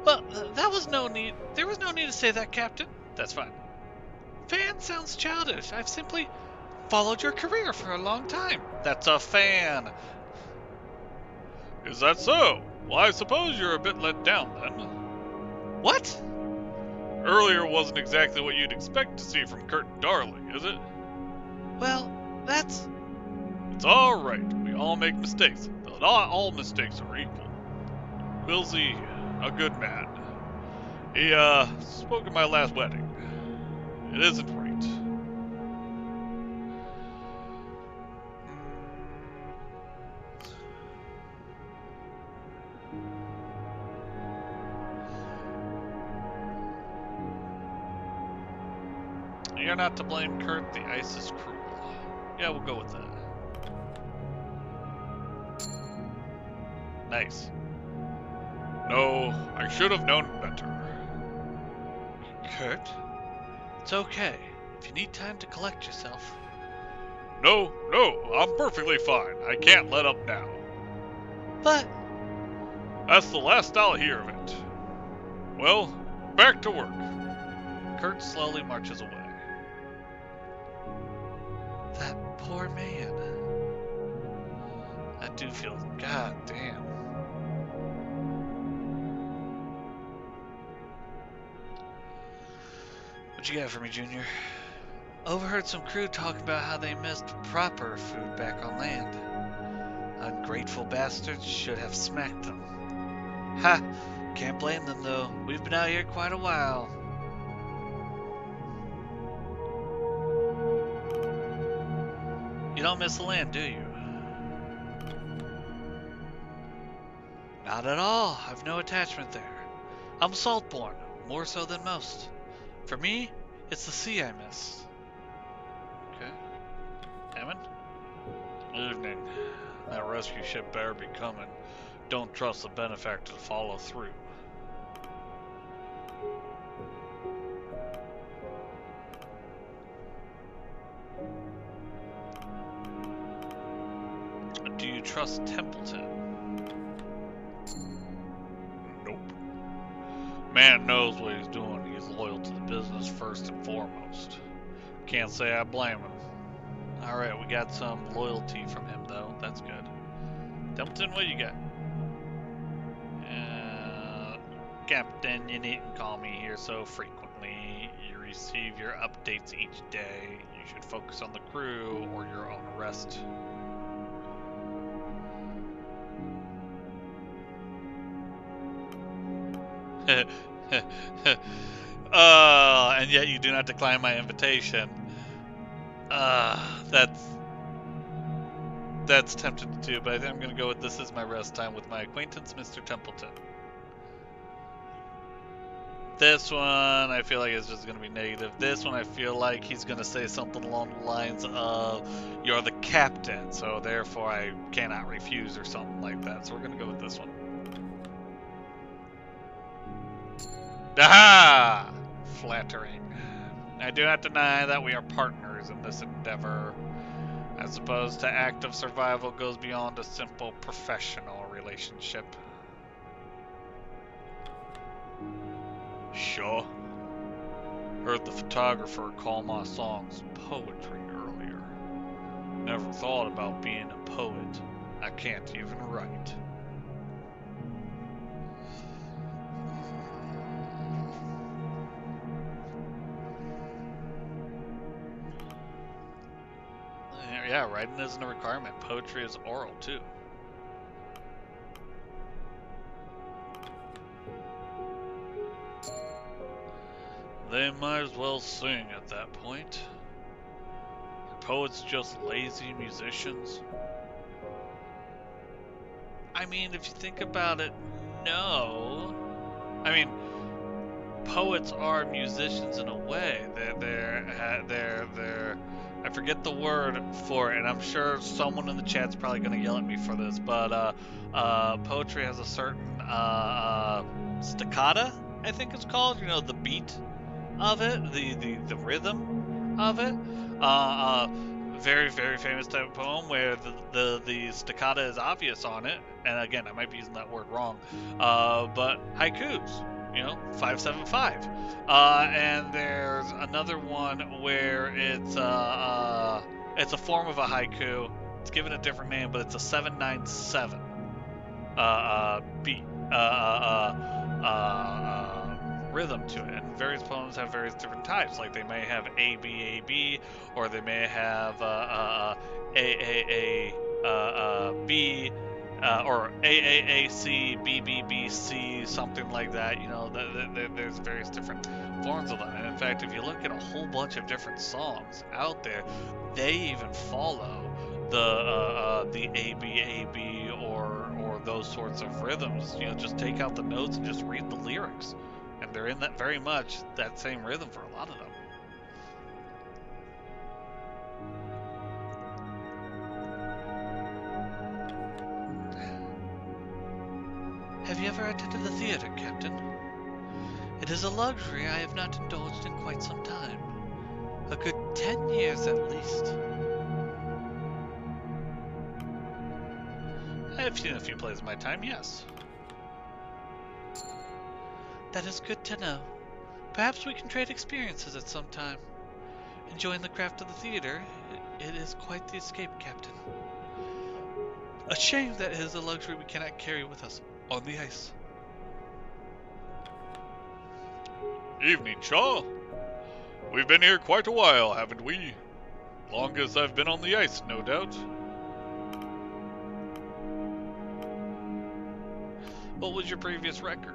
E: Well, that was no need. There was no need to say that, Captain. That's fine. Fan sounds childish. I've simply followed your career for a long time. That's a fan.
D: Is that so? Well, I suppose you're a bit let down then.
E: What?
D: Earlier wasn't exactly what you'd expect to see from Kurt Darling, is it?
E: Well, that's...
D: It's alright. We all make mistakes, though not all mistakes are equal. Quilzy, a good man. He, spoke at my last wedding. It isn't right.
E: You're not to blame, Kurt. The ice is cruel. Yeah, we'll go with that. Nice.
D: No, I should have known better.
E: Kurt? It's okay. If you need time to collect yourself.
D: No, I'm perfectly fine. I can't let up now.
E: But
D: That's the last I'll hear of it. Well, back to work.
E: Kurt slowly marches away. That poor man. I do feel, god damn. What you got for me, Junior? Overheard some crew talking about how they missed proper food back on land. Ungrateful bastards should have smacked them. Ha! Can't blame them though. We've been out here quite a while. You don't miss the land, do you? Not at all. I've no attachment there. I'm salt-born, more so than most. For me, it's the sea I miss. Okay. Hammond?
D: Evening. That rescue ship better be coming. Don't trust the benefactor to follow through.
E: Do you trust Templeton?
D: Nope. Man knows what he's doing. He's loyal to the business first and foremost. Can't say I blame him.
E: Alright, we got some loyalty from him though. That's good. Templeton, what you got?
D: Captain, you needn't call me here so frequently. You receive your updates each day. You should focus on the crew or your own rest.
E: And yet you do not decline my invitation. That's tempting to do, but I think I'm going to go with this is my rest time with my acquaintance, Mr. Templeton. This one, I feel like it's just going to be negative. This one, I feel like he's going to say something along the lines of, you're the captain, so therefore I cannot refuse or something like that. So we're going to go with this one. Aha! Flattering. I do not deny that we are partners in this endeavor. I suppose to active survival goes beyond a simple professional relationship.
D: Sure. Heard the photographer call my songs poetry earlier. Never thought about being a poet. I can't even write.
E: Yeah, writing isn't a requirement. Poetry is oral, too.
D: They might as well sing at that point. Are poets just lazy musicians?
E: I mean, if you think about it, no. I mean, poets are musicians in a way. They're I forget the word for it, and I'm sure someone in the chat's probably going to yell at me for this, but poetry has a certain staccato, I think it's called. You know, the beat of it, the rhythm of it. Very, very famous type of poem where the staccato is obvious on it, and again, I might be using that word wrong, but haikus. 575. And there's another one where it's a form of a haiku. It's given a different name, but it's a 797 beat rhythm to it. And various poems have various different types. Like they may have A B A B, or they may have A B. Or AAAC, BBBC, something like that. There's various different forms of them. And in fact, if you look at a whole bunch of different songs out there, they even follow the ABAB or those sorts of rhythms. Just take out the notes and just read the lyrics, and they're in that very much that same rhythm for a lot of them. Have you ever attended the theater, Captain? It is a luxury I have not indulged in quite some time. A good 10 years at least. I have seen a few plays in my time, yes. That is good to know. Perhaps we can trade experiences at some time. Enjoying the craft of the theater, it is quite the escape, Captain. A shame that it is a luxury we cannot carry with us on the ice.
D: Evening, Shaw. We've been here quite a while, haven't we? Longest I've been on the ice, no doubt.
E: What was your previous record?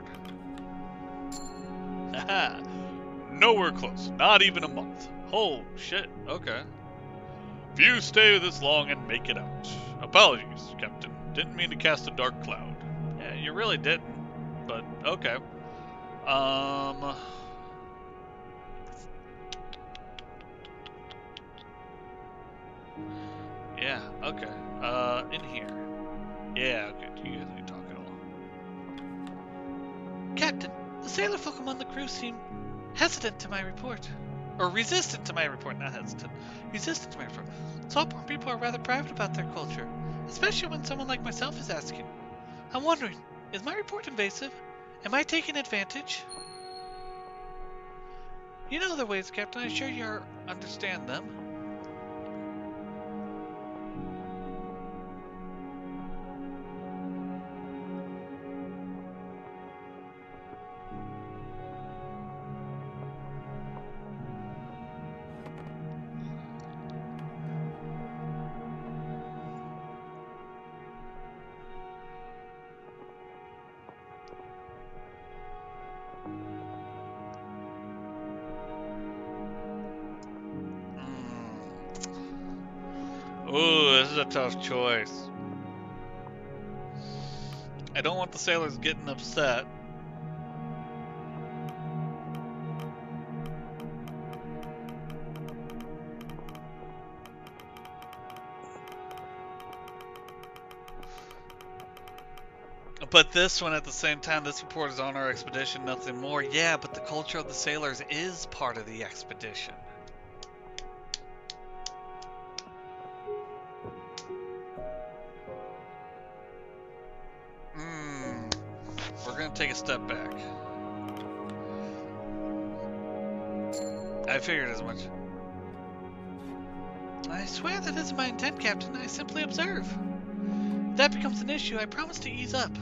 D: Haha. Nowhere close, not even a month.
E: Oh, shit. Okay.
D: Few stay this long and make it out. Apologies, Captain. Didn't mean to cast a dark cloud.
E: Yeah, you really didn't. But, okay. Yeah, okay. In here. Yeah, okay. Do you guys need to talk at all? Captain, the sailor folk among the crew seem hesitant to my report. Or resistant to my report, not hesitant. Resistant to my report. Saltborn people are rather private about their culture, especially when someone like myself is asking. I'm wondering, is my report invasive? Am I taking advantage? You know their ways, Captain. I'm sure you understand them.
D: Ooh, this is a tough choice.
E: I don't want the sailors getting upset. But this one, at the same time, this report is on our expedition, nothing more. Yeah, but the culture of the sailors is part of the expedition. We're gonna take a step back. I figured as much. I swear that isn't my intent, Captain. I simply observe. If that becomes an issue, I promise to ease up.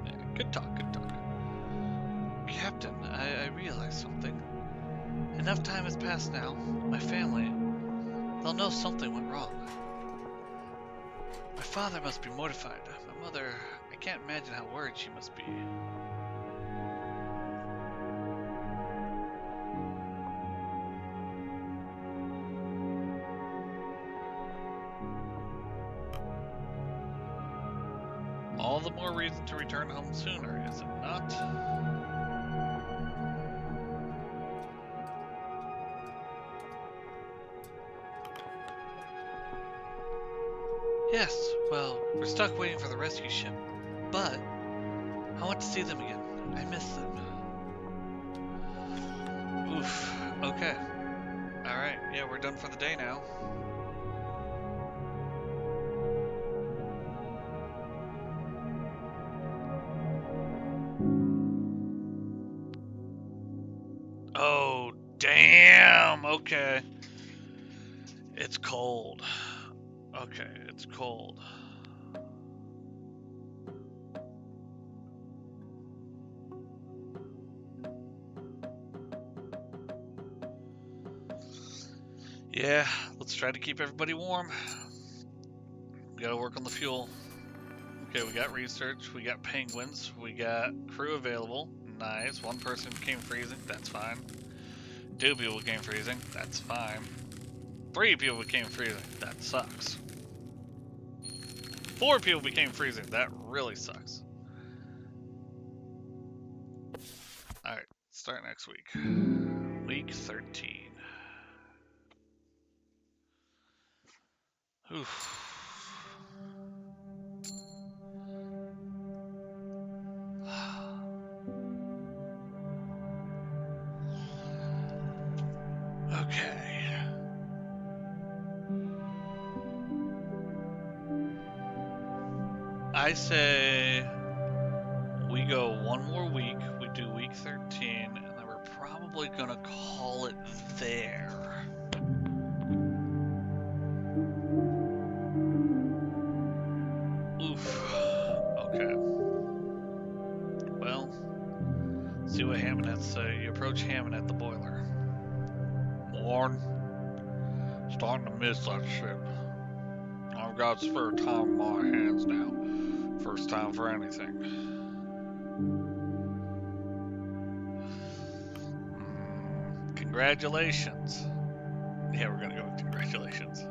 D: Yeah, good talk, good talk.
E: Captain, I realize something. Enough time has passed now. My family, they'll know something went wrong. My father must be mortified. My mother, I can't imagine how worried she must be. All the more reason to return home sooner, is it not? Yes, well, we're stuck waiting for the rescue ship. But I want to see them again. I miss them. Oof. Okay. Alright, yeah, we're done for the day now. Oh, damn! Okay. It's cold. Okay, it's cold. Yeah, let's try to keep everybody warm. We gotta work on the fuel. Okay, we got research, we got penguins, we got crew available. Nice. One person became freezing, that's fine. 2 people became freezing, that's fine. 3 people became freezing, that sucks. 4 people became freezing, that really sucks. Alright, start next week. Week 13. Oof. Okay. I say we go one more week. We do week 13, and then we're probably gonna call it there. Oof. Okay. Well, see what Hammond has to say. You approach Hammond at the boiler.
D: Warren, starting to miss that ship. I've got spare time on my hands now. First time for anything.
E: Congratulations. Yeah, we're gonna go with congratulations.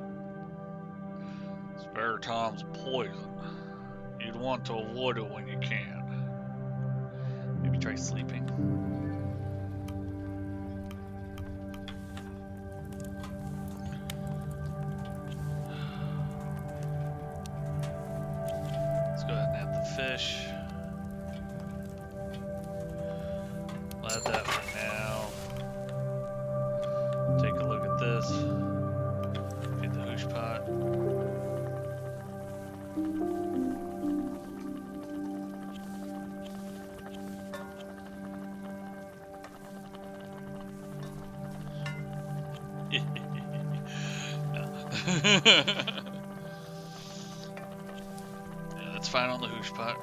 D: Spare time's poison. You'd want to avoid it when you can.
E: Maybe try sleeping. Let's go ahead and add the fish. We'll add that for now. Take a look at this. Feed the hoosh pot. Yeah, that's fine on the hoosh pot.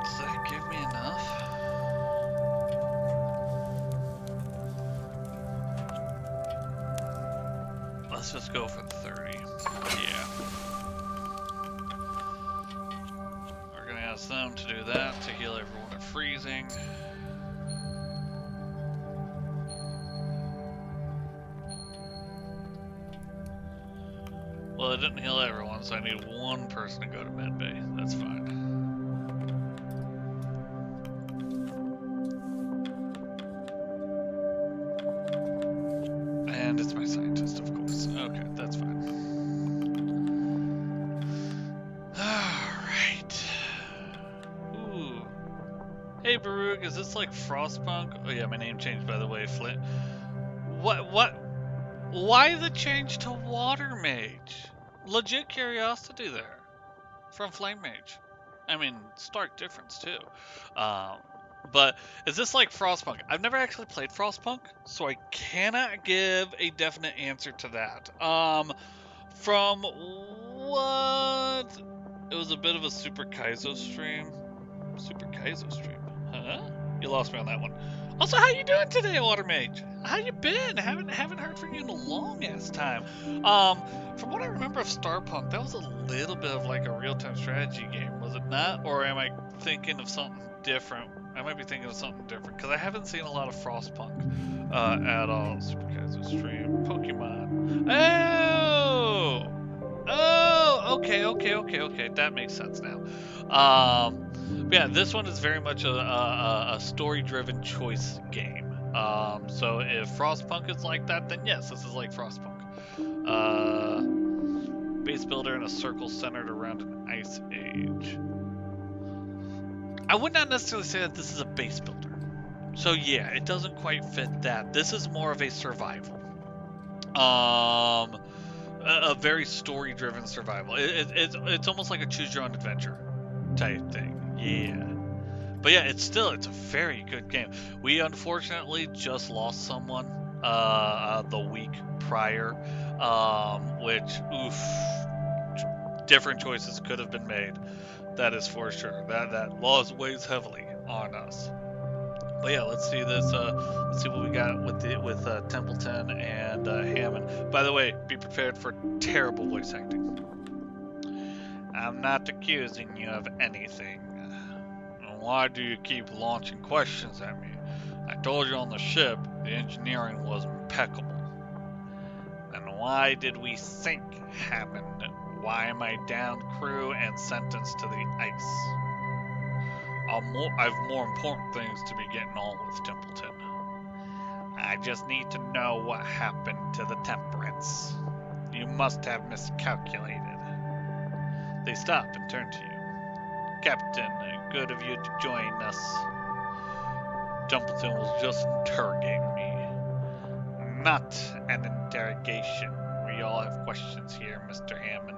E: Does that give me enough? Let's just go for 30. Yeah. We're gonna ask them to do that to heal everyone at freezing. Well, it didn't heal everyone, so I need one person to go to medbay. That's fine. And it's my scientist, of course. Okay, that's fine. Alright. Ooh. Hey, Baruch, is this like Frostpunk? Oh yeah, my name changed, by the way, Flint. What? Why the change to Water Mage? Legit curiosity there. From Flame Mage. I mean, stark difference, too. But is this like Frostpunk? I've never actually played Frostpunk, so I cannot give a definite answer to that. From what? It was a bit of a Super Kaizo stream. Super Kaizo stream? Huh? You lost me on that one. Also, how you doing today, Water Mage? How you been? Haven't heard from you in a long ass time. From what I remember of Starpunk, that was a little bit of like a real-time strategy game, was it not? Or am I thinking of something different? I might be thinking of something different because I haven't seen a lot of Frostpunk at all. Super Kaizo stream, Pokemon. Okay. That makes sense now. Yeah, this one is very much a story-driven choice game. So if Frostpunk is like that, then yes, this is like Frostpunk. Base builder in a circle centered around an ice age. I would not necessarily say that this is a base builder. So yeah, it doesn't quite fit that. This is more of a survival. A very story-driven survival. It's almost like a choose-your-own-adventure type thing. Yeah. But yeah, it's a very good game. We unfortunately just lost someone the week prior, which, oof, different choices could have been made. That is for sure. That loss weighs heavily on us. But yeah, let's see this. Let's see what we got with Templeton and Hammond. By the way, be prepared for terrible voice acting. I'm not accusing you of anything. Why do you keep launching questions at me? I told you on the ship the engineering was impeccable. Then why did we sink, Hammond? Why am I down crew and sentenced to the ice? I've more important things to be getting on with, Templeton. I just need to know what happened to the Temperance. You must have miscalculated. They stop and turn to you. Captain, good of you to join us. Templeton was just interrogating me. Not an interrogation. We all have questions here, Mr. Hammond.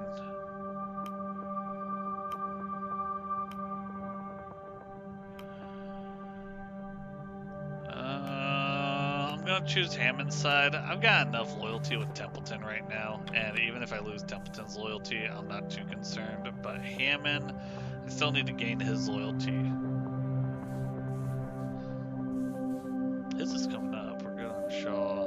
E: I'm gonna choose Hammond's side. I've got enough loyalty with Templeton right now, and even if I lose Templeton's loyalty, I'm not too concerned. But Hammond, I still need to gain his loyalty. His is coming up. We're good on Shaw.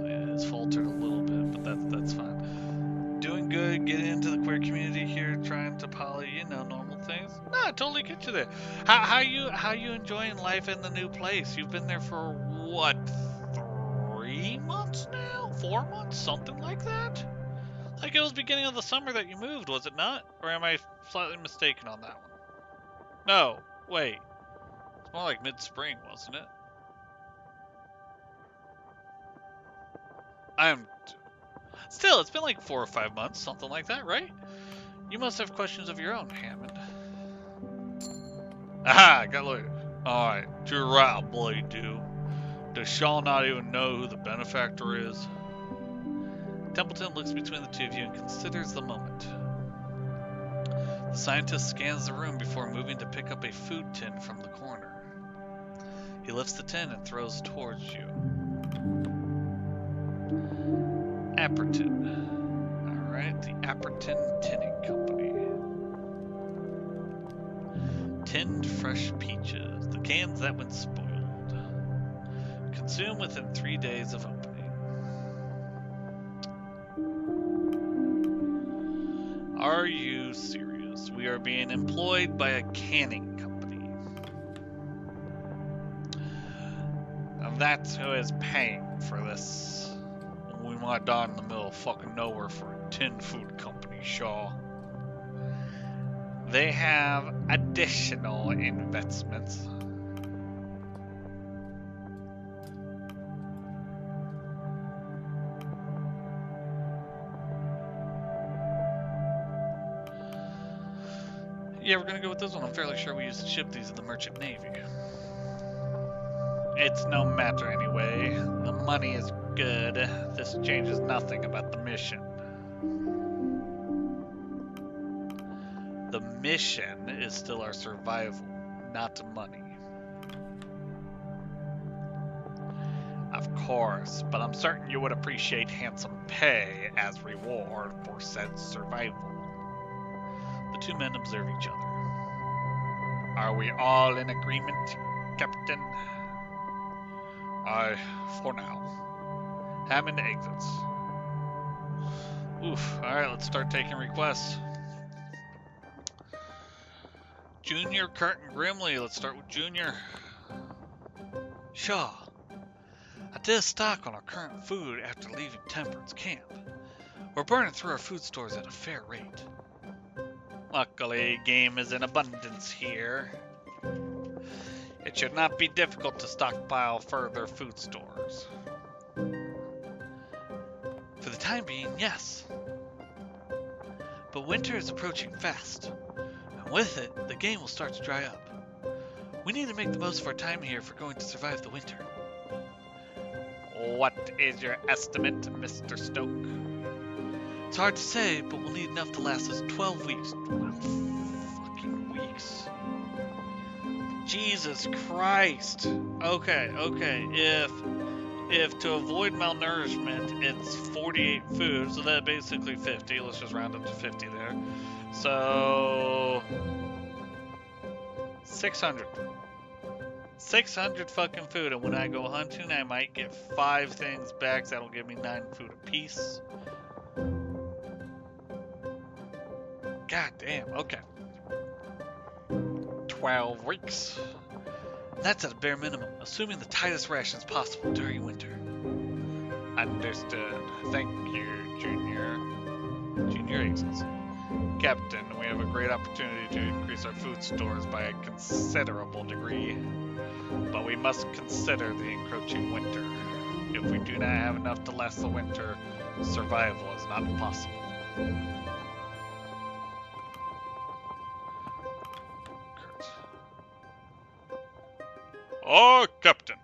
E: Yeah, it's faltered a little bit, but that's fine. Doing good, getting into the queer community here, trying to poly, normal things. No, I totally get you there. How you enjoying life in the new place? You've been there for what, 3 months now? 4 months, something like that. Like it was beginning of the summer that you moved, was it not? Or am I slightly mistaken on that one? No, wait. It's more like mid-spring, wasn't it? Still, it's been like 4 or 5 months, something like that, right? You must have questions of your own, Hammond. Aha, got lawyer. Alright, you're right, I bloody do. Does Shaw not even know who the benefactor is? Templeton looks between the two of you and considers the moment. The scientist scans the room before moving to pick up a food tin from the corner. He lifts the tin and throws towards you. Apperton. Alright, the Apperton Tinning Company. Tinned fresh peaches, the cans that went spoiled. Consumed within 3 days of opening. Are you serious? We are being employed by a canning company. And that's who is paying for this. We might die in the middle of fucking nowhere for a tin food company, Shaw. They have additional investments. Yeah, we're gonna go with this one. I'm fairly sure we used to ship these in the Merchant Navy. It's no matter anyway. The money is good. This changes nothing about the mission. The mission is still our survival, not money. Of course, but I'm certain you would appreciate handsome pay as reward for said survival. The two men observe each other. Are we all in agreement, Captain? Aye, for now. Hammond exits. Oof, alright, let's start taking requests. Junior Curtin Grimley, let's start with Junior. Shaw, I did a stock on our current food after leaving Temperance camp. We're burning through our food stores at a fair rate. Luckily, game is in abundance here. It should not be difficult to stockpile further food stores. For the time being, yes. But winter is approaching fast, and with it, the game will start to dry up. We need to make the most of our time here if we're going to survive the winter. What is your estimate, Mr. Stoke? It's hard to say, but we'll need enough to last us 12 weeks. 12 fucking weeks. Jesus Christ. Okay. If to avoid malnourishment, it's 48 food, so that basically 50. Let's just round up to 50 there. So 600. 600 fucking food, and when I go hunting, I might get 5 things back. So that'll give me 9 food apiece. God damn, okay. 12 weeks. That's at a bare minimum, assuming the tightest rations possible during winter. Understood. Thank you, Junior. Junior exits. Captain, we have a great opportunity to increase our food stores by a considerable degree. But we must consider the encroaching winter. If we do not have enough to last the winter, survival is not possible.
D: Ah, Captain.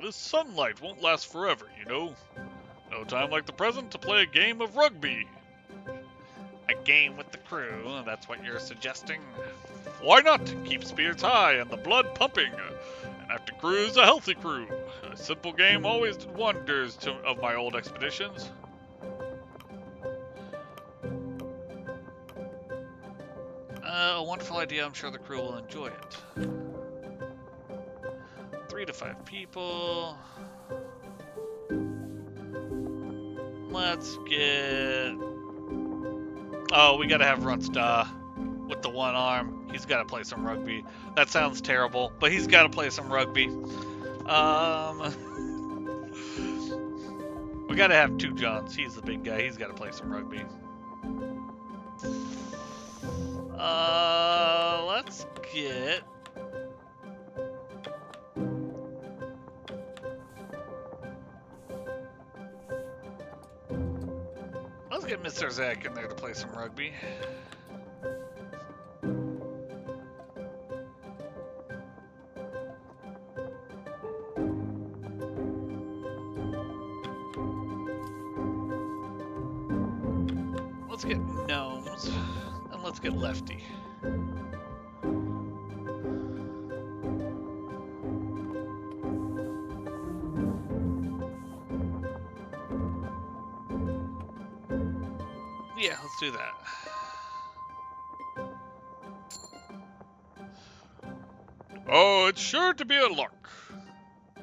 D: This sunlight won't last forever, you know. No time like the present to play a game of rugby.
E: A game with the crew, that's what you're suggesting?
D: Why not? Keep spirits high and the blood pumping. An active crew is a healthy crew. A simple game always did wonders of my old expeditions.
E: A wonderful idea. I'm sure the crew will enjoy it. 3 to 5 people. Let's get...
A: Oh, we gotta have Runsta with the one arm. He's gotta play some rugby. That sounds terrible, but he's gotta play some rugby. We gotta have two Johns. He's the big guy. He's gotta play some rugby. Let's get... Let's get Mr. Zach in there to play some rugby. Let's get Gnomes, and let's get Lefty. Yeah, let's do that.
D: Oh, it's sure to be a lark.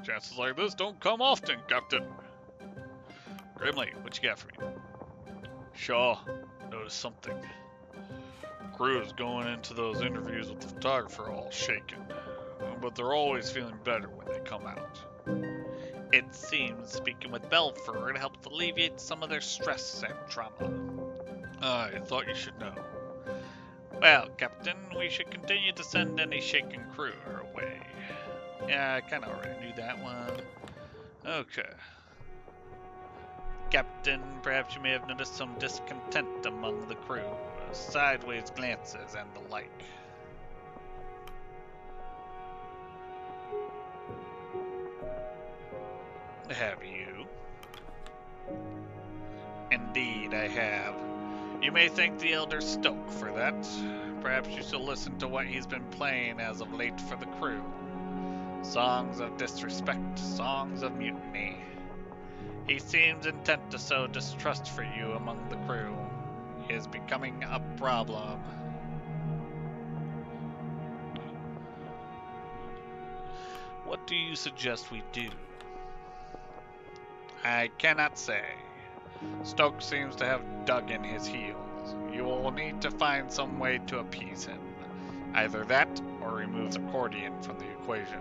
D: Chances like this don't come often, Captain.
A: Grimley, what you got for me?
D: Shaw, noticed something. Crew's going into those interviews with the photographer all shaken, but they're always feeling better when they come out.
E: It seems speaking with Belford helps alleviate some of their stress and trauma.
D: I thought you should know.
E: Well, Captain, we should continue to send any shaken crew our way. Yeah, I kinda already knew that one.
D: Okay.
E: Captain, perhaps you may have noticed some discontent among the crew, sideways glances and the like.
D: Have you?
E: Indeed, I have. You may thank the Elder Stoke for that. Perhaps you should listen to what he's been playing as of late for the crew. Songs of disrespect, songs of mutiny. He seems intent to sow distrust for you among the crew. He is becoming a problem.
A: What do you suggest we do?
E: I cannot say. Stoke seems to have dug in his heels. You will need to find some way to appease him. Either that, or remove the accordion from the equation.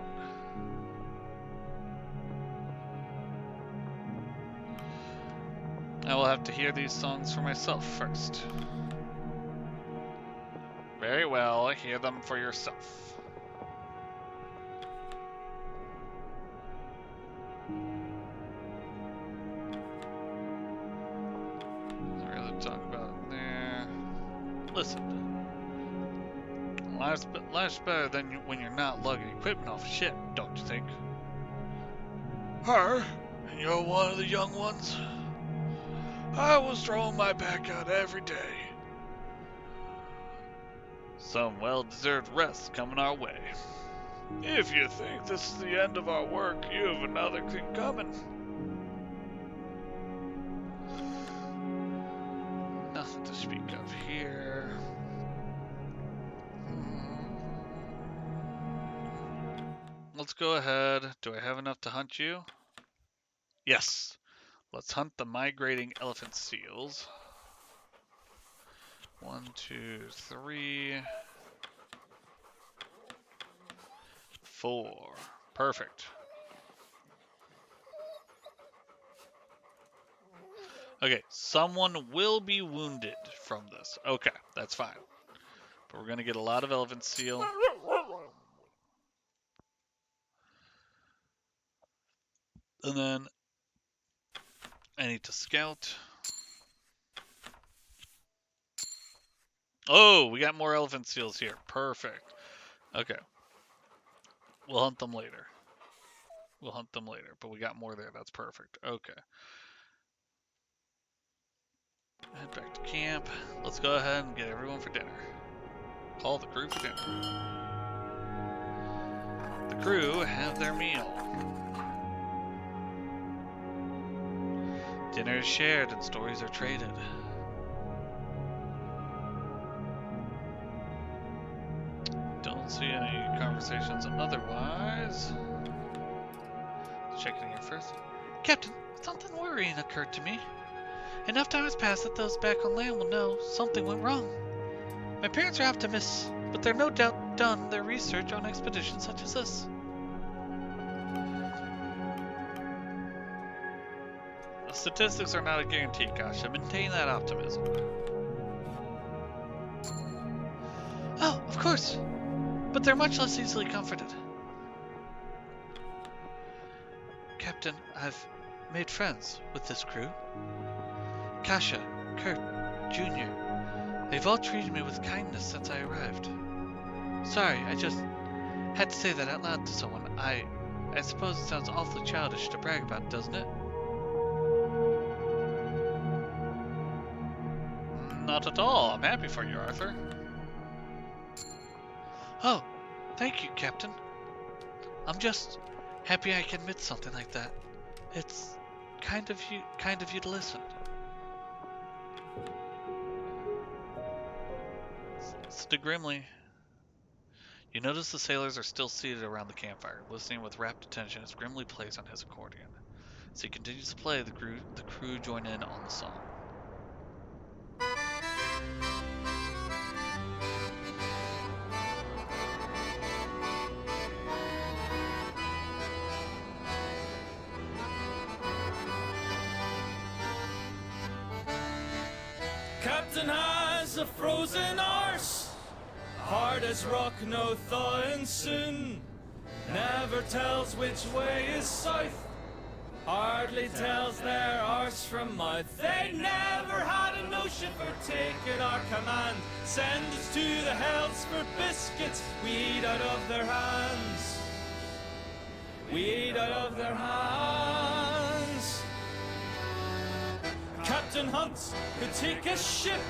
A: I will have to hear these songs for myself first.
E: Very well, hear them for yourself.
A: Not really talk about it there. Listen. Life's better than when you're not lugging equipment off a ship, don't you think?
F: Her? And you're one of the young ones? I was throwing my back out every day.
A: Some well-deserved rest coming our way.
F: If you think this is the end of our work, you have another thing coming.
A: Nothing to speak of here. Let's go ahead. Do I have enough to hunt you? Yes. Let's hunt the migrating elephant seals. 1, 2, 3, 4. Perfect. Okay, someone will be wounded from this. Okay, that's fine. But we're going to get a lot of elephant seal. And then I need to scout. Oh, we got more elephant seals here. Perfect. Okay.
D: We'll hunt them later. We'll hunt them later, but we got more there. That's perfect. Okay. Head back to camp. Let's go ahead and get everyone for dinner. Call the crew for dinner. The crew have their meal. Dinner is shared and stories are traded. Don't see any conversations otherwise. Checking here first.
E: Captain, something worrying occurred to me. Enough time has passed that those back on land will know something went wrong. My parents are optimists, but they're no doubt done their research on expeditions such as this.
D: The statistics are not a guarantee, Kasha. Maintain that optimism.
E: Oh, of course. But they're much less easily comforted. Captain, I've made friends with this crew. Kasha, Kurt, Junior. They've all treated me with kindness since I arrived. Sorry, I just had to say that out loud to someone. I suppose it sounds awfully childish to brag about, doesn't it?
D: Not at all. I'm happy for you, Arthur.
E: Oh, thank you, Captain. I'm just happy I can admit something like that. It's kind of you to listen.
D: Sid Grimley. You notice the sailors are still seated around the campfire, listening with rapt attention as Grimley plays on his accordion. As he continues to play, the crew join in on the song.
G: Captain has a frozen arse, hard as rock, no thawing soon. Never tells which way is south, hardly tells their arse from mouth. They never had a notion for taking our command. Send us to the hells for biscuits, we eat out of their hands. We eat out of their hands. Captain Hunt could take a ship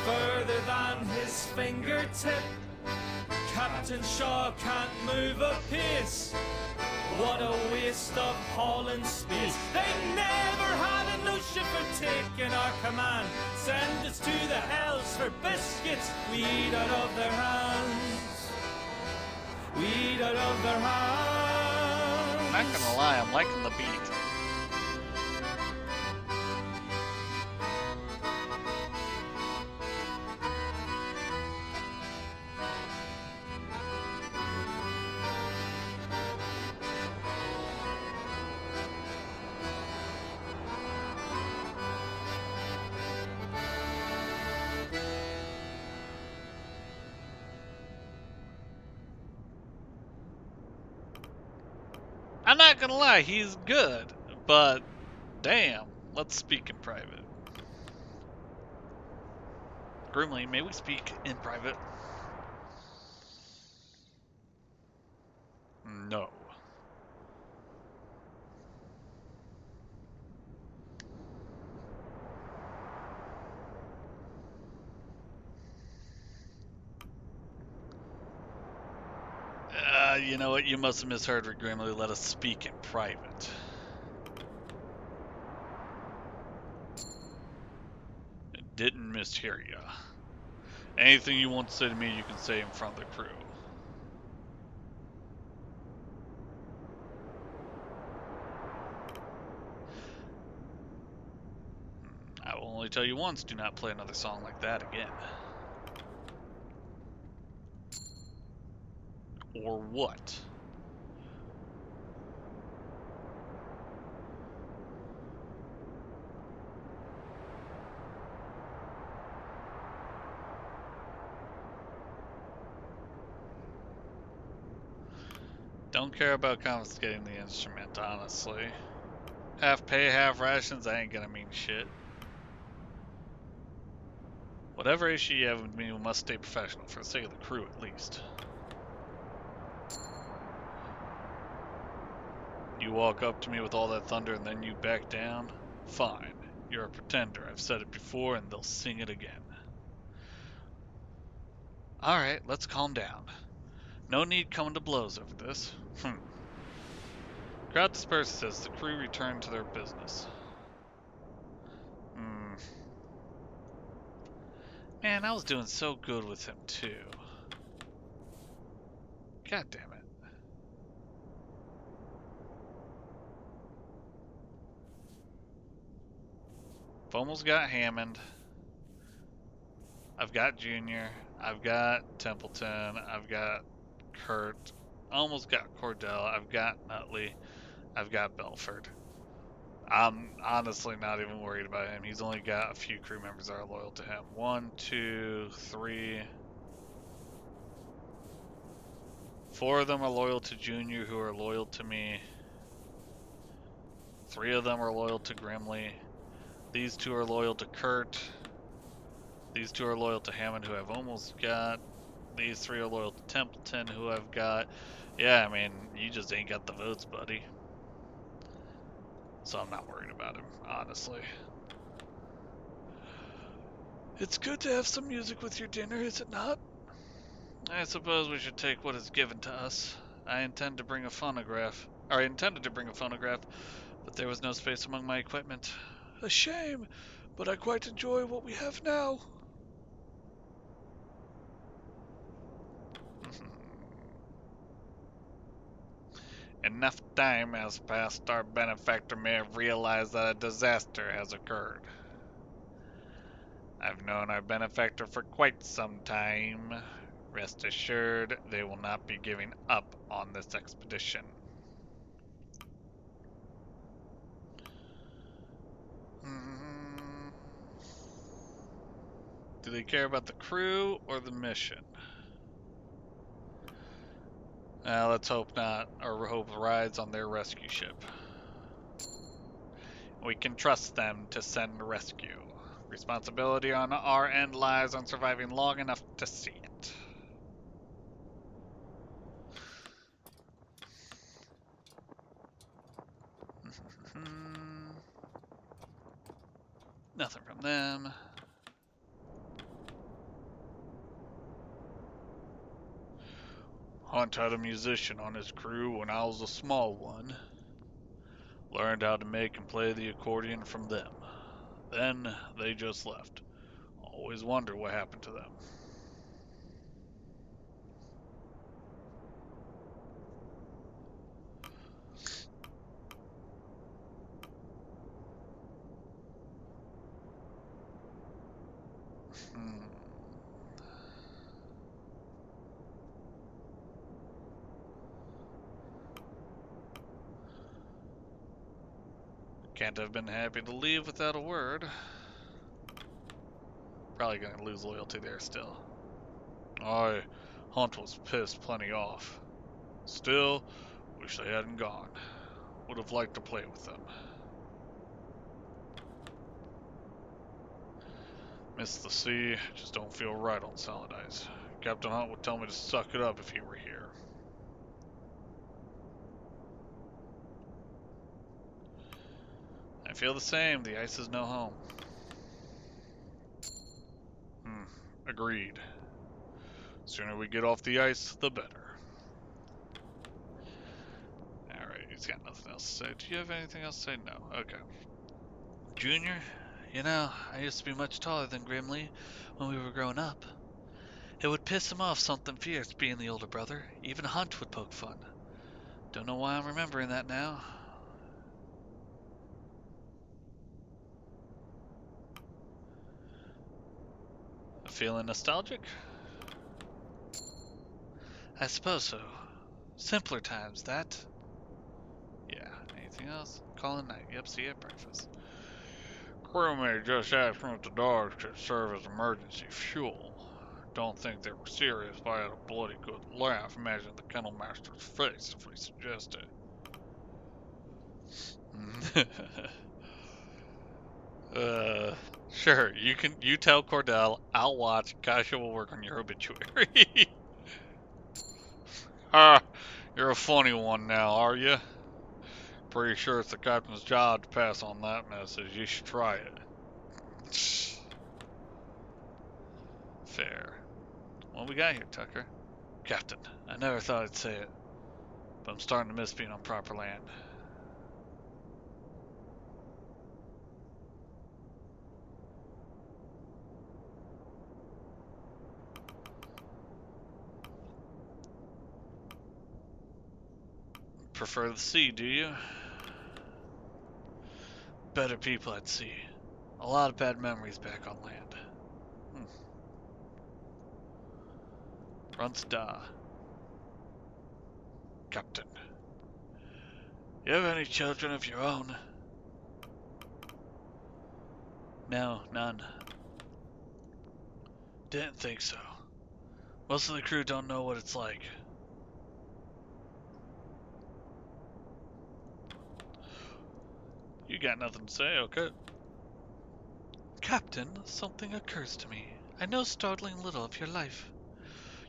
G: further than his fingertip. Captain Shaw can't move a pace. What a waste of hauling space. They never had a notion for taking our command. Send us to the hells for biscuits, we eat out of their hands. We eat out of their hands.
D: I'm not gonna lie, I'm liking the beat. I'm not gonna lie, he's good, but damn, let's speak in private. Grimley, may we speak in private? No. You know what? You must have misheard Rick Grimley. Let us speak in private. Didn't mishear ya. Anything you want to say to me, you can say in front of the crew. I will only tell you once, do not play another song like that again. Or what? Don't care about confiscating the instrument, honestly. Half pay, half rations, that ain't gonna mean shit. Whatever issue you have with me, we must stay professional, for the sake of the crew at least. You walk up to me with all that thunder and then you back down? Fine. You're a pretender. I've said it before and they'll sing it again. Alright, let's calm down. No need coming to blows over this. Crowd disperses as the crew return to their business. Man, I was doing so good with him too. God damn it. I've almost got Hammond. I've got Junior. I've got Templeton. I've got Kurt. Almost got Cordell. I've got Nutley. I've got Belford. I'm honestly not even worried about him. He's only got a few crew members that are loyal to him. 1, 2, 3. 4 of them are loyal to Junior, who are loyal to me. 3 of them are loyal to Grimley. These 2 are loyal to Kurt. These 2 are loyal to Hammond, who I've almost got. These 3 are loyal to Templeton, who I've got. Yeah, I mean, you just ain't got the votes, buddy. So I'm not worried about him, honestly.
F: It's good to have some music with your dinner, is it not?
D: I suppose we should take what is given to us. I intended to bring a phonograph, but there was no space among my equipment.
F: A shame, but I quite enjoy what we have now.
D: Enough time has passed, our benefactor may have realized that a disaster has occurred. I've known our benefactor for quite some time. Rest assured, they will not be giving up on this expedition. Do they care about the crew or the mission? Let's hope not, or hope rides on their rescue ship. We can trust them to send rescue. Responsibility on our end lies on surviving long enough to see it. Nothing from them. Hunt had a musician on his crew when I was a small one. Learned how to make and play the accordion from them. Then they just left. Always wonder what happened to them. Can't have been happy to leave without a word. Probably gonna lose loyalty there still. Aye, Hunt was pissed plenty off. Still, wish they hadn't gone. Would have liked to play with them. Miss the sea, just don't feel right on solid ice. Captain Hunt would tell me to suck it up if he were here. I feel the same, the ice is no home. Agreed. Sooner we get off the ice, the better. Alright, he's got nothing else to say. Do you have anything else to say? No. Okay.
E: Junior, you know, I used to be much taller than Grimley when we were growing up. It would piss him off something fierce being the older brother. Even Hunt would poke fun. Don't know why I'm remembering that now.
D: Feeling nostalgic?
E: I suppose so. Simpler times, that.
D: Yeah. Anything else? Calling night. Yep, see you at breakfast. Crewmate just asked me if the dogs could serve as emergency fuel. Don't think they were serious, but I had a bloody good laugh. Imagine the kennel master's face if we suggested. Sure. You tell Cordell. I'll watch. Kasha will work on your obituary. Ah, you're a funny one now, are you? Pretty sure it's the captain's job to pass on that message. You should try it. Fair. What we got here, Tucker? Captain, I never thought I'd say it, but I'm starting to miss being on proper land. Prefer the sea, do you? Better people at sea. A lot of bad memories back on land. Runs da. Captain. You have any children of your own? No, none. Didn't think so. Most of the crew don't know what it's like. You got nothing to say, okay?
E: Captain, something occurs to me. I know startling little of your life.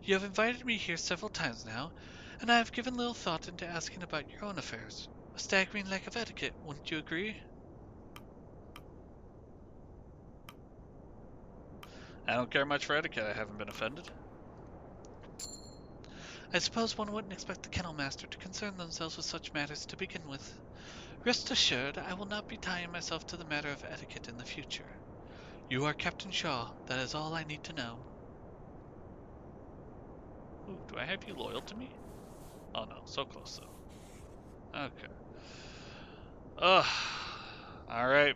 E: You have invited me here several times now, and I have given little thought into asking about your own affairs. A staggering lack of etiquette, wouldn't you agree?
D: I don't care much for etiquette. I haven't been offended.
E: I suppose one wouldn't expect the kennel master to concern themselves with such matters to begin with. Rest assured, I will not be tying myself to the matter of etiquette in the future. You are Captain Shaw. That is all I need to know.
D: Ooh, do I have you loyal to me? Oh no, so close though. Okay. Ugh. Alright.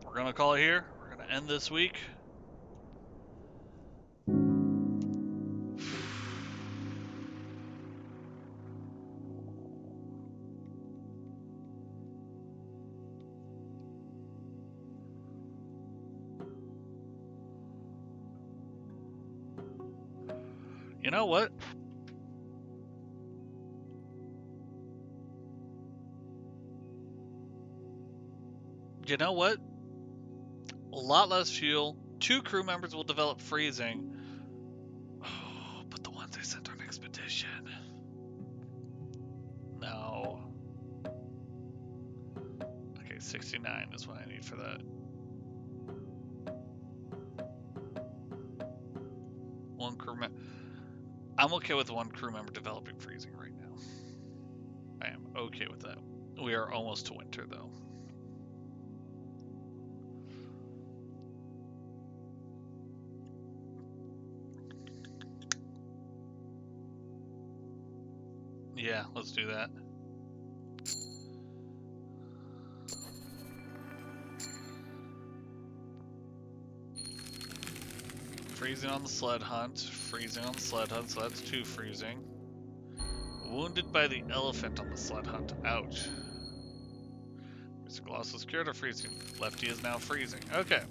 D: We're gonna call it here. We're gonna end this week. You know what? You know what? A lot less fuel. 2 crew members will develop freezing. Oh, but the ones I sent on expedition. No. Okay, 69 is what I need for that. 1 crew member. I'm okay with 1 crew member developing freezing right now. I am okay with that. We are almost to winter though. Yeah, let's do that. Freezing on the sled hunt. Freezing on the sled hunt, so that's 2 freezing. Wounded by the elephant on the sled hunt. Ouch. Mr. Gloss was cured of freezing. Lefty is now freezing. Okay.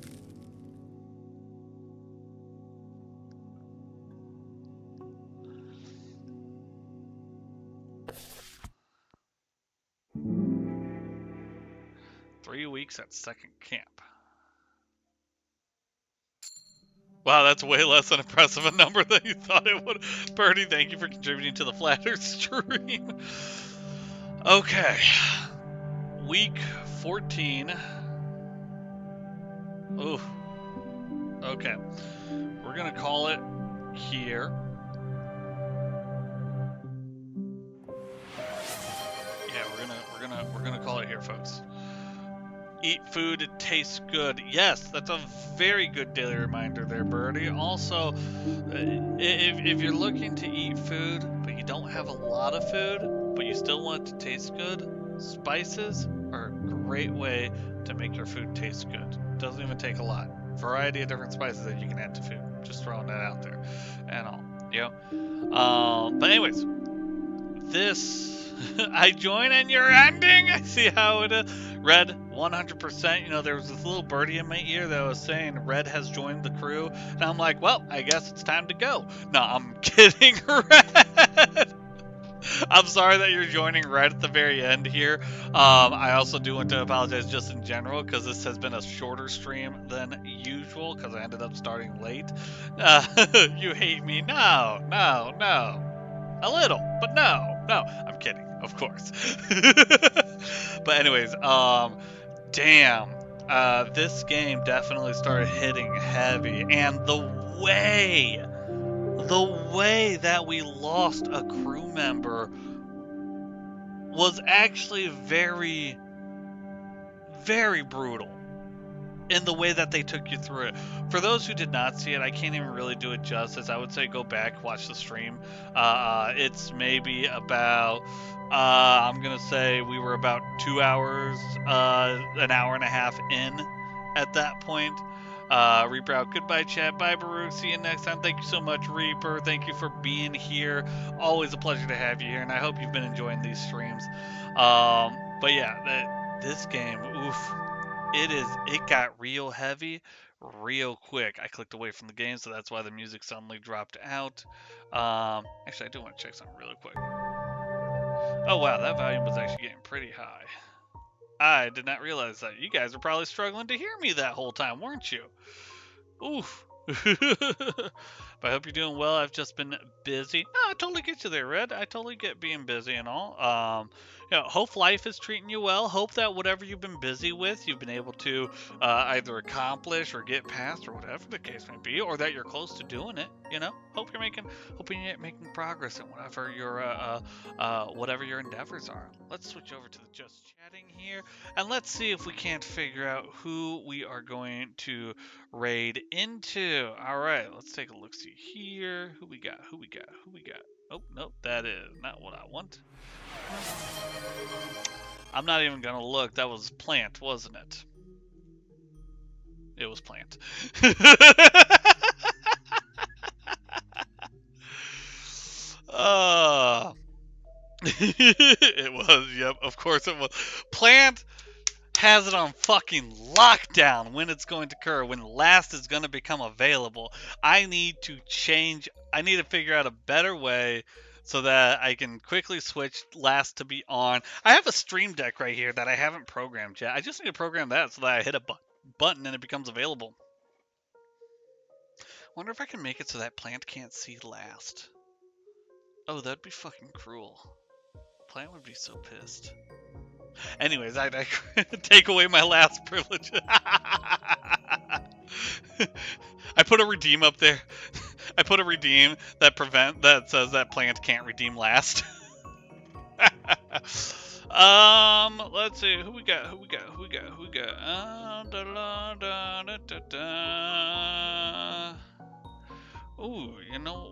D: Three weeks at second camp. Wow, that's way less than impressive a number than you thought it would. Birdie, thank you for contributing to the flatter stream. Okay. Week 14. Ooh. Okay. We're gonna call it here. Yeah, we're gonna call it here, folks. Eat food, it tastes good. Yes, that's a very good daily reminder there, Birdie. Also, if you're looking to eat food, but you don't have a lot of food, but you still want it to taste good, spices are a great way to make your food taste good. Doesn't even take a lot. Variety of different spices that you can add to food. Just throwing that out there. And all, you know. But anyways, this... I join and you're ending. I see how it is. Red, 100%. You know, there was this little birdie in my ear that was saying Red has joined the crew. And I'm like, well, I guess it's time to go. No, I'm kidding, Red. I'm sorry that you're joining right at the very end here. I also do want to apologize just in general because this has been a shorter stream than usual because I ended up starting late. You hate me? No. A little, but no. I'm kidding.
A: of course. But anyways, damn. This game definitely started hitting heavy, and the way that we lost a crew member was actually very, very brutal in the way that they took you through it. For those who did not see it, I can't even really do it justice. I would say go back, watch the stream. It's maybe about, I'm going to say we were about 2 hours, an hour and a half in at that point. Reaper out. Goodbye, chat. Bye, Baruch. See you next time. Thank you so much, Reaper. Thank you for being here. Always a pleasure to have you here, and I hope you've been enjoying these streams. But yeah, this game, oof. It got real heavy real quick. I clicked away from the game, so that's why the music suddenly dropped out. Actually, I do want to check something really quick. Oh wow, that volume was actually getting pretty high. I did not realize that. You guys were probably struggling to hear me that whole time, weren't you? Oof. But I hope you're doing well. I've just been busy. No, I totally get you there, Red. I totally get being busy and all. Hope life is treating you well. Hope that whatever you've been busy with, you've been able to either accomplish or get past, or whatever the case may be, or that you're close to doing it. Hoping you're making progress in whatever your endeavors are. Let's switch over to the just chatting here, and let's see if we can't figure out who we are going to raid into. All right, let's take a look. See here. Who we got? Oh, nope, that is not what I want. I'm not even gonna look. That was Plant, wasn't it? It was Plant. It was. Yep, of course it was. Plant has it on fucking lockdown when it's going to occur, when last is going to become available. I need to figure out a better way so that I can quickly switch last to be on. I have a stream deck right here that I haven't programmed yet. I just need to program that so that I hit a button and it becomes available. Wonder if I can make it so that Plant can't see last. Oh, that'd be fucking cruel. Plant would be so pissed. Anyways, I take away my last privilege. I put a redeem up there. I put a redeem that says that Plant can't redeem last. Let's see who we got. Ooh,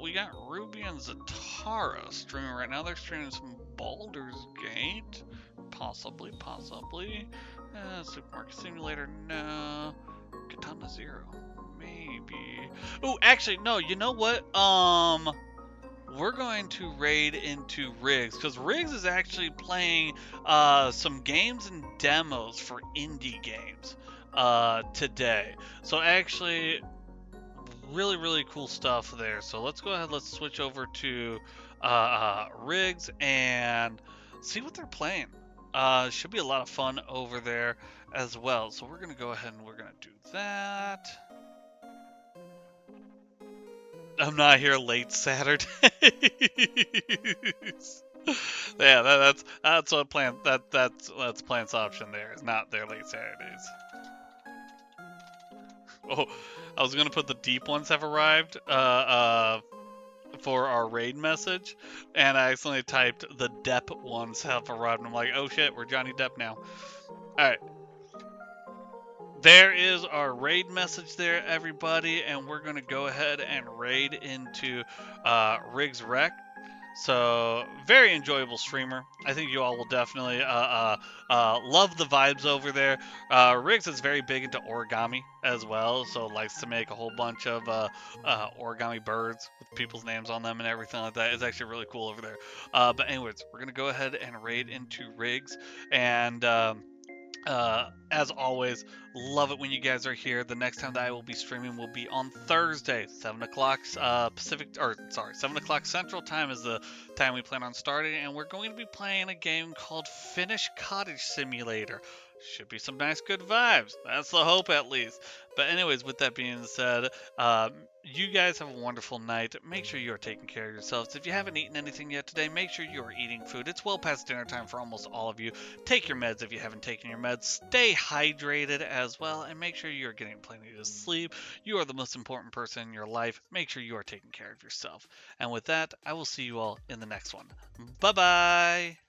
A: we got Ruby and Zatara streaming right now. They're streaming some Baldur's Gate. Possibly. Supermarket Simulator, no. Katana Zero, maybe. Oh, actually, no, you know what? We're going to raid into Riggs, because Riggs is actually playing some games and demos for indie games today. So actually, really, really cool stuff there. So let's go ahead, let's switch over to Riggs and see what they're playing. Should be a lot of fun over there as well. So we're going to go ahead and we're going to do that. I'm not here late Saturdays. Yeah, that's what that's Plant's option there. Is not their late Saturdays. Oh, I was gonna put the deep ones have arrived for our raid message, and I accidentally typed the Depp ones have arrived. And I'm like, oh shit, we're Johnny Depp now. All right. There is our raid message there, everybody, and we're going to go ahead and raid into Riggs Rec. So, very enjoyable streamer. I think you all will definitely love the vibes over there. Riggs is very big into origami as well, so likes to make a whole bunch of origami birds with people's names on them and everything like that. It's actually really cool over there. But anyways, we're going to go ahead and raid into Riggs, and as always, love it when you guys are here. The next time that I will be streaming will be on Thursday, 7 o'clock 7 o'clock Central Time is the time we plan on starting, and we're going to be playing a game called Finnish Cottage Simulator. Should be some nice good vibes. That's the hope, at least. But anyways, with that being said, you guys have a wonderful night. Make sure you are taking care of yourselves. If you haven't eaten anything yet today, make sure you are eating food. It's well past dinner time for almost all of you. Take your meds if you haven't taken your meds. Stay hydrated as well, and make sure you are getting plenty of sleep. You are the most important person in your life. Make sure you are taking care of yourself. And with that, I will see you all in the next one. Bye bye.